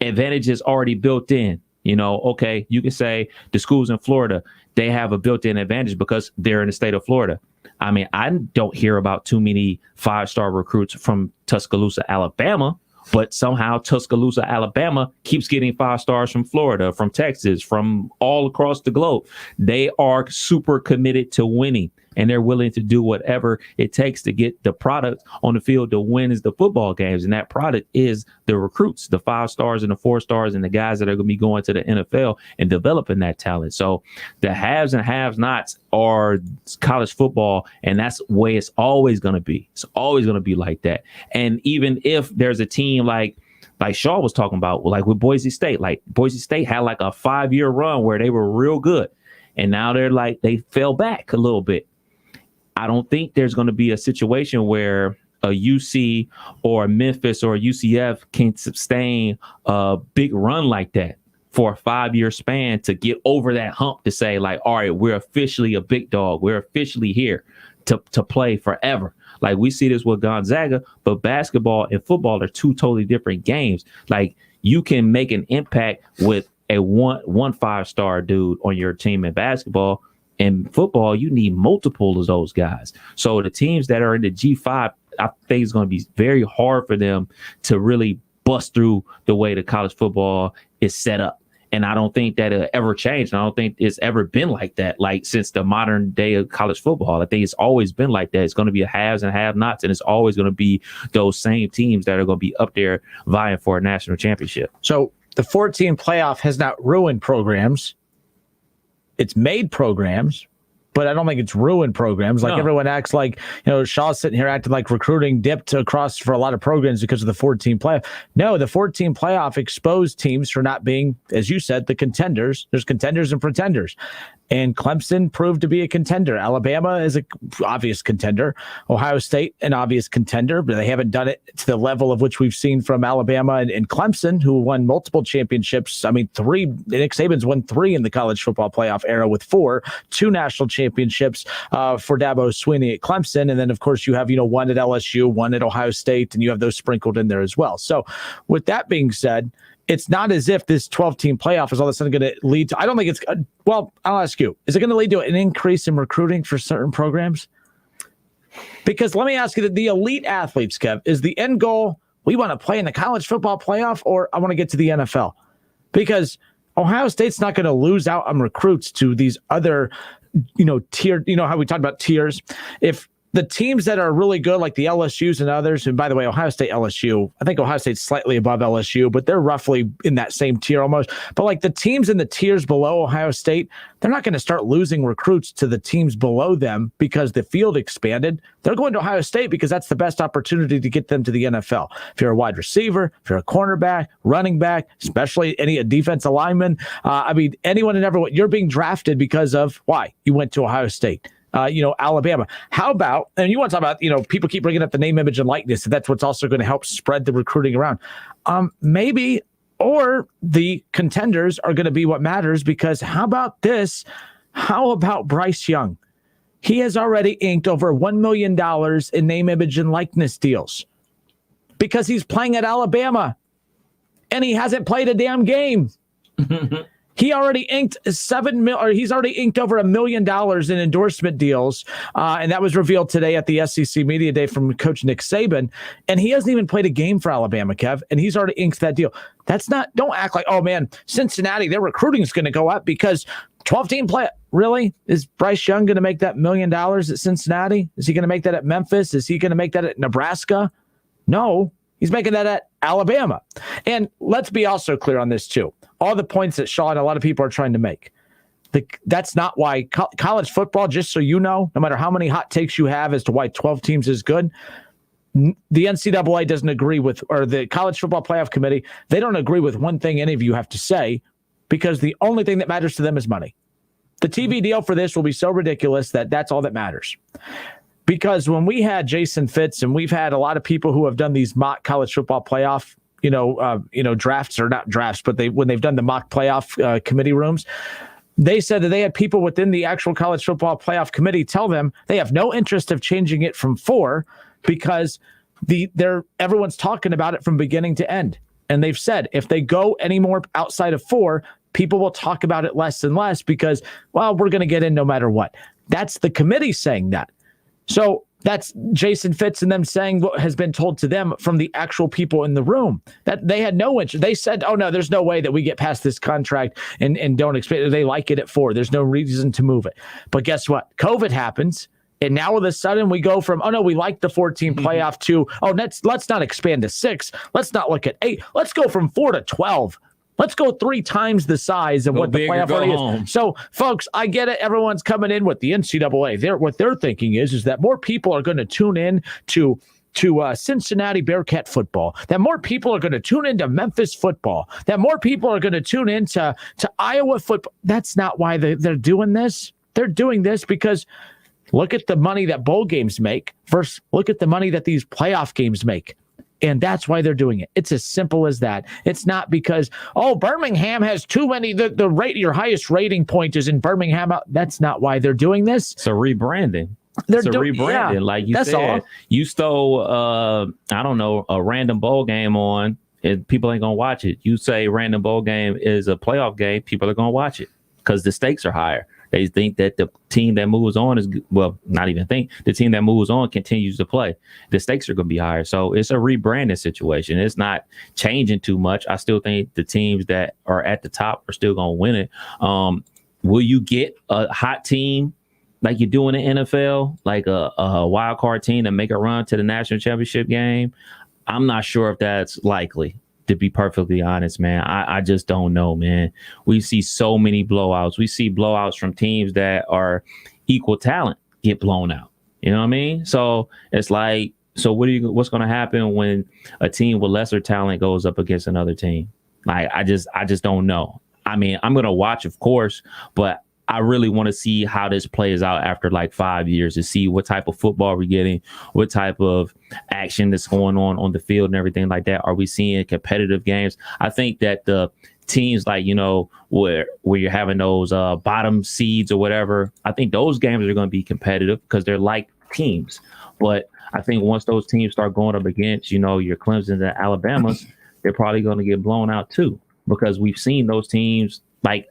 advantages already built in. You know, okay, you can say the schools in Florida, they have a built-in advantage because they're in the state of Florida. I mean, I don't hear about too many 5-star recruits from Tuscaloosa, Alabama, but somehow Tuscaloosa, Alabama keeps getting 5 stars from Florida, from Texas, from all across the globe. They are super committed to winning, and they're willing to do whatever it takes to get the product on the field to win is the football games. And that product is the recruits, the 5 stars and the 4 stars and the guys that are going to be going to the NFL and developing that talent. So the haves and have-nots are college football, and that's the way it's always going to be. It's always going to be like that. And even if there's a team like Shaw was talking about, like with Boise State, like Boise State had like a 5-year run where they were real good. And now they fell back a little bit. I don't think there's going to be a situation where a UC or a Memphis or a UCF can sustain a big run like that for a 5-year span to get over that hump to say, like, all right, we're officially a big dog. We're officially here to play forever. Like, we see this with Gonzaga, but basketball and football are 2 totally different games. Like, you can make an impact with a one 5-star dude on your team in basketball. In football, you need multiple of those guys. So the teams that are in the G5, I think it's going to be very hard for them to really bust through the way the college football is set up. And I don't think that it'll ever change. And I don't think it's ever been like that, like since the modern day of college football. I think it's always been like that. It's going to be a haves and have-nots, and it's always going to be those same teams that are going to be up there vying for a national championship. So the 14 playoff has not ruined programs. It's made programs, but I don't think it's ruined programs. Like, everyone acts like, Shaw's sitting here acting like recruiting dipped across for a lot of programs because of the 14 playoff. No, the 14 playoff exposed teams for not being, as you said, the contenders. There's contenders and pretenders. And Clemson proved to be a contender. Alabama is an obvious contender. Ohio State, an obvious contender, but they haven't done it to the level of which we've seen from Alabama and Clemson, who won multiple championships. I mean, 3. Nick Saban's won 3 in the college football playoff era with 4, 2 national championships for Dabo Swinney at Clemson. And then, of course, you have, 1 at LSU, 1 at Ohio State, and you have those sprinkled in there as well. So with that being said, it's not as if this 12-team playoff is all of a sudden going to lead to, I don't think it's, well, I'll ask you, is it going to lead to an increase in recruiting for certain programs? Because let me ask you, the elite athletes, Kev, is the end goal, we want to play in the college football playoff, or I want to get to the NFL? Because Ohio State's not going to lose out on recruits to these other, tiered, how we talked about tiers. If the teams that are really good, like the LSUs and others, and by the way, Ohio State, LSU, I think Ohio State's slightly above LSU, but they're roughly in that same tier almost. But like the teams in the tiers below Ohio State, they're not going to start losing recruits to the teams below them because the field expanded. They're going to Ohio State because that's the best opportunity to get them to the NFL. If you're a wide receiver, if you're a cornerback, running back, especially any defensive lineman, anyone and everyone, you're being drafted because of why? You went to Ohio State. Alabama. How about, and you want to talk about, people keep bringing up the name, image, and likeness, and that's what's also going to help spread the recruiting around. Maybe, or the contenders are going to be what matters, because how about this? How about Bryce Young? He has already inked over $1 million in name, image, and likeness deals because he's playing at Alabama. and he hasn't played a damn game. He already inked he's already inked over $1 million in endorsement deals. And that was revealed today at the SEC Media Day from Coach Nick Saban. And he hasn't even played a game for Alabama, Kev, and he's already inked that deal. Don't act like, oh man, Cincinnati, their recruiting is going to go up because 12-team play. Really? Is Bryce Young going to make that $1 million at Cincinnati? Is he going to make that at Memphis? Is he going to make that at Nebraska? No, he's making that at Alabama. And let's be also clear on this too. All the points that Shaw and a lot of people are trying to make. That's not why college football, just so you know, no matter how many hot takes you have as to why 12 teams is good, the NCAA doesn't agree with, or the College Football Playoff Committee, they don't agree with one thing any of you have to say, because the only thing that matters to them is money. The TV deal for this will be so ridiculous that that's all that matters. Because when we had Jason Fitz, and we've had a lot of people who have done these mock college football playoff drafts, or not drafts, but when they've done the mock playoff committee rooms, they said that they had people within the actual college football playoff committee tell them they have no interest of changing it from 4 because everyone's talking about it from beginning to end. And they've said if they go any more outside of 4, people will talk about it less and less because, well, we're going to get in no matter what. That's the committee saying that. So that's Jason Fitz and them saying what has been told to them from the actual people in the room, that they had no interest. They said, oh, no, there's no way that we get past this contract and don't expect it. They like it at 4. There's no reason to move it. But guess what? COVID happens. And now all of a sudden we go from, oh, no, we like the 14 playoff to, oh, let's not expand to 6. Let's not look at 8. Let's go from 4 to 12. Let's go 3 times the size of what the playoff already is. So, folks, I get it. Everyone's coming in with the NCAA. What they're thinking is that more people are going to tune in to Cincinnati Bearcat football, that more people are going to tune into Memphis football, that more people are going to tune into Iowa football. That's not why they're doing this. They're doing this because look at the money that bowl games make versus look at the money that these playoff games make. And that's why they're doing it. It's as simple as that. It's not because, oh, Birmingham has too many, your highest rating point is in Birmingham. That's not why they're doing this. It's a rebranding. Rebranding. Yeah, like you said, all. You stole, I don't know, a random bowl game on, and people ain't going to watch it. You say random bowl game is a playoff game, people are going to watch it because the stakes are higher. They think that the team that moves on is, well, not even think, the team that moves on continues to play. The stakes are going to be higher. So it's a rebranding situation. It's not changing too much. I still think the teams that are at the top are still going to win it. Will you get a hot team like you do in the NFL, like a wild card team that make a run to the national championship game? I'm not sure if that's likely. To be perfectly honest, man, I just don't know, man. We see so many blowouts. We see blowouts from teams that are equal talent get blown out. You know what I mean? So it's like, so what's going to happen when a team with lesser talent goes up against another team? Like, I just don't know. I mean, I'm going to watch, of course, but I really want to see how this plays out after like 5 years to see what type of football we're getting, what type of action that's going on the field and everything like that. Are we seeing competitive games? I think that the teams like, where you're having those bottom seeds or whatever, I think those games are going to be competitive because they're like teams. But I think once those teams start going up against, your Clemsons and Alabamas, they're probably going to get blown out too, because we've seen those teams like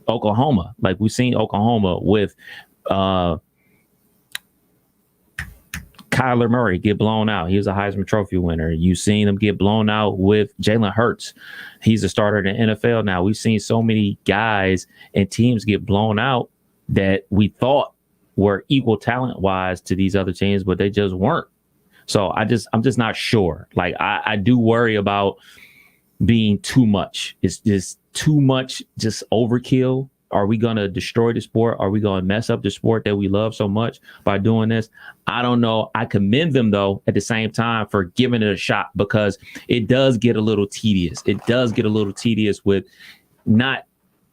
Oklahoma. Like we've seen Oklahoma with Kyler Murray get blown out. He was a Heisman Trophy winner. You've seen him get blown out with Jalen Hurts. He's a starter in the NFL now. We've seen so many guys and teams get blown out that we thought were equal talent wise to these other teams, but they just weren't. So I'm just not sure. Like I do worry about being too much. It's just too much, just overkill. Are we going to destroy the sport? Are we going to mess up the sport that we love so much by doing this? I don't know. I commend them, though, at the same time for giving it a shot, because it does get a little tedious. It does get a little tedious with not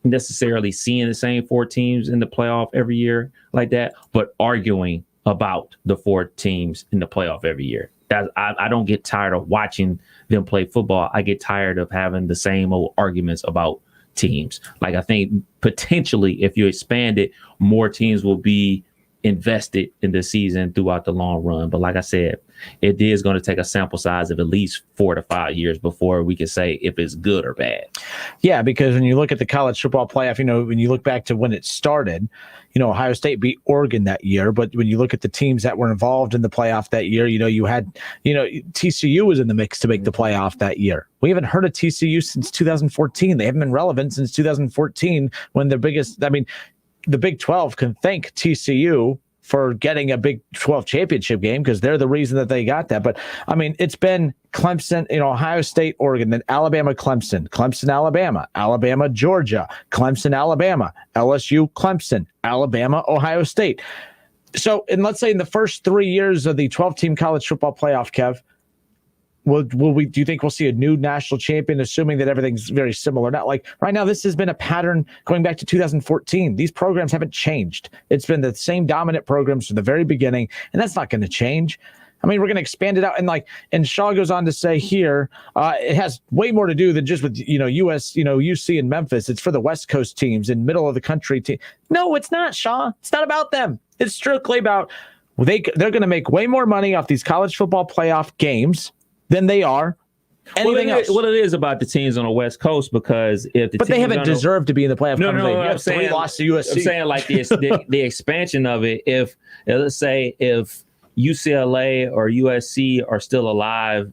necessarily seeing the same 4 teams in the playoff every year like that, but arguing about the 4 teams in the playoff every year. I don't get tired of watching them play football. I get tired of having the same old arguments about teams. Like, I think potentially if you expand it, more teams will be invested in the season throughout the long run. But like I said, it is going to take a sample size of at least 4 to 5 years before we can say if it's good or bad. Yeah, because when you look at the college football playoff, when you look back to when it started, Ohio State beat Oregon that year. But when you look at the teams that were involved in the playoff that year, you had, TCU was in the mix to make the playoff that year. We haven't heard of TCU since 2014. They haven't been relevant since 2014 when the Big 12 can thank TCU for getting a Big 12 championship game because they're the reason that they got that. But, it's been Clemson, Ohio State, Oregon, then Alabama, Clemson, Alabama, Alabama, Georgia, Clemson, Alabama, LSU, Clemson, Alabama, Ohio State. So, and let's say in the first 3 years of the 12-team college football playoff, Kev, do you think we'll see a new national champion, assuming that everything's very similar? Not like right now, this has been a pattern going back to 2014. These programs haven't changed. It's been the same dominant programs from the very beginning, and that's not going to change. We're going to expand it out. And Shaw goes on to say here, it has way more to do than just with, UC and Memphis. It's for the West Coast teams and middle of the country team. No, it's not, Shaw. It's not about them. It's strictly about they're going to make way more money off these college football playoff games than they are anything else. Well, it is about the teams on the West Coast because but they haven't deserved to be in the playoff. I'm saying 3 lost to USC. I'm saying like the expansion of it. If let's say if UCLA or USC are still alive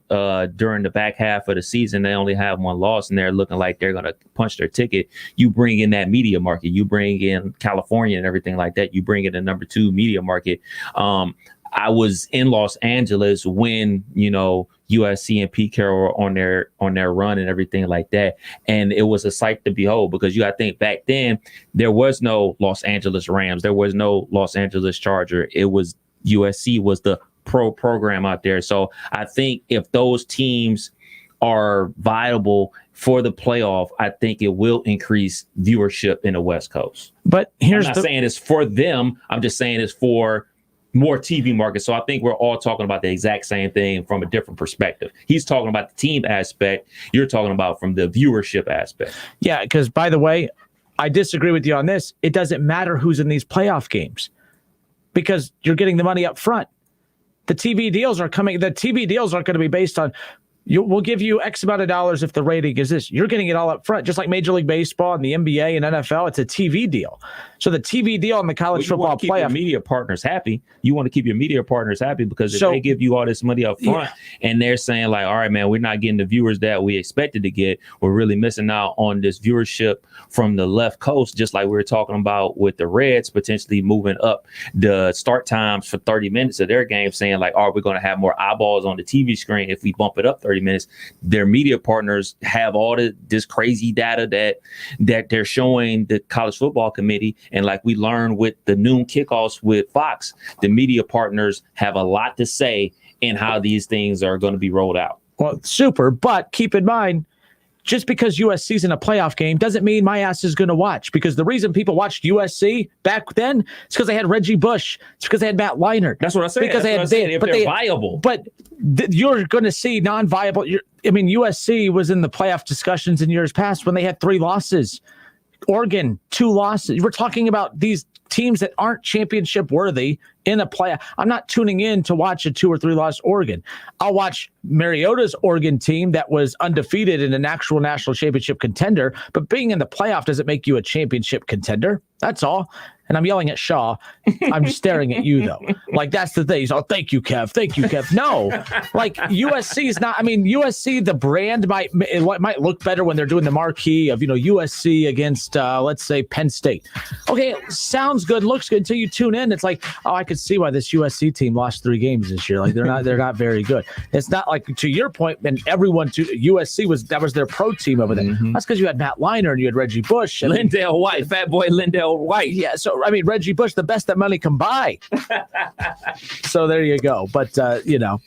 during the back half of the season, they only have 1 loss and they're looking like they're going to punch their ticket. You bring in that media market. You bring in California and everything like that. You bring in the number 2 media market. I was in Los Angeles when, USC and Pete Carroll were on their run and everything like that. And it was a sight to behold because you got to think back then, there was no Los Angeles Rams. There was no Los Angeles Charger. It was USC was the pro program out there. So I think if those teams are viable for the playoff, I think it will increase viewership in the West Coast. But I'm not saying it's for them. I'm just saying it's for more TV market. So I think we're all talking about the exact same thing from a different perspective. He's talking about the team aspect. You're talking about from the viewership aspect. Yeah, because by the way, I disagree with you on this. It doesn't matter who's in these playoff games because you're getting the money up front. The TV deals are coming. The TV deals aren't going to be based on we'll give you X amount of dollars if the rating is this. You're getting it all up front, just like Major League Baseball and the NBA and NFL. It's a TV deal. So the TV deal on the college football playoff. Your media partners happy. You want to keep your media partners happy because if they give you all this money up front and they're saying like, all right, man, we're not getting the viewers that we expected to get. We're really missing out on this viewership from the left coast, just like we were talking about with the Reds potentially moving up the start times for 30 minutes of their game, saying like, are we going to have more eyeballs on the TV screen if we bump it up 30 minutes? Their media partners have all this crazy data that they're showing the college football committee. And like we learned with the noon kickoffs with Fox, the media partners have a lot to say in how these things are going to be rolled out. Well, super. But keep in mind, just because USC's in a playoff game doesn't mean my ass is going to watch, because the reason people watched USC back then is because they had Reggie Bush. It's because they had Matt Leinart. That's what I said. Because they're viable. But you're going to see non-viable. USC was in the playoff discussions in years past when they had 3 losses. Oregon, 2 losses. We're talking about these teams that aren't championship worthy in a playoff. I'm not tuning in to watch a 2 or 3 loss Oregon. I'll watch Mariota's Oregon team that was undefeated in an actual national championship contender, but being in the playoff doesn't make you a championship contender. That's all. And I'm yelling at Shaw. I'm staring at you, though. Like, that's the thing. He's all, thank you, Kev. Thank you, Kev. No. Like, USC is not. USC, the brand might look better when they're doing the marquee of, USC against, let's say, Penn State. Okay, sounds good, looks good until you tune in. It's like, oh, I could see why this USC team lost 3 games this year. Like, they're not very good. It's not like, to your point, and everyone to USC was their pro team over there. Mm-hmm. That's because you had Matt Leinart and you had Reggie Bush. Lindell White, fat boy Lindell White. Yeah, so Reggie Bush, the best that money can buy. So there you go. But,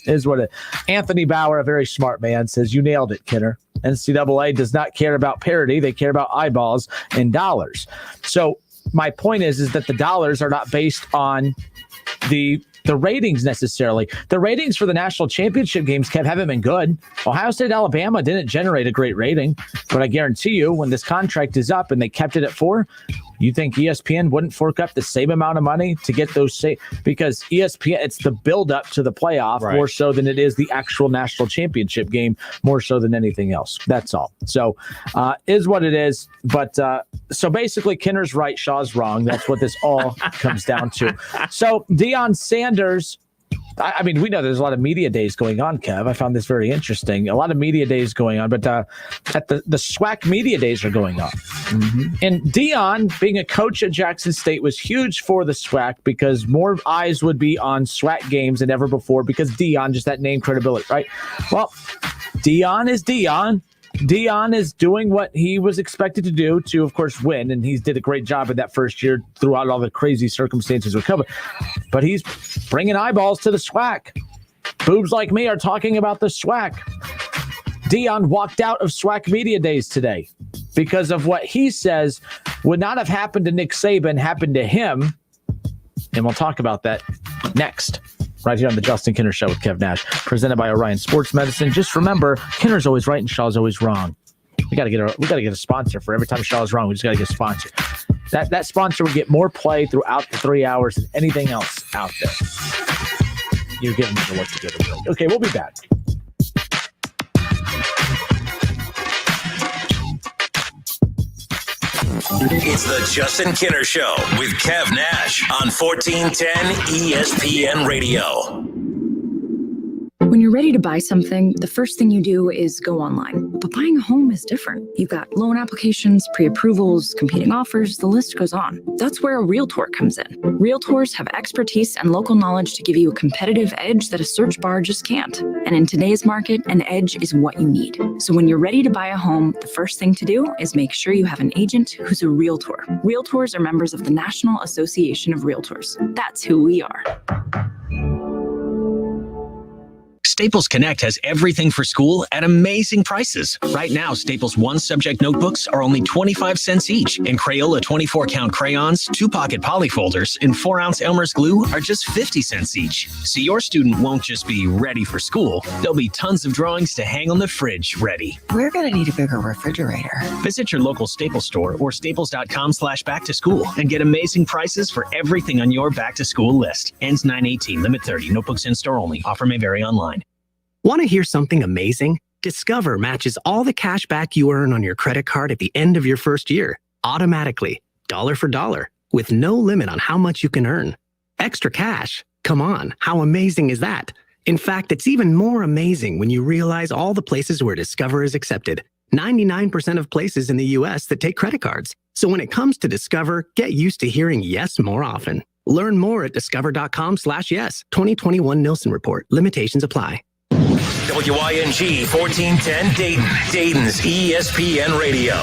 is what it. Anthony Bauer, a very smart man, says, you nailed it, Kinner. NCAA does not care about parity. They care about eyeballs and dollars. So my point is that the dollars are not based on the the ratings necessarily. The ratings for the national championship games, Kev, haven't been good. Ohio State, Alabama didn't generate a great rating, but I guarantee you when this contract is up and they kept it at 4, you think ESPN wouldn't fork up the same amount of money to get those because ESPN, it's the build up to the playoff more so than it is the actual national championship game, more so than anything else. That's all. So is what it is. But so basically Kinner's right, Shaw's wrong. That's what this all comes down to. So Deion Sanders, I mean, we know there's a lot of media days going on, Kev. I found this very interesting. A lot of media days going on, but at the SWAC media days are going on. And Deion, being a coach at Jackson State, was huge for the SWAC because more eyes would be on SWAC games than ever before because Deion, just that name credibility, right? Well, Deion is Deion. Deion is doing what he was expected to do to, of course, win, and he did a great job in that first year throughout all the crazy circumstances with COVID. But he's bringing eyeballs to the SWAC. Boobs like me are talking about the SWAC. Deion walked out of SWAC media days today because of what he says would not have happened to Nick Saban happened to him, and we'll talk about that next. Right here on the Justin Kinner Show with Kev Nash, presented by Orion Sports Medicine. Just remember, Kinner's always right and Shaw's always wrong. We gotta get a sponsor for every time Shaw's wrong. We just gotta get a sponsor. That sponsor would get more play throughout the 3 hours than anything else out there. You're giving me the look to give it. Okay, we'll be back. It's the Justin Kinner Show with Kev Nash on 1410 ESPN Radio. When you're ready to buy something, the first thing you do is go online. But buying a home is different. You've got loan applications, pre-approvals, competing offers, the list goes on. That's where a Realtor comes in. Realtors have expertise and local knowledge to give you a competitive edge that a search bar just can't. And in today's market, an edge is what you need. So when you're ready to buy a home, the first thing to do is make sure you have an agent who's a Realtor. Realtors are members of the National Association of Realtors. That's who we are. Staples Connect has everything for school at amazing prices. Right now, Staples 1-subject notebooks are only 25 cents each, and Crayola 24-count crayons, 2-pocket poly folders, and 4-ounce Elmer's glue are just 50 cents each. So your student won't just be ready for school, there'll be tons of drawings to hang on the fridge ready. We're going to need a bigger refrigerator. Visit your local Staples store or staples.com/back-to-school and get amazing prices for everything on your back-to-school list. Ends 9/18, limit 30, notebooks in store only. Offer may vary online. Want to hear something amazing? Discover matches all the cash back you earn on your credit card at the end of your first year, automatically, dollar for dollar, with no limit on how much you can earn. Extra cash? Come on, how amazing is that? In fact, it's even more amazing when you realize all the places where Discover is accepted. 99% of places in the U.S. that take credit cards. So when it comes to Discover, get used to hearing yes more often. Learn more at discover.com/yes. 2021 Nielsen Report. Limitations apply. WING 1410 Dayton, Dayton's ESPN Radio.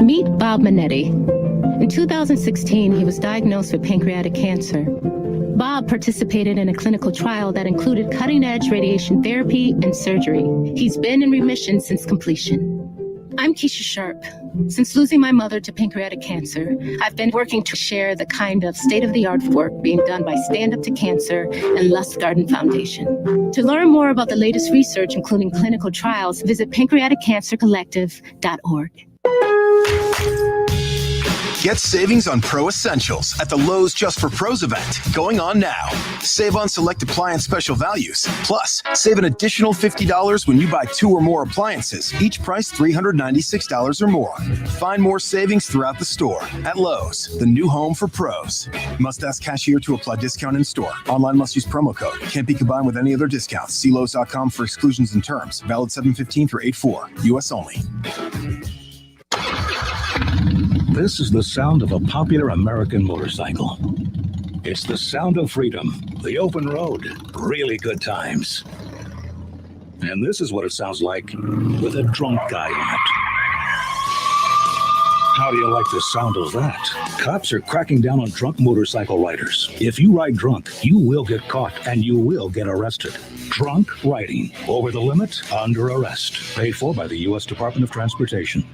Meet Bob Manetti. In 2016, he was diagnosed with pancreatic cancer. Bob participated in a clinical trial that included cutting-edge radiation therapy and surgery. He's been in remission since completion. I'm Keisha Sharp. Since losing my mother to pancreatic cancer, I've been working to share the kind of state-of-the-art work being done by Stand Up to Cancer and Lust Garden Foundation. To learn more about the latest research, including clinical trials, visit pancreaticcancercollective.org. Get savings on Pro Essentials at the Lowe's Just for Pros event going on now. Save on select appliance special values. Plus, save an additional $50 when you buy 2 or more appliances, each priced $396 or more. Find more savings throughout the store at Lowe's, the new home for pros. Must ask cashier to apply discount in store. Online must use promo code. Can't be combined with any other discounts. See Lowe's.com for exclusions and terms. Valid 7/15 through 8/4. U.S. only. This is the sound of a popular American motorcycle. It's the sound of freedom, the open road, really good times. And this is what it sounds like with a drunk guy in it. How do you like the sound of that? Cops are cracking down on drunk motorcycle riders. If you ride drunk, you will get caught and you will get arrested. Drunk riding, over the limit, under arrest. Paid for by the U.S. Department of Transportation.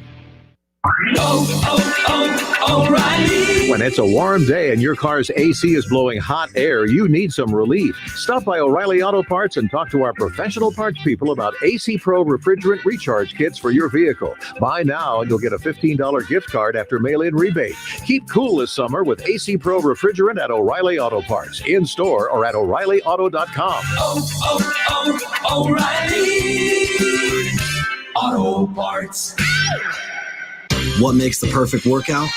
O'Reilly. When it's a warm day and your car's AC is blowing hot air, you need some relief. Stop by O'Reilly Auto Parts and talk to our professional parts people about AC Pro refrigerant recharge kits for your vehicle. Buy now and you'll get a $15 gift card after mail-in rebate. Keep cool this summer with AC Pro refrigerant at O'Reilly Auto Parts, in store or at O'ReillyAuto.com. O'Reilly Auto Parts. What makes the perfect workout?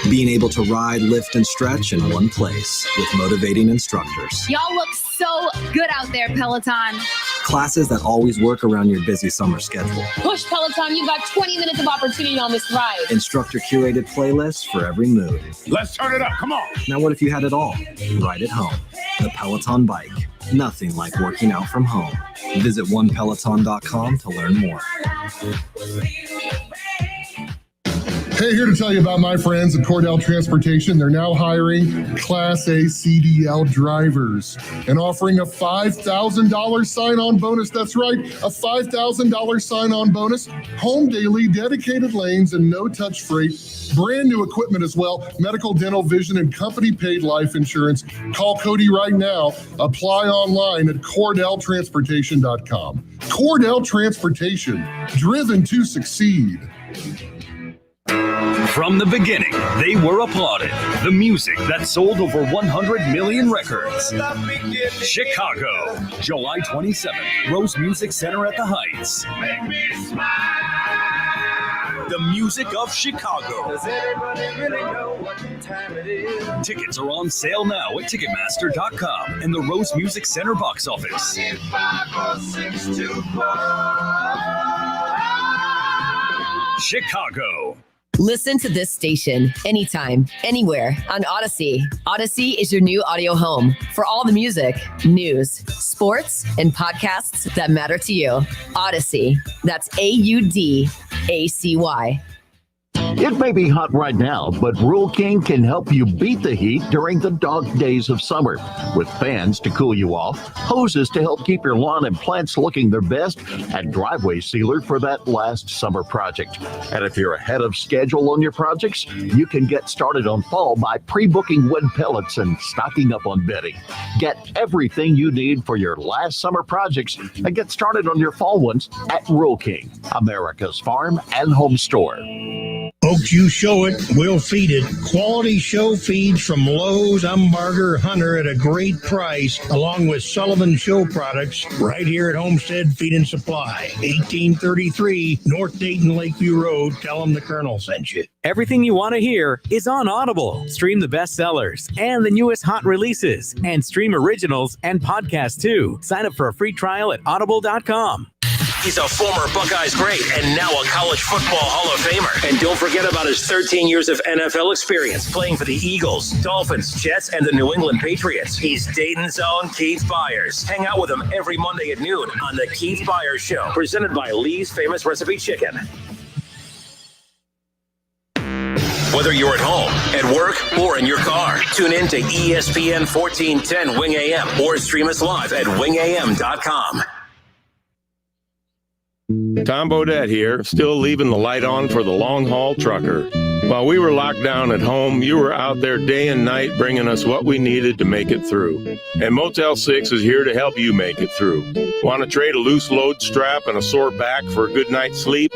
Being able to ride, lift, and stretch in one place with motivating instructors. Y'all look so good out there, Peloton. Classes that always work around your busy summer schedule. Push, Peloton. You've got 20 minutes of opportunity on this ride. Instructor-curated playlists for every mood. Let's turn it up. Come on. Now what if you had it all? Right at home. The Peloton Bike. Nothing like working out from home. Visit onepeloton.com to learn more. Hey, here to tell you about my friends at Cordell Transportation. They're now hiring Class A CDL drivers and offering a $5,000 sign-on bonus. That's right, a $5,000 sign-on bonus. Home daily, dedicated lanes, and no-touch freight. Brand new equipment as well. Medical, dental, vision, and company-paid life insurance. Call Cody right now. Apply online at CordellTransportation.com. Cordell Transportation, driven to succeed. From the beginning, they were applauded. The music that sold over 100 million records. Chicago, July 27th, Rose Music Center at the Heights. Make me smile. The music of Chicago. Does anybody really know what time it is? Tickets are on sale now at Ticketmaster.com and the Rose Music Center box office. 54624. Chicago. Listen to this station anytime, anywhere on Odyssey. Odyssey is your new audio home for all the music, news, sports, and podcasts that matter to you. Odyssey. That's AUDACY. It may be hot right now, but Rural King can help you beat the heat during the dog days of summer. With fans to cool you off, hoses to help keep your lawn and plants looking their best, and driveway sealer for that last summer project. And if you're ahead of schedule on your projects, you can get started on fall by pre-booking wood pellets and stocking up on bedding. Get everything you need for your last summer projects and get started on your fall ones at Rural King, America's farm and home store. Folks, you show it, we'll feed it. Quality show feeds from Lowe's, Umbarger, Hunter at a great price, along with Sullivan Show products right here at Homestead Feed and Supply, 1833 North Dayton Lakeview Road. Tell them the Colonel sent you. Everything you want to hear is on Audible. Stream the bestsellers and the newest hot releases, and stream originals and podcasts too. Sign up for a free trial at audible.com. He's a former Buckeyes great and now a college football Hall of Famer. And don't forget about his 13 years of NFL experience playing for the Eagles, Dolphins, Jets, and the New England Patriots. He's Dayton's own Keith Byers. Hang out with him every Monday at noon on the Keith Byers Show, presented by Lee's Famous Recipe Chicken. Whether you're at home, at work, or in your car, tune in to ESPN 1410 Wing AM or stream us live at wingam.com. Tom Bodette here, still leaving the light on for the long-haul trucker. While we were locked down at home, you were out there day and night bringing us what we needed to make it through. And Motel 6 is here to help you make it through. Want to trade a loose load strap and a sore back for a good night's sleep?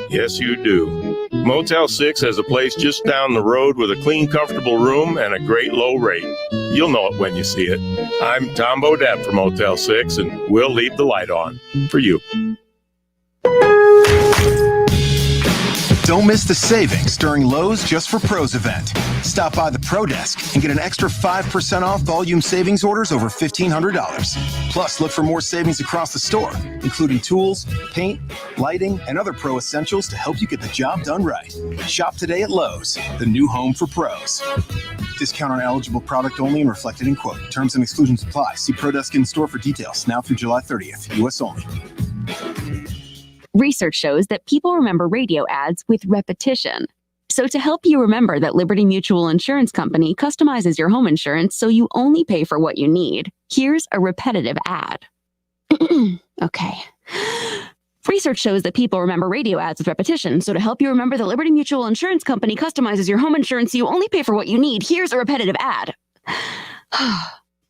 Yes, you do. Motel 6 has a place just down the road with a clean, comfortable room and a great low rate. You'll know it when you see it. I'm Tom Bodette from Motel 6, and we'll leave the light on for you. Don't miss the savings during Lowe's Just for Pros event. Stop by the Pro Desk and get an extra 5% off volume savings orders over $1,500. Plus, look for more savings across the store, including tools, paint, lighting, and other pro essentials to help you get the job done right. Shop today at Lowe's, the new home for pros. Discount on eligible product only and reflected in quote. Terms and exclusions apply. See Pro Desk in store for details. Now through July 30th. U.S. only. Research shows that people remember radio ads with repetition. So to help you remember that Liberty Mutual Insurance Company customizes your home insurance so you only pay for what you need, here's a repetitive ad. Okay. Research shows that people remember radio ads with repetition, so to help you remember, the Liberty Mutual Insurance Company customizes your home insurance so you only pay for what you need. Here's a repetitive ad.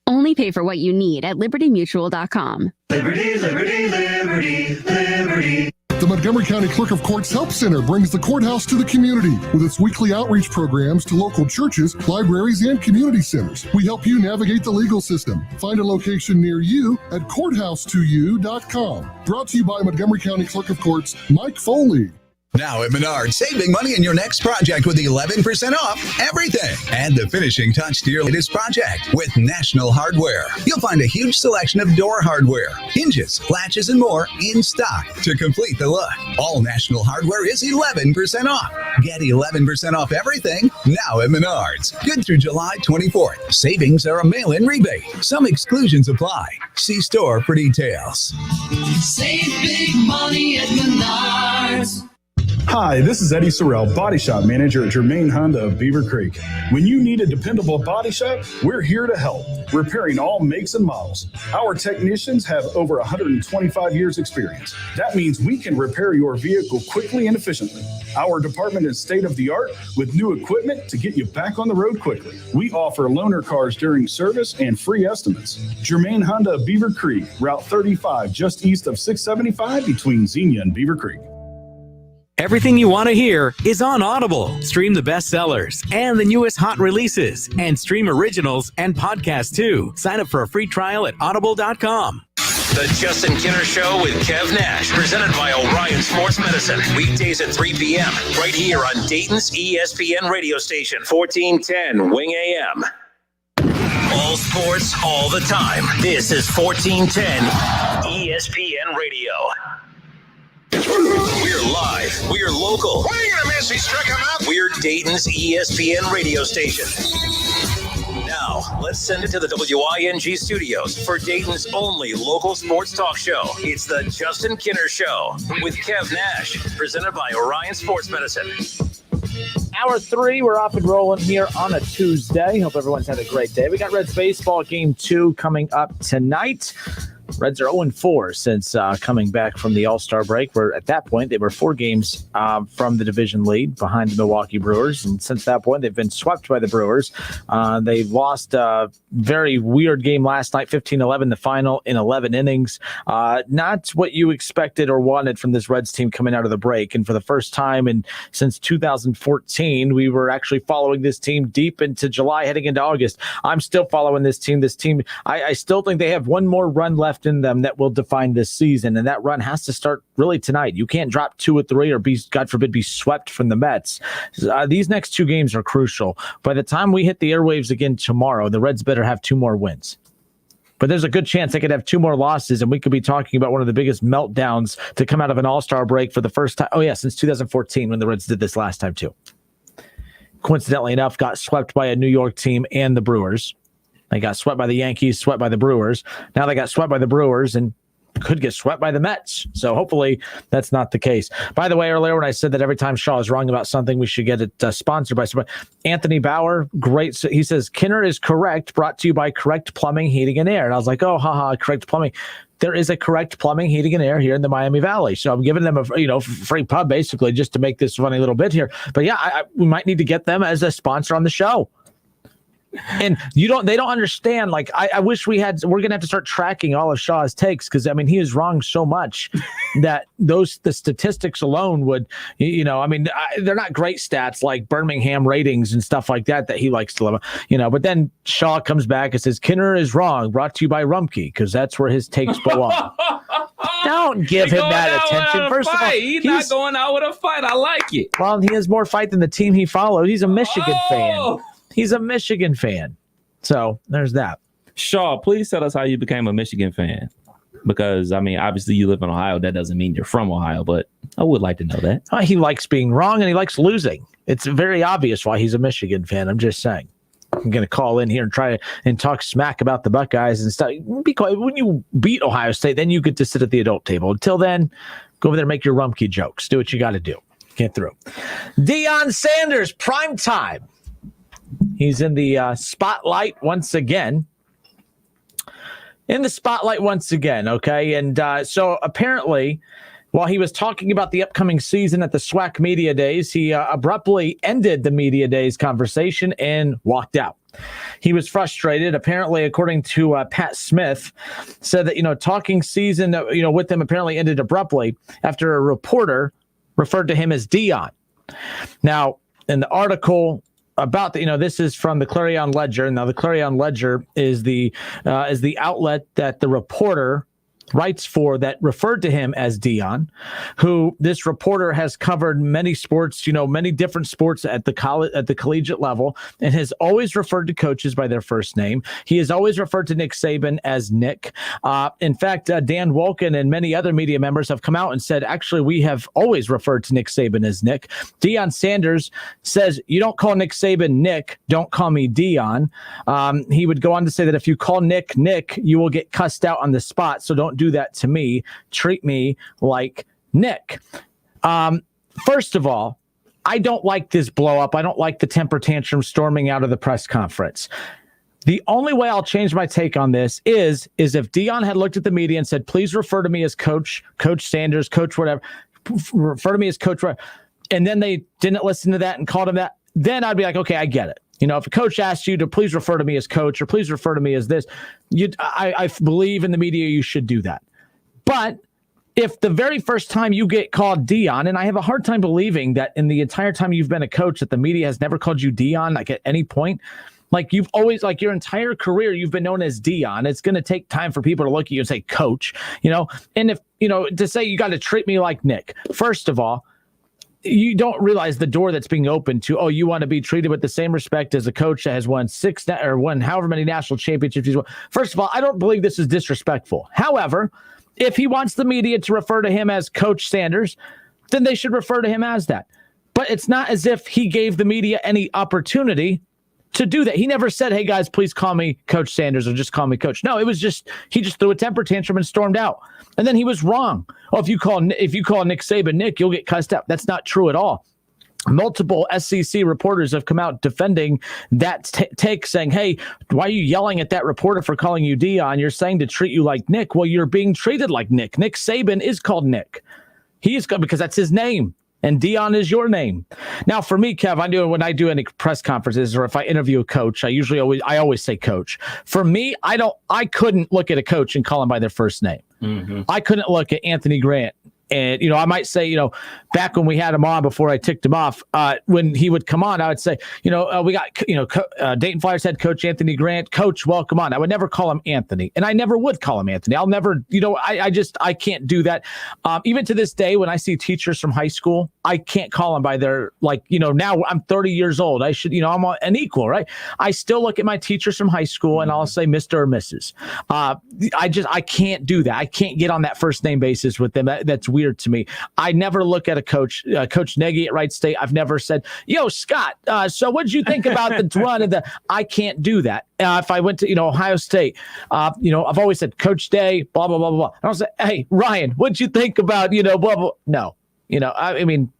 Only pay for what you need at libertymutual.com. Liberty, liberty, liberty, liberty. The Montgomery County Clerk of Courts Help Center brings the courthouse to the community with its weekly outreach programs to local churches, libraries, and community centers. We help you navigate the legal system. Find a location near you at courthouse2u.com. Brought to you by Montgomery County Clerk of Courts Mike Foley. Now at Menards, save big money in your next project with 11% off everything. Add the finishing touch to your latest project with National Hardware. You'll find a huge selection of door hardware, hinges, latches, and more in stock to complete the look. All National Hardware is 11% off. Get 11% off everything now at Menards. Good through July 24th. Savings are a mail-in rebate. Some exclusions apply. See store for details. Save big money at Menards. Hi, this is Eddie Sorrell, Body Shop Manager at Germain Honda of Beaver Creek. When you need a dependable body shop, we're here to help, repairing all makes and models. Our technicians have over 125 years experience. That means we can repair your vehicle quickly and efficiently. Our department is state-of-the-art with new equipment to get you back on the road quickly. We offer loaner cars during service and free estimates. Germain Honda of Beaver Creek, Route 35, just east of 675 between Xenia and Beaver Creek. Everything you want to hear is on Audible. Stream the bestsellers and the newest hot releases, and stream originals and podcasts too. Sign up for a free trial at audible.com. The Justin Kinner Show with Kev Nash, presented by Orion Sports Medicine. Weekdays at 3 p.m. right here on Dayton's ESPN radio station, 1410 Wing AM. All sports, all the time. This is 1410 ESPN Radio. We're live. We're local. What are you gonna miss? He struck him out. We're Dayton's ESPN radio station. Now, let's send it to the WING studios for Dayton's only local sports talk show. It's the Justin Kinner Show with Kev Nash, presented by Orion Sports Medicine. Hour 3, we're off and rolling here on a Tuesday. Hope everyone's had a great day. We got Reds baseball game 2 coming up tonight. Reds are 0-4 since coming back from the All-Star break, where at that point they were 4 games from the division lead behind the Milwaukee Brewers. And since that point, they've been swept by the Brewers. They lost a very weird game last night, 15-11, the final in 11 innings. Not what you expected or wanted from this Reds team coming out of the break. And for the first time since 2014, we were actually following this team deep into July, heading into August. I'm still following this team. I still think they have one more run left in them that will define this season, and that run has to start really tonight. You can't drop 2 or 3 or be, God forbid, be swept from the Mets. These next 2 games are crucial. By the time we hit the airwaves again tomorrow, the Reds better have 2 more wins. But there's a good chance they could have 2 more losses, and we could be talking about one of the biggest meltdowns to come out of an All-Star break for the first time. Oh, yeah, since 2014 when the Reds did this last time, too. Coincidentally enough, got swept by a New York team and the Brewers. They got swept by the Yankees, swept by the Brewers. Now they got swept by the Brewers and could get swept by the Mets. So hopefully that's not the case. By the way, earlier when I said that every time Shaw is wrong about something, we should get it sponsored by somebody. Anthony Bauer, great. He says, Kinner is correct, brought to you by Correct Plumbing, Heating, and Air. And I was like, oh, haha, Correct Plumbing. There is a Correct Plumbing, Heating, and Air here in the Miami Valley. So I'm giving them a free pub, basically, just to make this funny little bit here. But yeah, we might need to get them as a sponsor on the show. And they don't understand. Like, I wish we're going to have to start tracking all of Shaw's takes, because, I mean, he is wrong so much that the statistics alone would, they're not great stats like Birmingham ratings and stuff like that he likes to love, but then Shaw comes back and says, Kinner is wrong, brought to you by Rumpke, because that's where his takes belong. Don't give him that attention. First of all, he's not going out with a fight. I like it. Well, he has more fight than the team he followed. He's a Michigan fan. He's a Michigan fan. So there's that. Shaw, please tell us how you became a Michigan fan. Because, I mean, obviously you live in Ohio. That doesn't mean you're from Ohio, but I would like to know that. He likes being wrong and he likes losing. It's very obvious why he's a Michigan fan. I'm just saying. I'm going to call in here and try and talk smack about the Buckeyes and stuff. Because when you beat Ohio State, then you get to sit at the adult table. Until then, go over there and make your Rumpke jokes. Do what you got to do. Get through. Deion Sanders, prime time. He's in the spotlight once again. Okay? And so apparently While he was talking about the upcoming season at the SWAC Media Days, he abruptly ended the Media Days conversation and walked out. He was frustrated. Apparently, according to Pat Smith, said that, talking season, with him apparently ended abruptly after a reporter referred to him as Dion. Now, in the article about this is from the Clarion Ledger. Now, the Clarion Ledger is the outlet that the reporter writes for that referred to him as Dion, who this reporter has covered many sports, many different sports at the collegiate level, and has always referred to coaches by their first name. He has always referred to Nick Saban as Nick. In fact, Dan Wolken and many other media members have come out and said, actually, we have always referred to Nick Saban as Nick. Deion Sanders says, you don't call Nick Saban Nick, don't call me Dion. He would go on to say that if you call Nick, you will get cussed out on the spot, so don't do that to me. Treat me like Nick. First of all, I don't like this blow up. I don't like the temper tantrum storming out of the press conference. The only way I'll change my take on this is if Dion had looked at the media and said, please refer to me as Coach Sanders, Coach whatever, refer to me as Coach, and then they didn't listen to that and called him that, then I'd be like, okay, I get it. If a coach asks you to please refer to me as coach or please refer to me as this, I believe in the media you should do that. But if the very first time you get called Dion, and I have a hard time believing that in the entire time you've been a coach that the media has never called you Dion, like at any point, like you've always, like your entire career, you've been known as Dion. It's going to take time for people to look at you and say, coach, and if, to say you got to treat me like Nick, first of all, you don't realize the door that's being opened to, you want to be treated with the same respect as a coach that has won won however many national championships he's won. First of all, I don't believe this is disrespectful. However, if he wants the media to refer to him as Coach Sanders, then they should refer to him as that. But it's not as if he gave the media any opportunity to do that. He never said, hey guys, please call me Coach Sanders or just call me Coach. No, it was just, he just threw a temper tantrum and stormed out. And then he was wrong. If you call Nick Saban Nick, you'll get cussed out. That's not true at all. Multiple SEC reporters have come out defending that take, saying, hey, why are you yelling at that reporter for calling you Dion? You're saying to treat you like Nick. Well, you're being treated like Nick. Nick Saban is called Nick. He is called because that's his name. And Dion is your name. Now, for me, Kev, when I do any press conferences or if I interview a coach, I always say coach. For me, I couldn't look at a coach and call him by their first name. Mm-hmm. I couldn't look at Anthony Grant. And, I might say, back when we had him on before I ticked him off, when he would come on, I would say, we got, Dayton Flyers head coach Anthony Grant. Coach, welcome on. I would never call him Anthony. And I never would call him Anthony. I'll never, I can't do that. Even to this day, when I see teachers from high school, I can't call them by their, now I'm 30 years old. I should, I'm an equal, right? I still look at my teachers from high school and I'll say Mr. or Mrs. I can't do that. I can't get on that first name basis with them. That's weird to me. I never look at a coach, Coach Nagy at Wright State. I've never said, yo, Scott, so what did you think about the run of I can't do that. If I went to, Ohio State, I've always said Coach Day, blah, blah, blah, blah. I don't say, hey, Ryan, what'd you think about, blah, blah. No, I mean,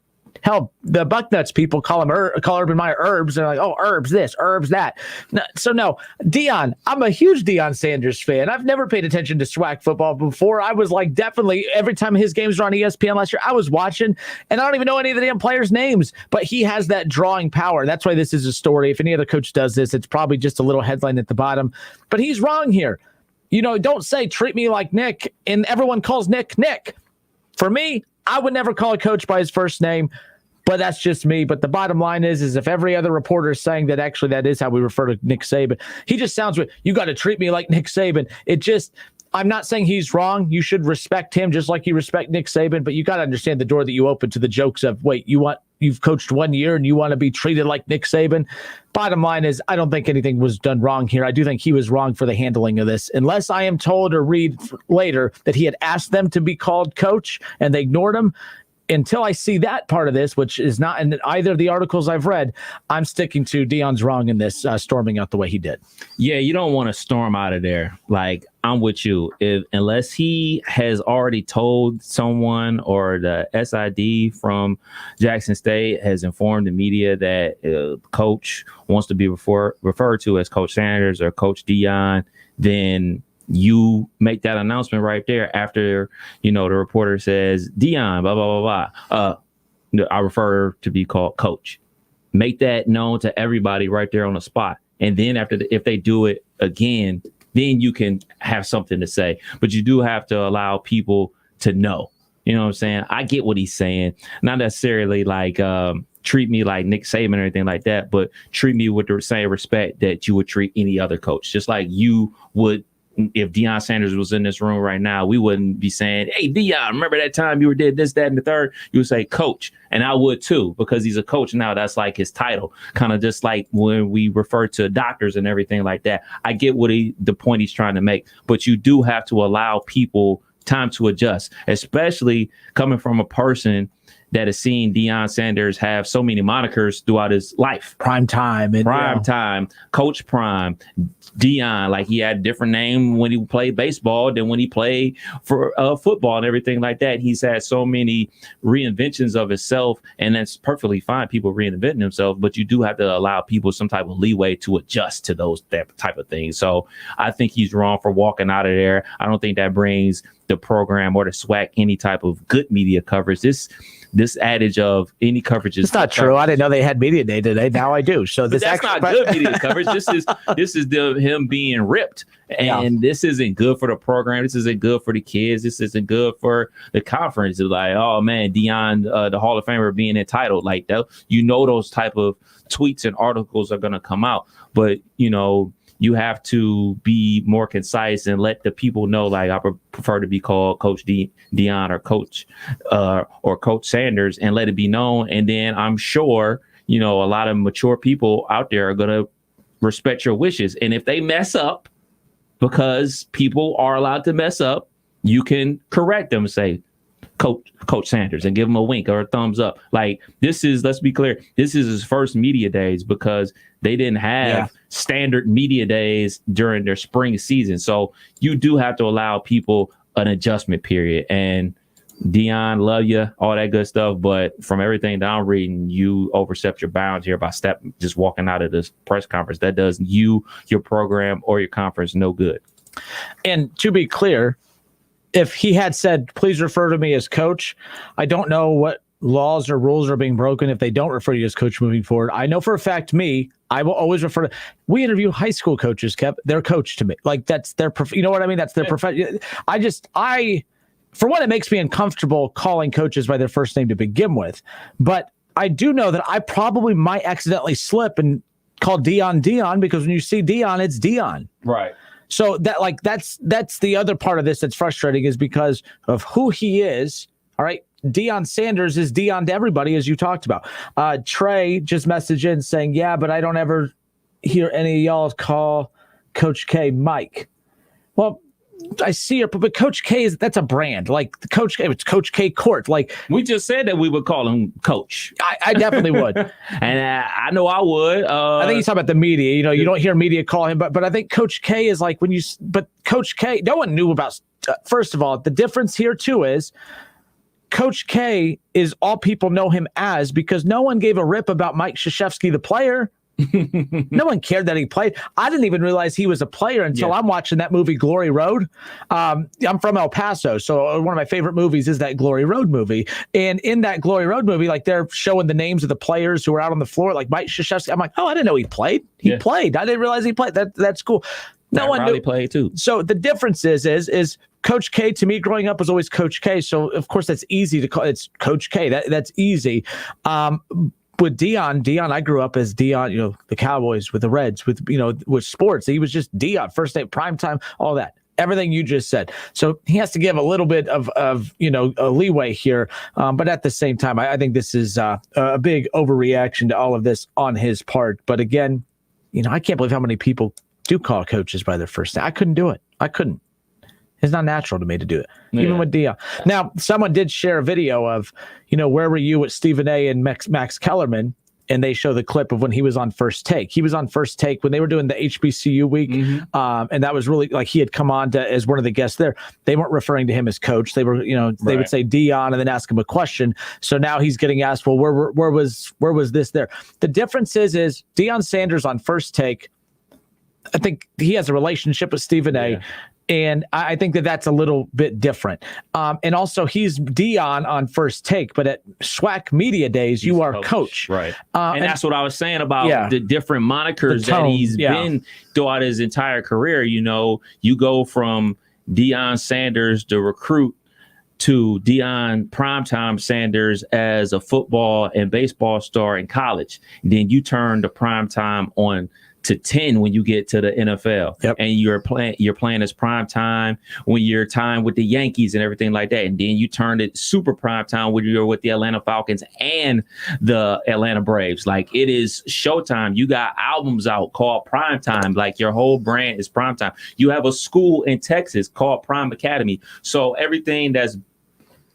hell, the Bucknuts people call Urban Meyer Herbs. They're like, oh, Herbs this, Herbs that. No, Dion, I'm a huge Deion Sanders fan. I've never paid attention to SWAC football before. I was like, definitely every time his games were on ESPN last year, I was watching, and I don't even know any of the damn players' names, but he has that drawing power. That's why this is a story. If any other coach does this, it's probably just a little headline at the bottom, but he's wrong here. Don't say treat me like Nick, and everyone calls Nick Nick. For me, I would never call a coach by his first name, but that's just me. But the bottom line is if every other reporter is saying that actually that is how we refer to Nick Saban, he just sounds weird. You got to treat me like Nick Saban. I'm not saying he's wrong. You should respect him just like you respect Nick Saban, but you got to understand the door that you open to the jokes of, wait, you've coached 1 year and you want to be treated like Nick Saban. Bottom line is I don't think anything was done wrong here. I do think he was wrong for the handling of this, unless I am told or read later that he had asked them to be called coach and they ignored him. Until I see that part of this, which is not in either of the articles I've read, I'm sticking to Dion's wrong in this, storming out the way he did. Yeah, you don't want to storm out of there. Like, I'm with you. Unless he has already told someone or the SID from Jackson State has informed the media that coach wants to be referred to as Coach Sanders or Coach Dion, then you make that announcement right there after, the reporter says, Dion, blah, blah, blah, blah. I refer to be called coach. Make that known to everybody right there on the spot. And then if they do it again, then you can have something to say. But you do have to allow people to know. You know what I'm saying? I get what he's saying. Not necessarily like treat me like Nick Saban or anything like that, but treat me with the same respect that you would treat any other coach. Just like you would, if Deion Sanders was in this room right now, we wouldn't be saying, hey, Deion, remember that time you did this, that, and the third? You would say coach. And I would too, because he's a coach now. That's like his title. Kind of just like when we refer to doctors and everything like that. I get the point he's trying to make, but you do have to allow people time to adjust, especially coming from a person that has seen Deion Sanders have so many monikers throughout his life. Prime time, Coach Prime, Deion. Like he had a different name when he played baseball than when he played for football and everything like that. He's had so many reinventions of himself, and that's perfectly fine. People reinventing themselves, but you do have to allow people some type of leeway to adjust to that type of things. So I think he's wrong for walking out of there. I don't think that brings the program or the SWAC any type of good media coverage. This adage of any coverage is not true. I didn't know they had media day today. Now I do. So that's not good media coverage. This is him being ripped, and this isn't good for the program. This isn't good for the kids. This isn't good for the conference. It's like, oh man, Deion, the Hall of Famer, being entitled like that. Those type of tweets and articles are going to come out, but you have to be more concise and let the people know, like, I prefer to be called Coach Deion or Coach Sanders, and let it be known. And then I'm sure, a lot of mature people out there are going to respect your wishes. And if they mess up, because people are allowed to mess up, you can correct them and say, Coach Sanders, and give him a wink or a thumbs up. Like, let's be clear, this is his first media days, because they didn't have standard media days during their spring season. So you do have to allow people an adjustment period. And Deion, love you, all that good stuff. But from everything that I'm reading, you overstepped your bounds here by just walking out of this press conference. That does you, your program, or your conference no good. And to be clear, if he had said, please refer to me as coach, I don't know what laws or rules are being broken if they don't refer to you as coach moving forward. I know for a fact, I will always refer to, we interview high school coaches, Kev, they're coach to me. Like that's their, you know what I mean? That's their profession. For one, it makes me uncomfortable calling coaches by their first name to begin with. But I do know that I probably might accidentally slip and call Deion because when you see Deion, it's Deion. Right. So that's the other part of this that's frustrating, is because of who he is. All right. Deion Sanders is Deion to everybody, as you talked about. Trey just messaged in saying, yeah, but I don't ever hear any of y'all call Coach K Mike. Well, I see her, but Coach K that's a brand. Like Coach K, it's Coach K Court. Like we just said that we would call him Coach. I definitely would, and I know I would. I think he's talking about the media. You don't hear media call him, but I think Coach K is like but Coach K, no one knew about. First of all, the difference here too is Coach K is all people know him as, because no one gave a rip about Mike Krzyzewski, the player. No one cared that he played. I didn't even realize he was a player until I'm watching that movie Glory Road. I'm from El Paso, so one of my favorite movies is that Glory Road movie. And in that Glory Road movie, like, they're showing the names of the players who were out on the floor, like Mike Krzyzewski. I'm like, oh, I didn't know he played. He played. I didn't realize he played. That's cool. No one knew. Played too. So the difference is Coach K to me growing up was always Coach K. So of course that's easy to call. It's Coach K. That's easy. With Deion, I grew up as Deion, the Cowboys, with the Reds, with sports. He was just Deion, first name, primetime, all that. Everything you just said. So he has to give a little bit of a leeway here. But at the same time, I think this is a big overreaction to all of this on his part. But again, I can't believe how many people do call coaches by their first name. I couldn't do it. I couldn't. It's not natural to me to do it, even with Deion. Now, someone did share a video of, where were you with Stephen A. and Max Kellerman? And they show the clip of when he was on First Take. He was on First Take when they were doing the HBCU week. Mm-hmm. And that was really like he had come on as one of the guests there. They weren't referring to him as coach. They were, they would say Deion and then ask him a question. So now he's getting asked, well, where was this there? The difference is Deion Sanders on First Take I think he has a relationship with Stephen A. And I think that that's a little bit different. And also, he's Dion on First Take, but at SWAC Media Days, you are coach. Right. And that's what I was saying about the different monikers that he's been throughout his entire career. You know, you go from Deion Sanders, the recruit, to Deion Primetime Sanders as a football and baseball star in college. Then you turn the primetime on to 10 when you get to the NFL. And you're playing as prime time when you're time with the Yankees and everything like that. And then you turn it super prime time when you're with the Atlanta Falcons and the Atlanta Braves. Like, it is showtime. You got albums out called Prime Time. Like, your whole brand is Prime Time. You have a school in Texas called Prime Academy. So everything that's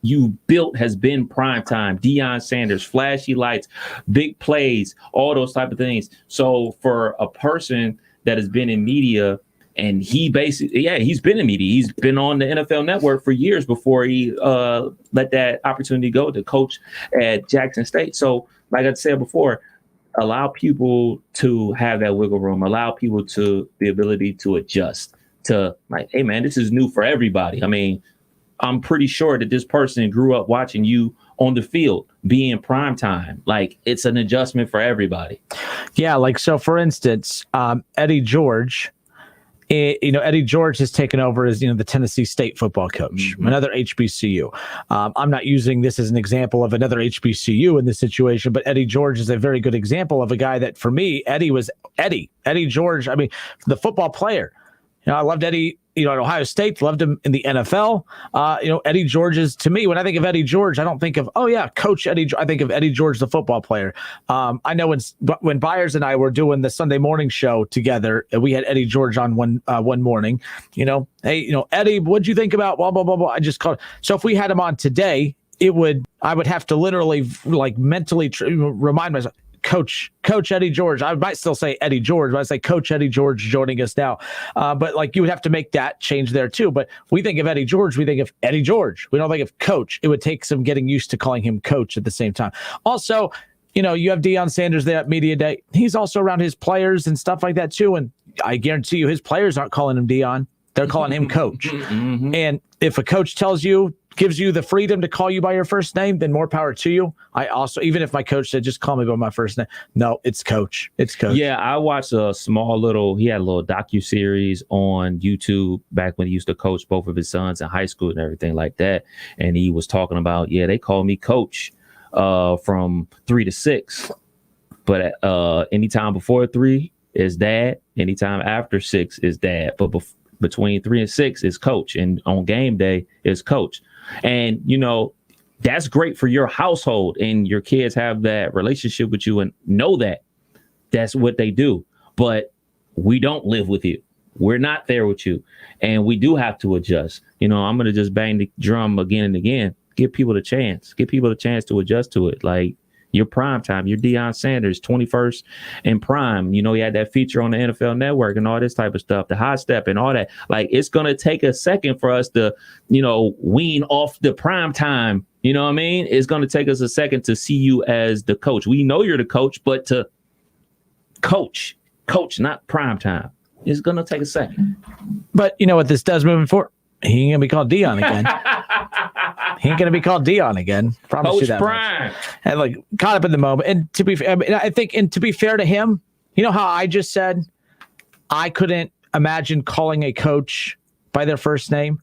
you built has been prime time. Deion Sanders, flashy lights, big plays, all those type of things. So for a person that has been in media, and he basically, he's been in media. He's been on the NFL Network for years before he let that opportunity go to coach at Jackson State. So like I said before, allow people to have that wiggle room, allow people to the ability to adjust to, like, hey man, this is new for everybody. I mean, I'm pretty sure that this person grew up watching you on the field, being prime time. Like, it's an adjustment for everybody. Yeah, like, so for instance, Eddie George, Eddie George has taken over as, the Tennessee State football coach, another HBCU. I'm not using this as an example of another HBCU in this situation, but Eddie George is a very good example of a guy that, for me, Eddie George. I mean, the football player. I loved Eddie, at Ohio State, loved him in the NFL. Eddie George is, to me, when I think of Eddie George, I don't think of, Coach Eddie. I think of Eddie George, the football player. I know when Byers and I were doing the Sunday morning show together, we had Eddie George on one morning. Hey, Eddie, what'd you think about blah, blah, blah, blah? I just called. So if we had him on today, I would have to literally mentally remind myself, Coach Eddie George. I might still say Eddie George, but I say Coach Eddie George joining us now. But you would have to make that change there too. But we think of Eddie George, we think of Eddie George. We don't think of Coach. It would take some getting used to calling him Coach at the same time. Also, you have Deion Sanders there at Media Day. He's also around his players and stuff like that too. And I guarantee you his players aren't calling him Deion. They're calling him Coach. And if a coach gives you the freedom to call you by your first name, then more power to you. I also, even if my coach said, just call me by my first name. No, it's Coach. It's Coach. Yeah, I watched he had a little docuseries on YouTube back when he used to coach both of his sons in high school and everything like that. And he was talking about, they call me Coach from 3 to 6. But anytime before 3 is Dad. Anytime after 6 is Dad. But between 3 and 6 is Coach. And on game day is Coach. And, that's great for your household, and your kids have that relationship with you and know that that's what they do. But we don't live with you. We're not there with you. And we do have to adjust. I'm going to just bang the drum again and again. Give people the chance. Give people the chance to adjust to it. Like, your prime time, your Deion Sanders, 21st in prime. He had that feature on the NFL Network and all this type of stuff, the high step and all that. Like, it's going to take a second for us to, wean off the prime time. You know what I mean? It's going to take us a second to see you as the coach. We know you're the coach, but to coach, not prime time. It's going to take a second. But you know what this does moving forward? He ain't going to be called Deion again. He ain't going to be called Deion again. Promise Coach you that. Prime. And caught up in the moment. And to be fair to him, how I just said, I couldn't imagine calling a coach by their first name.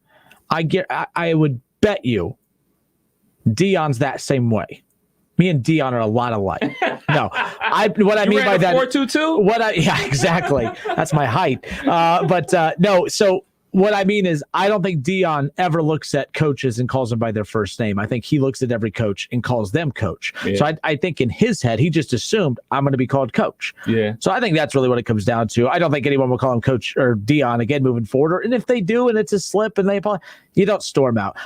I would bet you Deion's that same way. Me and Deion are a lot alike. No, what I mean by that. 4.22? Yeah, exactly. That's my height. No. So what I mean is, I don't think Deion ever looks at coaches and calls them by their first name. I think he looks at every coach and calls them coach. Yeah. So I think in his head, he just assumed I'm going to be called coach. Yeah. So I think that's really what it comes down to. I don't think anyone will call him coach or Deion again moving forward. And if they do, and it's a slip and they apologize, you don't storm out.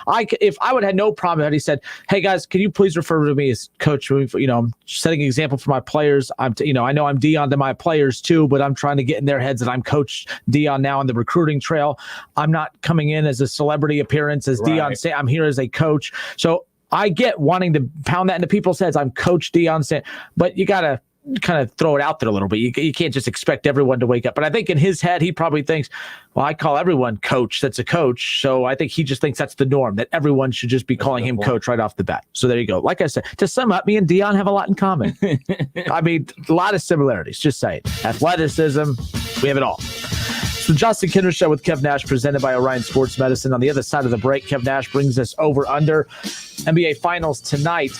If I would have no problem had he said, "Hey guys, can you please refer to me as coach? I'm setting an example for my players. I know I'm Deion to my players too, but I'm trying to get in their heads that I'm Coach Deion now on the recruiting trail. I'm not coming in as a celebrity appearance as Deion say. I'm here as a coach." So I get wanting to pound that into people's heads. I'm Coach Deion saying, but you gotta kind of throw it out there a little bit. You can't just expect everyone to wake up. But I think in his head, he probably thinks, well, I call everyone coach that's a coach. So I think he just thinks that's the norm, that everyone should just be calling him coach right off the bat. So there you go. Like I said, to sum up, me and Dion have a lot in common. I mean, a lot of similarities. Just saying. Athleticism, we have it all. It's the Justin Kinner Show with Kev Nash, presented by Orion Sports Medicine. On the other side of the break, Kev Nash brings us over under NBA Finals tonight.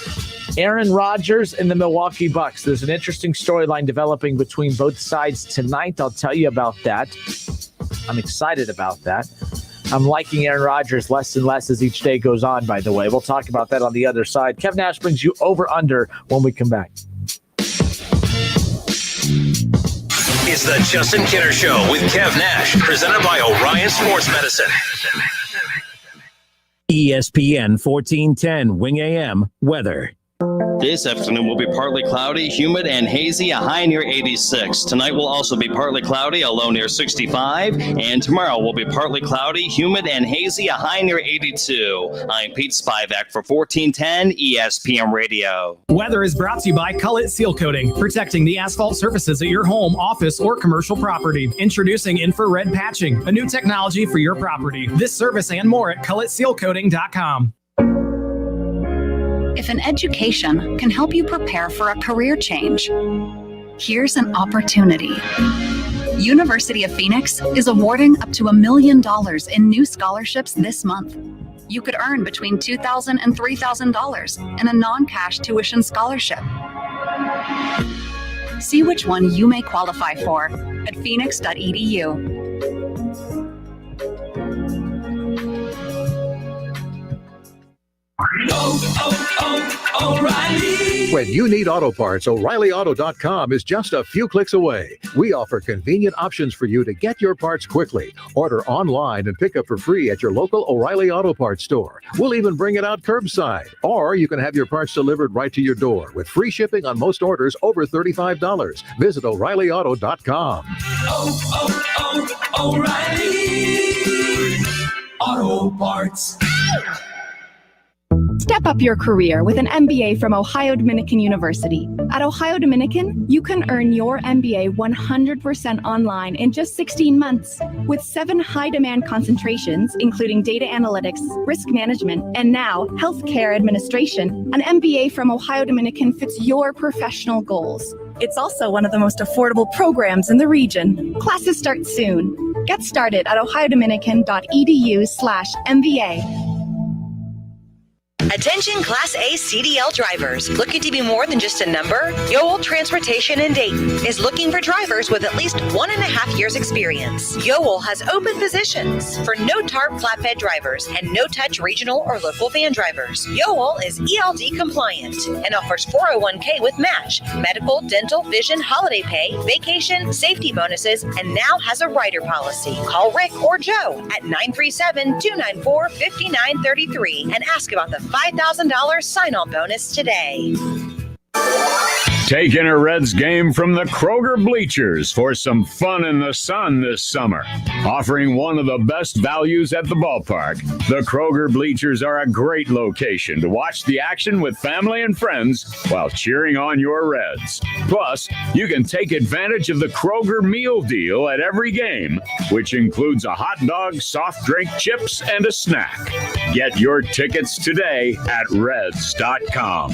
Aaron Rodgers and the Milwaukee Bucks. There's an interesting storyline developing between both sides tonight. I'll tell you about that. I'm excited about that. I'm liking Aaron Rodgers less and less as each day goes on, by the way. We'll talk about that on the other side. Kev Nash brings you over under when we come back. It's the Justin Kinner Show with Kev Nash, presented by Orion Sports Medicine. ESPN 1410 Wing AM weather. This afternoon will be partly cloudy, humid, and hazy, a high near 86. Tonight will also be partly cloudy, a low near 65. And tomorrow will be partly cloudy, humid, and hazy, a high near 82. I'm Pete Spivak for 1410 ESPN Radio. Weather is brought to you by Cullet Seal Coating, protecting the asphalt surfaces at your home, office, or commercial property. Introducing infrared patching, a new technology for your property. This service and more at culletsealcoating.com. If an education can help you prepare for a career change, here's an opportunity. University of Phoenix is awarding up to $1 million in new scholarships this month. You could earn between $2,000 and $3,000 in a non-cash tuition scholarship. See which one you may qualify for at phoenix.edu. O'Reilly. When you need auto parts, O'ReillyAuto.com is just a few clicks away. We offer convenient options for you to get your parts quickly. Order online and pick up for free at your local O'Reilly Auto Parts store. We'll even bring it out curbside. Or you can have your parts delivered right to your door with free shipping on most orders over $35. Visit O'ReillyAuto.com. O'Reilly Auto Parts. Step up your career with an MBA from Ohio Dominican University. At Ohio Dominican, you can earn your MBA 100% online in just 16 months. With 7 high-demand concentrations, including data analytics, risk management, and now healthcare administration, an MBA from Ohio Dominican fits your professional goals. It's also one of the most affordable programs in the region. Classes start soon. Get started at ohiodominican.edu/MBA. Attention Class A CDL drivers. Looking to be more than just a number? Yoel Transportation in Dayton is looking for drivers with at least 1.5 years experience. Yoel has open positions for no-tarp flatbed drivers and no-touch regional or local van drivers. Yoel is ELD compliant and offers 401k with match, medical, dental, vision, holiday pay, vacation, safety bonuses, and now has a rider policy. Call Rick or Joe at 937-294-5933 and ask about the $5,000 sign-on bonus today. Taking a Reds game from the Kroger bleachers for some fun in the sun this summer. Offering one of the best values at the ballpark, the Kroger bleachers are a great location to watch the action with family and friends while cheering on your Reds. Plus, you can take advantage of the Kroger meal deal at every game, which includes a hot dog, soft drink, chips, and a snack. Get your tickets today at Reds.com.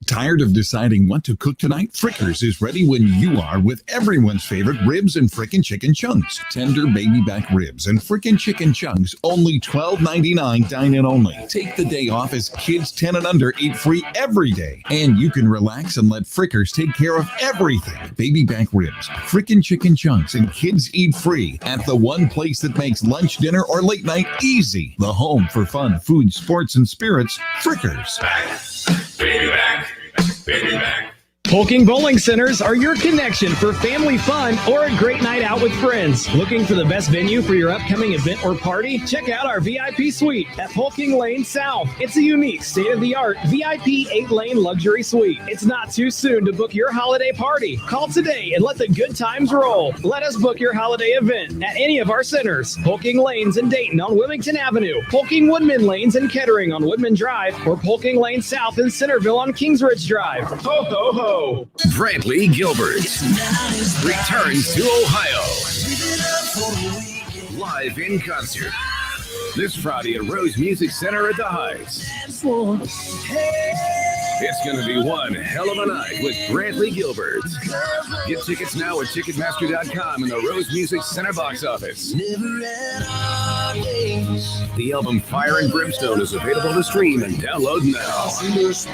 Tired of deciding what to cook tonight? Frickers is ready when you are with everyone's favorite ribs and frickin' chicken chunks. Tender baby back ribs and frickin' chicken chunks, only $12.99 dine-in only. Take the day off as kids 10 and under eat free every day. And you can relax and let Frickers take care of everything. Baby back ribs, frickin' chicken chunks, and kids eat free at the one place that makes lunch, dinner, or late night easy. The home for fun, food, sports, and spirits, Frickers. Baby back. Baby back. Polking Bowling Centers are your connection for family fun or a great night out with friends. Looking for the best venue for your upcoming event or party? Check out our VIP suite at Polking Lane South. It's a unique, state-of-the-art VIP 8-lane luxury suite. It's not too soon to book your holiday party. Call today and let the good times roll. Let us book your holiday event at any of our centers. Polking Lanes in Dayton on Wilmington Avenue, Polking Woodman Lanes in Kettering on Woodman Drive, or Polking Lane South in Centerville on Kingsridge Drive. Ho, ho, ho! show. Brantley Gilbert returns to Ohio. Live in concert. This Friday at Rose Music Center at the Heights. It's going to be one hell of a night with Brantley Gilbert. Get tickets now at Ticketmaster.com and the Rose Music Center box office. The album Fire and Brimstone is available to stream and download now.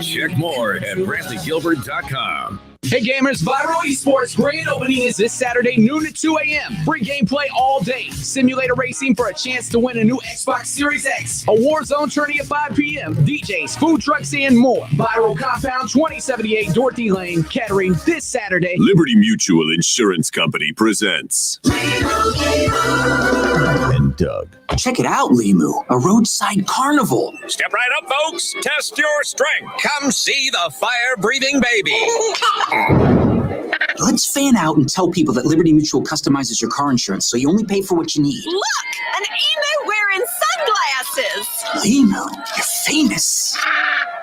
Check more at BrantleyGilbert.com. Hey gamers, Viral Esports grand opening is this Saturday, noon to 2 a.m. Free gameplay all day. Simulator racing for a chance to win a new Xbox Series X. A Warzone tourney at 5 p.m. DJs, food trucks, and more. Viral Compound, 2078 Dorothy Lane, Kettering, this Saturday. Liberty Mutual Insurance Company presents. And Doug. Check it out, Limu, a roadside carnival. Step right up, folks. Test your strength. Come see the fire-breathing baby. Let's fan out and tell people that Liberty Mutual customizes your car insurance so you only pay for what you need. Look, an emu wearing sunglasses. Limu, you're famous.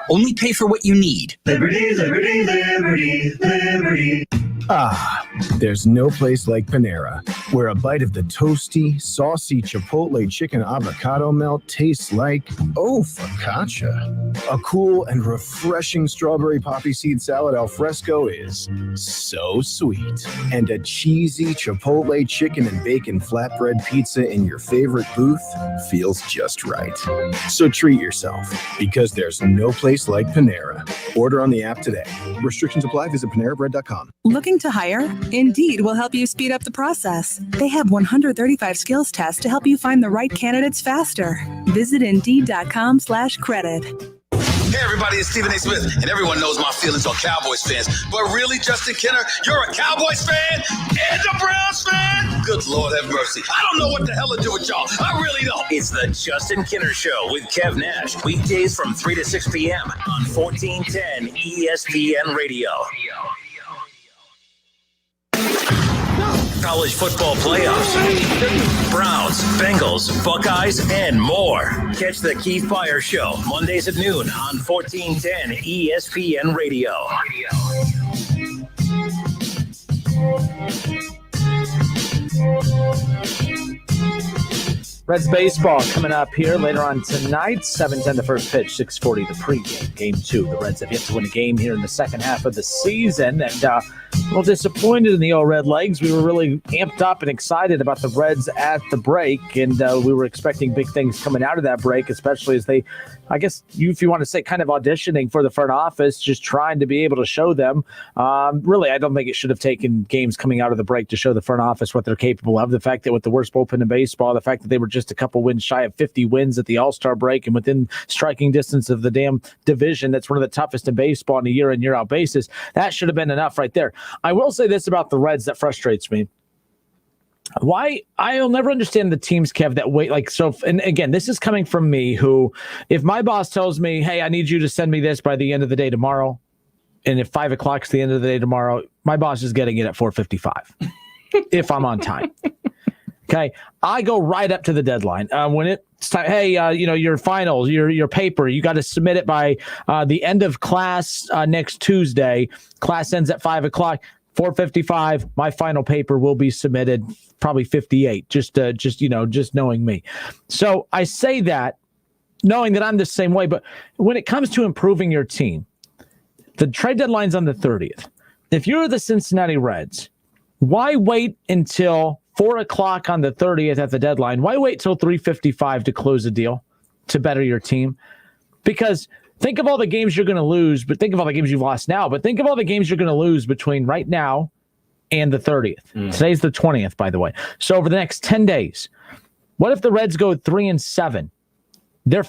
Only pay for what you need. Liberty, liberty, liberty, liberty. Ah, there's no place like Panera, where a bite of the toasty, saucy Chipotle chicken avocado melt tastes like, focaccia. A cool and refreshing strawberry poppy seed salad al fresco is so sweet. And a cheesy Chipotle chicken and bacon flatbread pizza in your favorite booth feels just right. So treat yourself, because there's no place like Panera. Order on the app today. Restrictions apply. Visit PaneraBread.com. Looking to hire? Indeed will help you speed up the process. They have 135 skills tests to help you find the right candidates faster. Visit Indeed.com/credit. Hey everybody, it's Stephen A. Smith, and everyone knows my feelings on Cowboys fans. But really, Justin Kenner, you're a Cowboys fan and a Browns fan? Good Lord have mercy. I don't know what the hell to do with y'all. I really don't. It's the Justin Kinner Show with Kev Nash. Weekdays from 3 to 6 p.m. on 1410 ESPN Radio. College football playoffs, Browns, Bengals, Buckeyes, and more. Catch the Keith Byers Show Mondays at noon on 1410 ESPN Radio. Reds baseball coming up here later on tonight. 7:10 the first pitch, 6:40 the pregame. Game 2. The Reds have yet to win a game here in the second half of the season. And a little disappointed in the old Red Legs. We were really amped up and excited about the Reds at the break. And we were expecting big things coming out of that break, especially as they, I guess, if you want to say, kind of auditioning for the front office, just trying to be able to show them. Really, I don't think it should have taken games coming out of the break to show the front office what they're capable of. The fact that with the worst bullpen in baseball, the fact that they were just a couple wins shy of 50 wins at the All-Star break and within striking distance of the damn division, that's one of the toughest in baseball on a year-in, year-out basis. That should have been enough right there. I will say this about the Reds that frustrates me. Why I'll never understand the teams, Kev, that wait and again, this is coming from me who, if my boss tells me, hey, I need you to send me this by the end of the day tomorrow, and if 5 o'clock's the end of the day tomorrow, my boss is getting it at 4:55 if I'm on time. Okay, I go right up to the deadline. When it's time, hey, your finals, your paper, you got to submit it by the end of class next Tuesday. Class ends at 5 o'clock. 4:55. My final paper will be submitted probably 58. Just knowing me. So I say that, knowing that I'm the same way. But when it comes to improving your team, the trade deadline's on the 30th. If you're the Cincinnati Reds, why wait until 4 o'clock on the 30th at the deadline? Why wait till 3:55 to close a deal to better your team? Because think of all the games you're going to lose, but think of all the games you've lost now. But think of all the games you're going to lose between right now and the 30th. Today's the 20th, by the way. So over the next 10 days, what if the Reds go 3-7?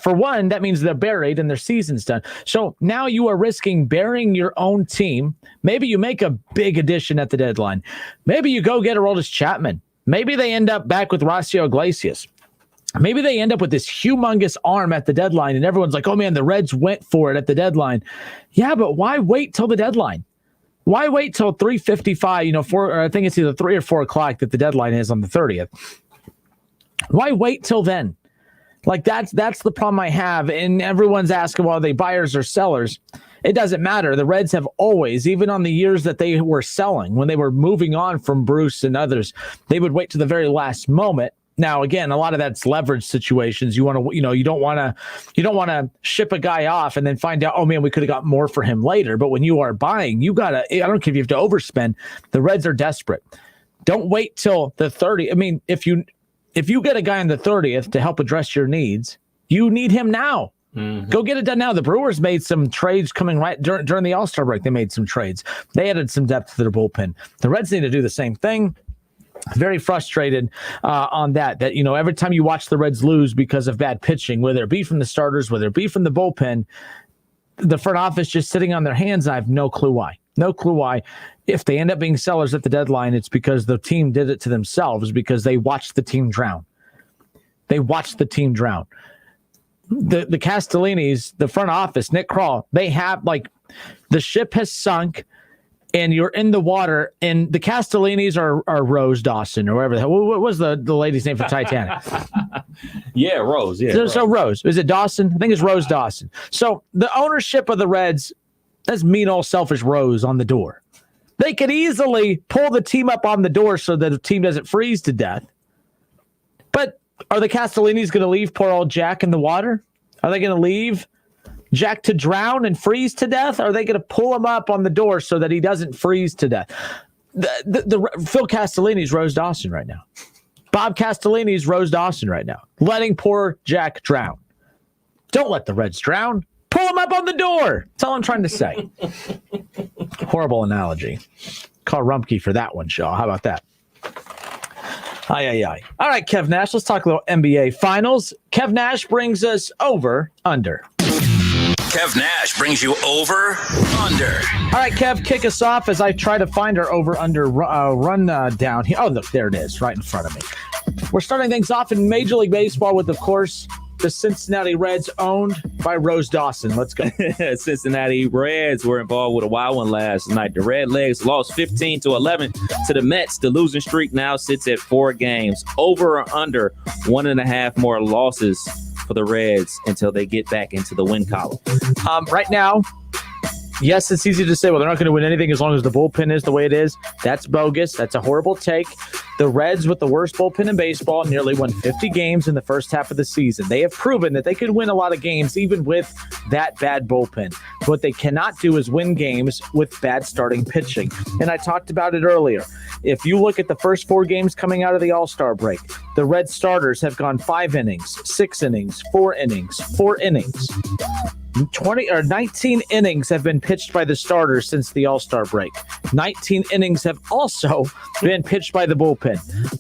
For one, that means they're buried and their season's done. So now you are risking burying your own team. Maybe you make a big addition at the deadline. Maybe you go get Aroldis Chapman. Maybe they end up back with Horacio Iglesias. Maybe they end up with this humongous arm at the deadline, and everyone's like, oh, man, the Reds went for it at the deadline. Yeah, but why wait till the deadline? Why wait till 3:55, I think it's either 3 or 4 o'clock that the deadline is on the 30th. Why wait till then? Like, that's the problem I have, and everyone's asking, well, are they buyers or sellers? it doesn't matter. The Reds have always, even on the years that they were selling, when they were moving on from Bruce and others, they would wait to the very last moment. Now, again, a lot of that's leverage situations. You want to, you don't want to ship a guy off and then find out, oh man, we could have got more for him later. But when you are buying, I don't care if you have to overspend. The Reds are desperate. Don't wait till the 30th. I mean, if you get a guy on the 30th to help address your needs, you need him now. Mm-hmm. Go get it done now. The Brewers made some trades coming right during the All-Star break. They made some trades. They added some depth to their bullpen. The Reds need to do the same thing. Very frustrated on that every time you watch the Reds lose because of bad pitching, whether it be from the starters, whether it be from the bullpen, the front office just sitting on their hands. I have no clue why. No clue why. If they end up being sellers at the deadline, it's because the team did it to themselves, because they watched the team drown. The Castellinis, the front office, Nick Krall, they have the ship has sunk. And you're in the water, and the Castellinis are Rose Dawson or whatever. What was the lady's name for Titanic? Yeah, Rose. Yeah. So Rose. Is it Dawson? I think it's Rose Dawson. So the ownership of the Reds, that's mean old selfish Rose on the door. They could easily pull the team up on the door so that the team doesn't freeze to death. But are the Castellinis going to leave poor old Jack in the water? Are they going to leave Jack to drown and freeze to death? Are they going to pull him up on the door so that he doesn't freeze to death? The Phil Castellini's Rose Dawson right now. Bob Castellini's Rose Dawson right now, letting poor Jack drown. Don't let the Reds drown. Pull him up on the door. That's all I'm trying to say. Horrible analogy. Call Rumpke for that one, Shaw. How about that? Aye. All right, Kev Nash. Let's talk a little NBA Finals. Kev Nash brings us over under. Kev Nash brings you over under. All right, Kev, kick us off as I try to find our over under run down here. Oh, look, there it is, right in front of me. We're starting things off in Major League Baseball with, of course, the Cincinnati Reds, owned by Rose Dawson. Let's go. Cincinnati Reds were involved with a wild one last night. The Redlegs lost 15-11 to the Mets. The losing streak now sits at 4 games. Over or under 1.5 more losses for the Reds until they get back into the win column. Right now, yes, it's easy to say, well, they're not going to win anything as long as the bullpen is the way it is. That's bogus. That's a horrible take. The Reds, with the worst bullpen in baseball, nearly won 50 games in the first half of the season. They have proven that they could win a lot of games even with that bad bullpen. What they cannot do is win games with bad starting pitching. And I talked about it earlier. If you look at the first 4 games coming out of the All-Star break, the Red starters have gone 5 innings, 6 innings, 4 innings, 4 innings. 19 innings have been pitched by the starters since the All-Star break. 19 innings have also been pitched by the bullpen.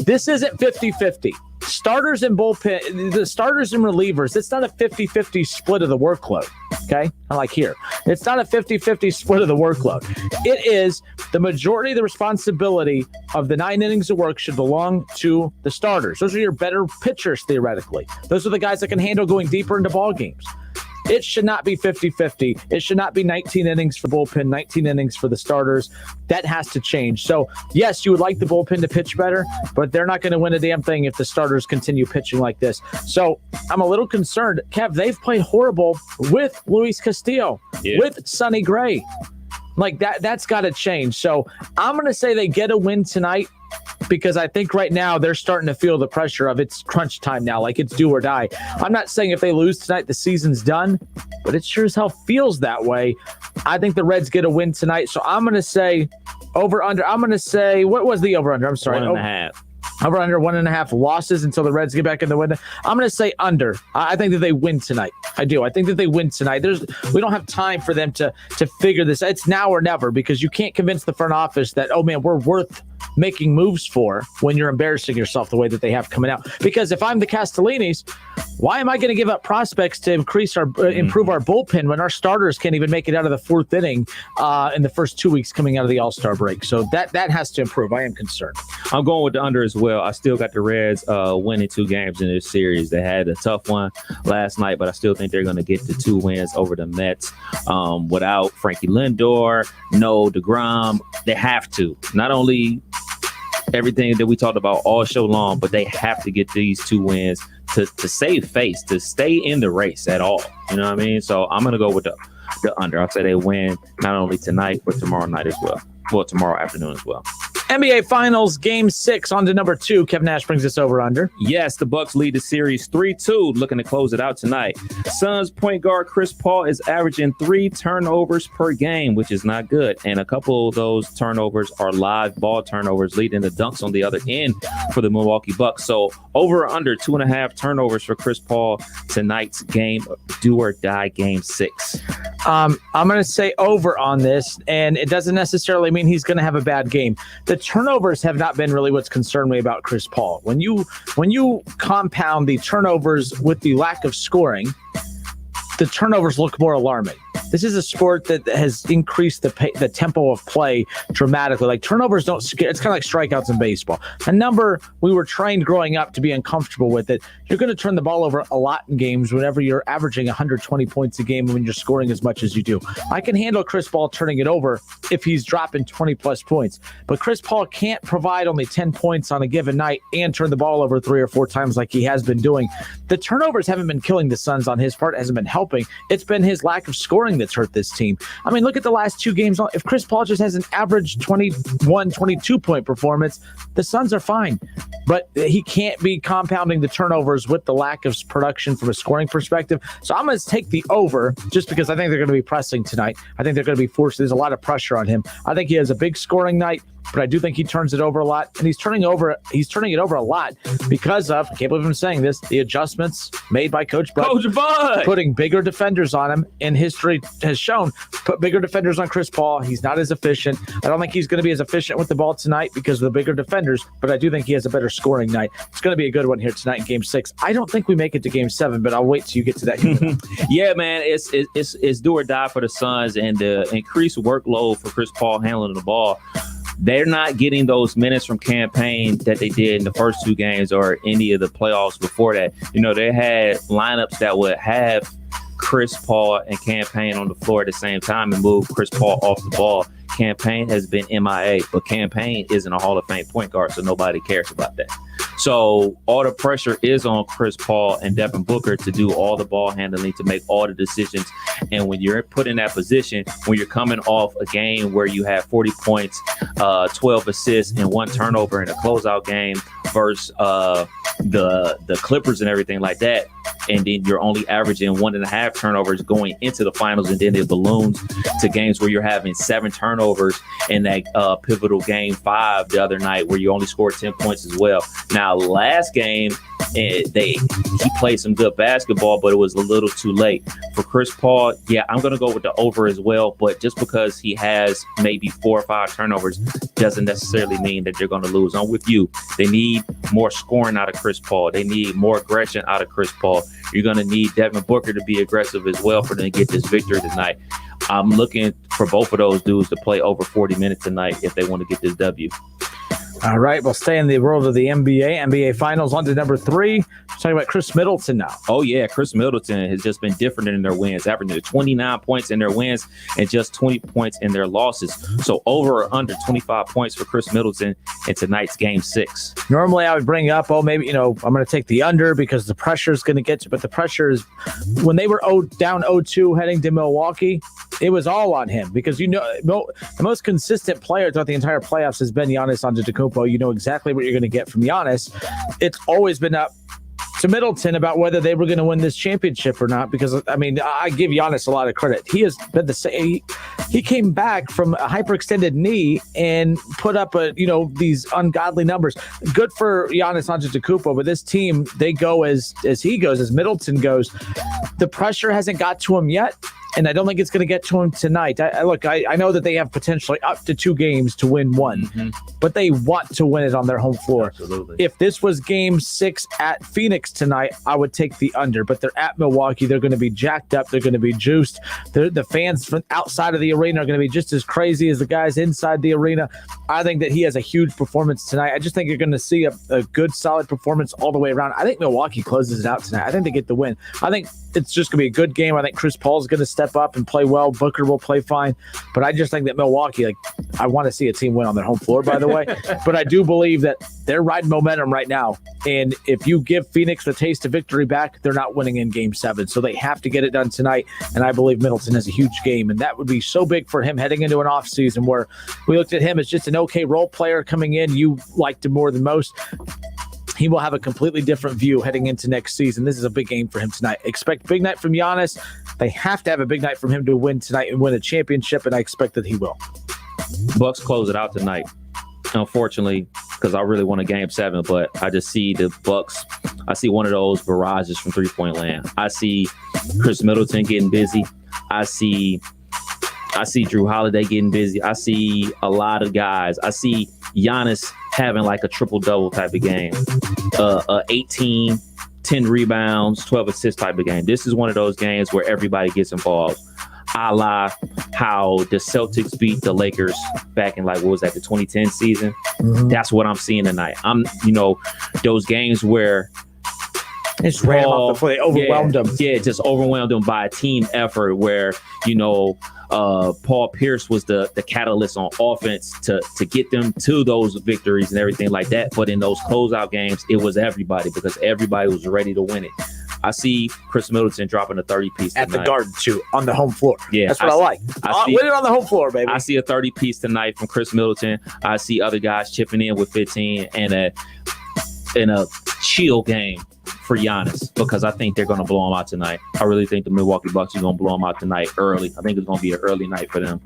This isn't 50-50. Starters and bullpen, the starters and relievers, it's not a 50-50 split of the workload, okay? Unlike here. It's not a 50-50 split of the workload. It is the majority of the responsibility of the 9 innings of work should belong to the starters. Those are your better pitchers, theoretically. Those are the guys that can handle going deeper into ball games. It should not be 50-50. It should not be 19 innings for bullpen, 19 innings for the starters. That has to change. So, yes, you would like the bullpen to pitch better, but they're not going to win a damn thing if the starters continue pitching like this. So, I'm a little concerned. Kev, they've played horrible with Luis Castillo, with Sonny Gray. Like, that's got to change. So, I'm going to say they get a win tonight, because I think right now they're starting to feel the pressure of it's crunch time now, like it's do or die. I'm not saying if they lose tonight, the season's done, but it sure as hell feels that way. I think the Reds get a win tonight, so I'm going to say over under. I'm going to say, what was the over under? I'm sorry. 1.5. Over under 1.5 losses until the Reds get back in the win. I'm going to say under. I think that they win tonight. I do. I think that they win tonight. We don't have time for them to figure this. It's now or never, because you can't convince the front office that, oh man, we're worth making moves for when you're embarrassing yourself the way that they have coming out. Because if I'm the Castellinis, why am I going to give up prospects to improve our bullpen when our starters can't even make it out of the 4th inning in the first 2 weeks coming out of the All-Star break? So that has to improve. I am concerned. I'm going with the under as well. I still got the Reds winning 2 games in this series. They had a tough one last night, but I still think they're going to get the 2 wins over the Mets. Without Frankie Lindor, no DeGrom, they have to. Not only everything that we talked about all show long, but they have to get these 2 wins to save face, to stay in the race at all. You know what I mean? So I'm going to go with the the under. I'll say they win not only tonight, but tomorrow night as well. Well, tomorrow afternoon as well. NBA Finals Game 6 on to number 2. Kev Nash brings us over under. Yes, the Bucks lead the series 3-2, looking to close it out tonight. Suns point guard Chris Paul is averaging 3 turnovers per game, which is not good. And a couple of those turnovers are live ball turnovers, leading to dunks on the other end for the Milwaukee Bucks. So over or under 2.5 turnovers for Chris Paul tonight's game, do or die Game 6. I'm going to say over on this, and it doesn't necessarily mean he's going to have a bad game. The turnovers have not been really what's concerned me about Chris Paul. When you compound the turnovers with the lack of scoring, the turnovers look more alarming. This is a sport that has increased the tempo of play dramatically. Like, turnovers don't scare. It's kind of like strikeouts in baseball. A number we were trained growing up to be uncomfortable with it. You're going to turn the ball over a lot in games whenever you're averaging 120 points a game when you're scoring as much as you do. I can handle Chris Paul turning it over if he's dropping 20-plus points. But Chris Paul can't provide only 10 points on a given night and turn the ball over 3 or 4 times like he has been doing. The turnovers haven't been killing the Suns on his part. It hasn't been helping. It's been his lack of scoring that's hurt this team. I mean, look at the last 2 games. If Chris Paul just has an average 21, 22-point performance, the Suns are fine. But he can't be compounding the turnovers with the lack of production from a scoring perspective. So I'm going to take the over just because I think they're going to be pressing tonight. I think they're going to be forced. There's a lot of pressure on him. I think he has a big scoring night, but I do think he turns it over a lot. And he's turning it over a lot because of, I can't believe I'm saying this, the adjustments made by Coach Bud. Coach Bud! Putting bigger defenders on him. And history has shown, put bigger defenders on Chris Paul. He's not as efficient. I don't think he's going to be as efficient with the ball tonight because of the bigger defenders, but I do think he has a better scoring night. It's going to be a good one here tonight in Game 6. I don't think we make it to Game 7, but I'll wait till you get to that. Yeah, man, it's do or die for the Suns, and the increased workload for Chris Paul handling the ball. They're not getting those minutes from campaign that they did in the first 2 games or any of the playoffs before that. You know, they had lineups that would have Chris Paul and Campaign on the floor at the same time and move Chris Paul off the ball. Campaign has been MIA, but Campaign isn't a Hall of Fame point guard, so nobody cares about that. So all the pressure is on Chris Paul and Devin Booker to do all the ball handling, to make all the decisions. And when you're put in that position, when you're coming off a game where you have 40 points, 12 assists, and 1 turnover in a closeout game versus the Clippers and everything like that, and then you're only averaging 1.5 turnovers going into the finals, and then it balloons to games where you're having 7 turnovers in that pivotal Game 5 the other night where you only scored 10 points as well. Now, last game, he played some good basketball, but it was a little too late. For Chris Paul, yeah, I'm going to go with the over as well, but just because he has maybe 4 or 5 turnovers doesn't necessarily mean that they're going to lose. I'm with you. They need more scoring out of Chris Paul. They need more aggression out of Chris Paul. You're going to need Devin Booker to be aggressive as well for them to get this victory tonight. I'm looking for both of those dudes to play over 40 minutes tonight if they want to get this W. All right, we'll stay in the world of the NBA Finals. On to number 3. We're talking about Chris Middleton now. Oh, yeah. Chris Middleton has just been different in their wins, averaging 29 points in their wins and just 20 points in their losses. So over or under 25 points for Chris Middleton in tonight's Game 6. Normally, I would bring up, maybe, I'm going to take the under because the pressure is going to get you. But the pressure is, when they were down 0-2 heading to Milwaukee, it was all on him because, the most consistent player throughout the entire playoffs has been Giannis Antetokounmpo. You know exactly what you're going to get from Giannis. It's always been up to Middleton about whether they were going to win this championship or not, because, I give Giannis a lot of credit. He has been the same. He came back from a hyperextended knee and put up these ungodly numbers. Good for Giannis Antetokounmpo, but this team, they go as he goes, as Middleton goes. The pressure hasn't got to him yet, and I don't think it's going to get to him tonight. I know that they have potentially up to 2 games to win 1, but they want to win it on their home floor. Absolutely. If this was Game 6 at Phoenix tonight, I would take the under, but they're at Milwaukee. They're going to be jacked up. They're going to be juiced. The fans from outside of the arena are going to be just as crazy as the guys inside the arena. I think that he has a huge performance tonight. I just think you're going to see a good, solid performance all the way around. I think Milwaukee closes it out tonight. I think they get the win. I think it's just going to be a good game. I think Chris Paul's going to step step up and play well. Booker will play fine. But I just think that Milwaukee, I want to see a team win on their home floor, by the way. But I do believe that they're riding momentum right now. And if you give Phoenix the taste of victory back, they're not winning in Game 7. So they have to get it done tonight. And I believe Middleton has a huge game. And that would be so big for him heading into an offseason where we looked at him as just an okay role player coming in. You liked him more than most. He will have a completely different view heading into next season. This is a big game for him tonight. Expect big night from Giannis. They have to have a big night from him to win tonight and win a championship, and I expect that he will. Bucks close it out tonight. Unfortunately, because I really want a Game 7, but I just see the Bucks. I see one of those barrages from three-point land. I see Chris Middleton getting busy. I see Drew Holiday getting busy. I see a lot of guys. I see Giannis having like a triple-double type of game. 18, 10 rebounds, 12 assists type of game. This is one of those games where everybody gets involved. A la how the Celtics beat the Lakers back in the 2010 season. Mm-hmm. That's what I'm seeing tonight. Those games where it's ran them off the floor. They overwhelmed them. Yeah, just overwhelmed them by a team effort where, Paul Pierce was the catalyst on offense to get them to those victories and everything like that. But in those closeout games, it was everybody because everybody was ready to win it. I see Chris Middleton dropping a 30-piece at the Garden, too, on the home floor. Yeah, that's what I like. Win it on the home floor, baby. I see a 30-piece tonight from Chris Middleton. I see other guys chipping in with 15 and a chill game for Giannis because I think they're going to blow him out tonight. I really think the Milwaukee Bucks are going to blow him out tonight early. I think it's going to be an early night for them.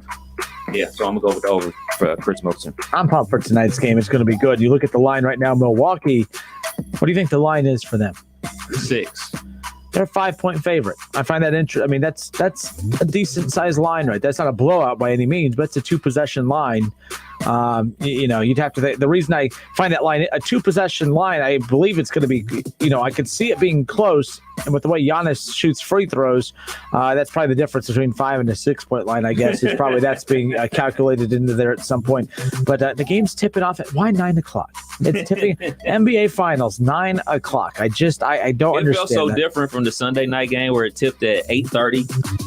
Yeah, so I'm going to go with the over for Chris Middleton. I'm pumped for tonight's game. It's going to be good. You look at the line right now, Milwaukee. What do you think the line is for them? 6. They're a 5-point favorite. I find that interesting. I mean, that's a decent sized line, right? That's not a blowout by any means, but it's a 2-possession line. You'd have to. The reason I find that line a 2-possession line, I believe it's going to be. I could see it being close, and with the way Giannis shoots free throws, that's probably the difference between 5 and a 6-point line. I guess is probably that's being calculated into there at some point. But the game's tipping off at why 9:00? It's tipping. NBA Finals 9:00. I don't understand. It feels so that. Different from the Sunday night game where it tipped at 8:30.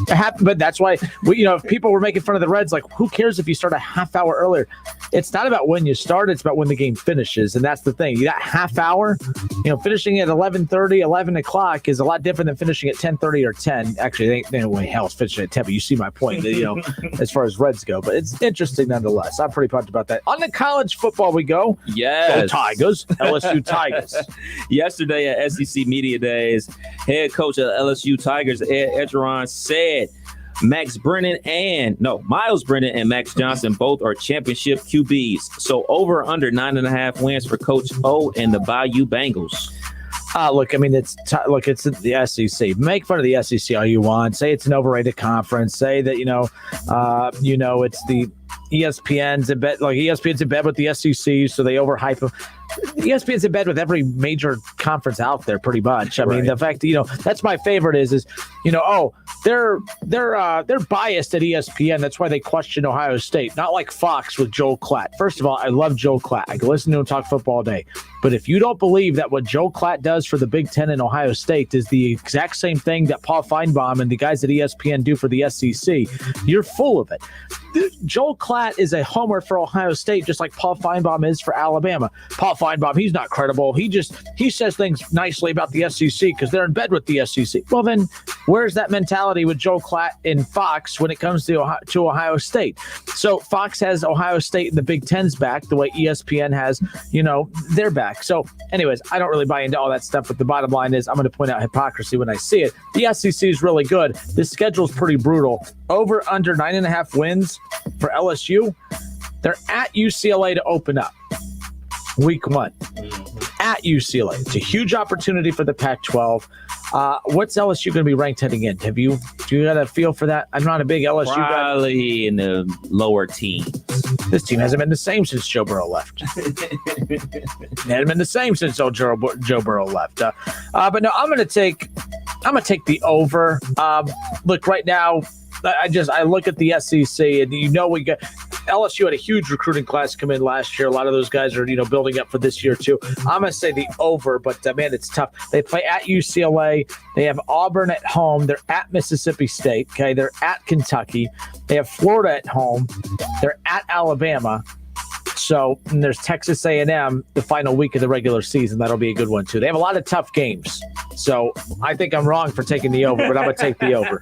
It happened, but that's why if people were making fun of the Reds, like who cares if you start a half hour earlier? It's not about when you start; it's about when the game finishes, and that's the thing. That half hour, finishing at 11:30, 11 o'clock is a lot different than finishing at 10:30 or 10. Actually, they way hell's finishing at 10. But you see my point, as far as Reds go. But it's interesting nonetheless. I'm pretty pumped about that. On the college football, we go. Yes, go Tigers, LSU Tigers. Yesterday at SEC Media Days, head coach of LSU Tigers, Ed Edgeron, said Miles Brennan and Max Johnson both are championship QBs. So over under 9.5 wins for Coach O and the Bayou Bengals. Look, I mean, it's the SEC. Make fun of the SEC all you want. Say it's an overrated conference. Say that it's the ESPN's in bed. Like ESPN's in bed with the SEC, so they overhype them. ESPN's in bed with every major conference out there, pretty much. I mean, the fact that that's my favorite is they're biased at ESPN. That's why they question Ohio State. Not like Fox with Joel Klatt. First of all, I love Joel Klatt. I can listen to him talk football all day. But if you don't believe that what Joel Klatt does for the Big Ten in Ohio State is the exact same thing that Paul Feinbaum and the guys at ESPN do for the SEC, you're full of it. Joel Klatt is a homer for Ohio State, just like Paul Feinbaum is for Alabama. Paul Feinbaum, he's not credible. He says things nicely about the SEC because they're in bed with the SEC. Well, then where's that mentality with Joel Klatt and Fox when it comes to Ohio State? So Fox has Ohio State and the Big Ten's back the way ESPN has, their back. So anyways, I don't really buy into all that stuff, but the bottom line is I'm going to point out hypocrisy when I see it. The SEC is really good. The schedule's pretty brutal. Over under 9.5 wins for LSU. They're at UCLA to open up week 1 at UCLA. It's a huge opportunity for the Pac-12. What's LSU going to be ranked heading in? Do you got a feel for that? I'm not a big LSU guy. Probably in the lower teens. This team hasn't been the same since Joe Burrow left. It hasn't been the same since Joe Burrow left. But no, I'm going to take the over. Look, right now, I look at the SEC and we got LSU had a huge recruiting class come in last year. A lot of those guys are, building up for this year too. I'm going to say the over, but man, it's tough. They play at UCLA. They have Auburn at home. They're at Mississippi State. Okay. They're at Kentucky. They have Florida at home. They're at Alabama. So there's Texas A&M the final week of the regular season. That'll be a good one too. They have a lot of tough games. So I think I'm wrong for taking the over, but I'm going to take the over.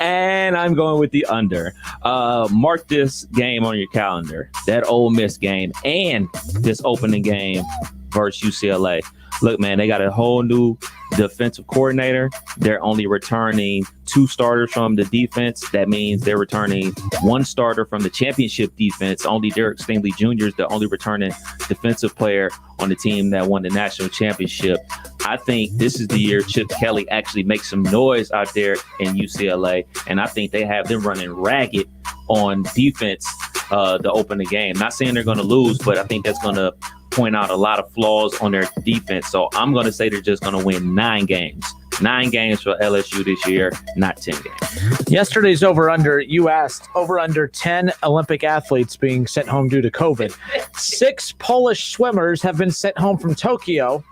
And I'm going with the under. Mark this game on your calendar. That Ole Miss game and this opening game versus UCLA. Look, man, they got a whole new defensive coordinator. They're only returning 2 starters from the defense. That means they're returning 1 starter from the championship defense. Only Derek Stingley Jr. is the only returning defensive player on the team that won the national championship. I think this is the year Chip Kelly actually makes some noise out there in UCLA, and I think they have them running ragged on defense to open the game. Not saying they're going to lose, but I think that's going to point out a lot of flaws on their defense. So I'm going to say they're just going to win 9 games. 9 games for LSU this year, not 10 games. Yesterday's over-under, you asked, over-under 10 Olympic athletes being sent home due to COVID. 6 Polish swimmers have been sent home from Tokyo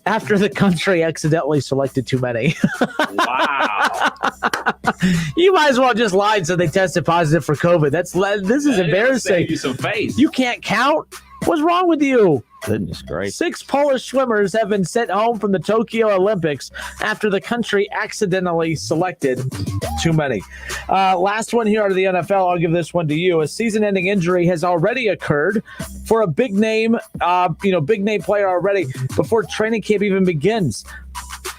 after the country accidentally selected too many. Wow. You might as well just lie and say they tested positive for COVID. This is embarrassing. Save you some face. You can't count? What's wrong with you? Goodness gracious. 6 Polish swimmers have been sent home from the Tokyo Olympics after the country accidentally selected too many. Last one here out of the NFL. I'll give this one to you. A season-ending injury has already occurred for a big name player already before training camp even begins.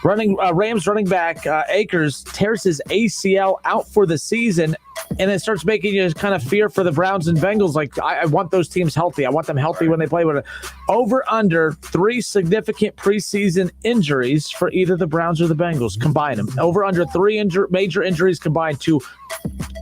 Rams running back Akers tears his ACL out for the season, and it starts making you kind of fear for the Browns and Bengals. Like, I want those teams healthy. I want them healthy when they play with it. Over under 3 significant preseason injuries for either the Browns or the Bengals. Combine them. Over under 3 major injuries combined to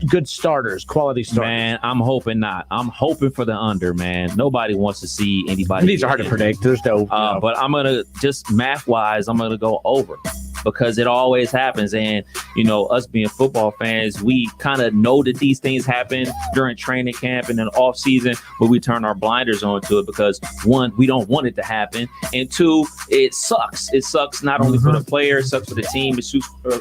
good starters, quality starters. Man, I'm hoping not. I'm hoping for the under, man. Nobody wants to see anybody. These are hard to predict. There's no. But I'm going to, just math-wise, I'm going to go over. Because it always happens. And, us being football fans, we kind of know that these things happen during training camp and in the off season, but we turn our blinders onto it because 1, we don't want it to happen. And 2, it sucks. It sucks not only for the player, it sucks for the team, it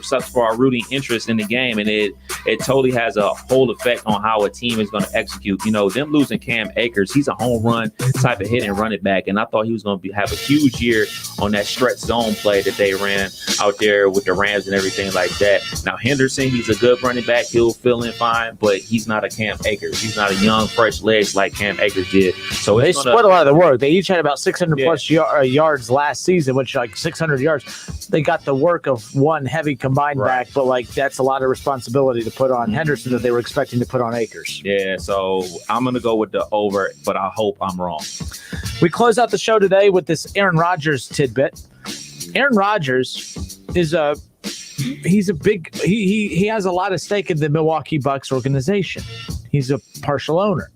sucks for our rooting interest in the game. And it totally has a whole effect on how a team is going to execute. Them losing Cam Akers, he's a home run type of hitting running back. And I thought he was going to have a huge year on that stretch zone play that they ran out there with the Rams and everything like that. Now Henderson, he's a good running back. He'll fill in fine, but he's not a Cam Akers. He's not a young, fresh legs like Cam Akers did. So they split a lot of the work. They each had about 600 plus yards last season, which 600 yards. They got the work of one heavy combined back, but that's a lot of responsibility to put on Henderson that they were expecting to put on Akers. Yeah, so I'm going to go with the over, but I hope I'm wrong. We close out the show today with this Aaron Rodgers tidbit. Aaron Rodgers is he has a lot of stake in the Milwaukee Bucks organization. He's a partial owner.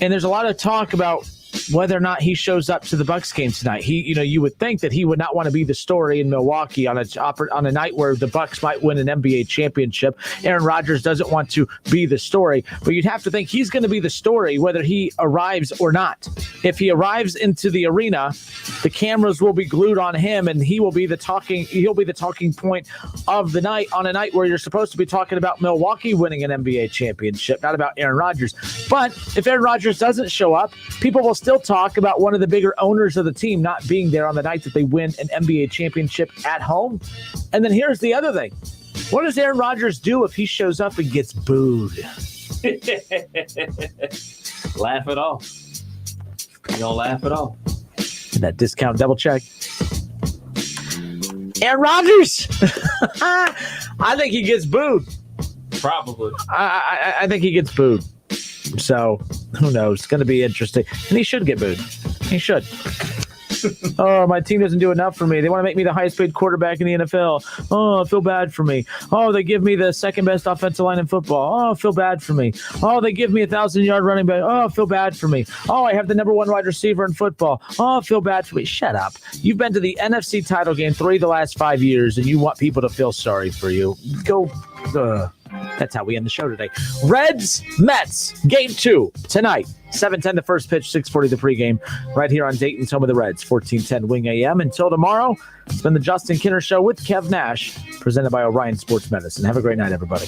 And there's a lot of talk about whether or not he shows up to the Bucks game tonight. You would think that he would not want to be the story in Milwaukee on a night where the Bucks might win an NBA championship. Aaron Rodgers doesn't want to be the story, but you'd have to think he's going to be the story whether he arrives or not. If he arrives into the arena, the cameras will be glued on him, and he'll be the talking point of the night on a night where you're supposed to be talking about Milwaukee winning an NBA championship, not about Aaron Rodgers. But if Aaron Rodgers doesn't show up, people will still talk about one of the bigger owners of the team not being there on the night that they win an NBA championship at home. And then here's the other thing. What does Aaron Rodgers do if he shows up and gets booed? Laugh it off. You don't laugh at all. That discount double check. Aaron Rodgers. I think he gets booed. Probably. I think he gets booed. So who knows? It's going to be interesting. And he should get booed. He should. Oh, my team doesn't do enough for me. They want to make me the highest paid quarterback in the NFL. Oh, I feel bad for me. Oh, they give me the second best offensive line in football. Oh, I feel bad for me. Oh, they give me 1,000-yard running back. Oh, I feel bad for me. Oh, I have the number 1 wide receiver in football. Oh, I feel bad for me. Shut up. You've been to the NFC title game 3 of the last 5 years, and you want people to feel sorry for you. Go. That's how we end the show today. Reds, Mets, Game 2 tonight. 7:10 the first pitch, 6:40 the pregame, right here on Dayton's home of the Reds, 1410 Wing AM. Until tomorrow, it's been the Justin Kinner Show with Kev Nash, presented by Orion Sports Medicine. Have a great night, everybody.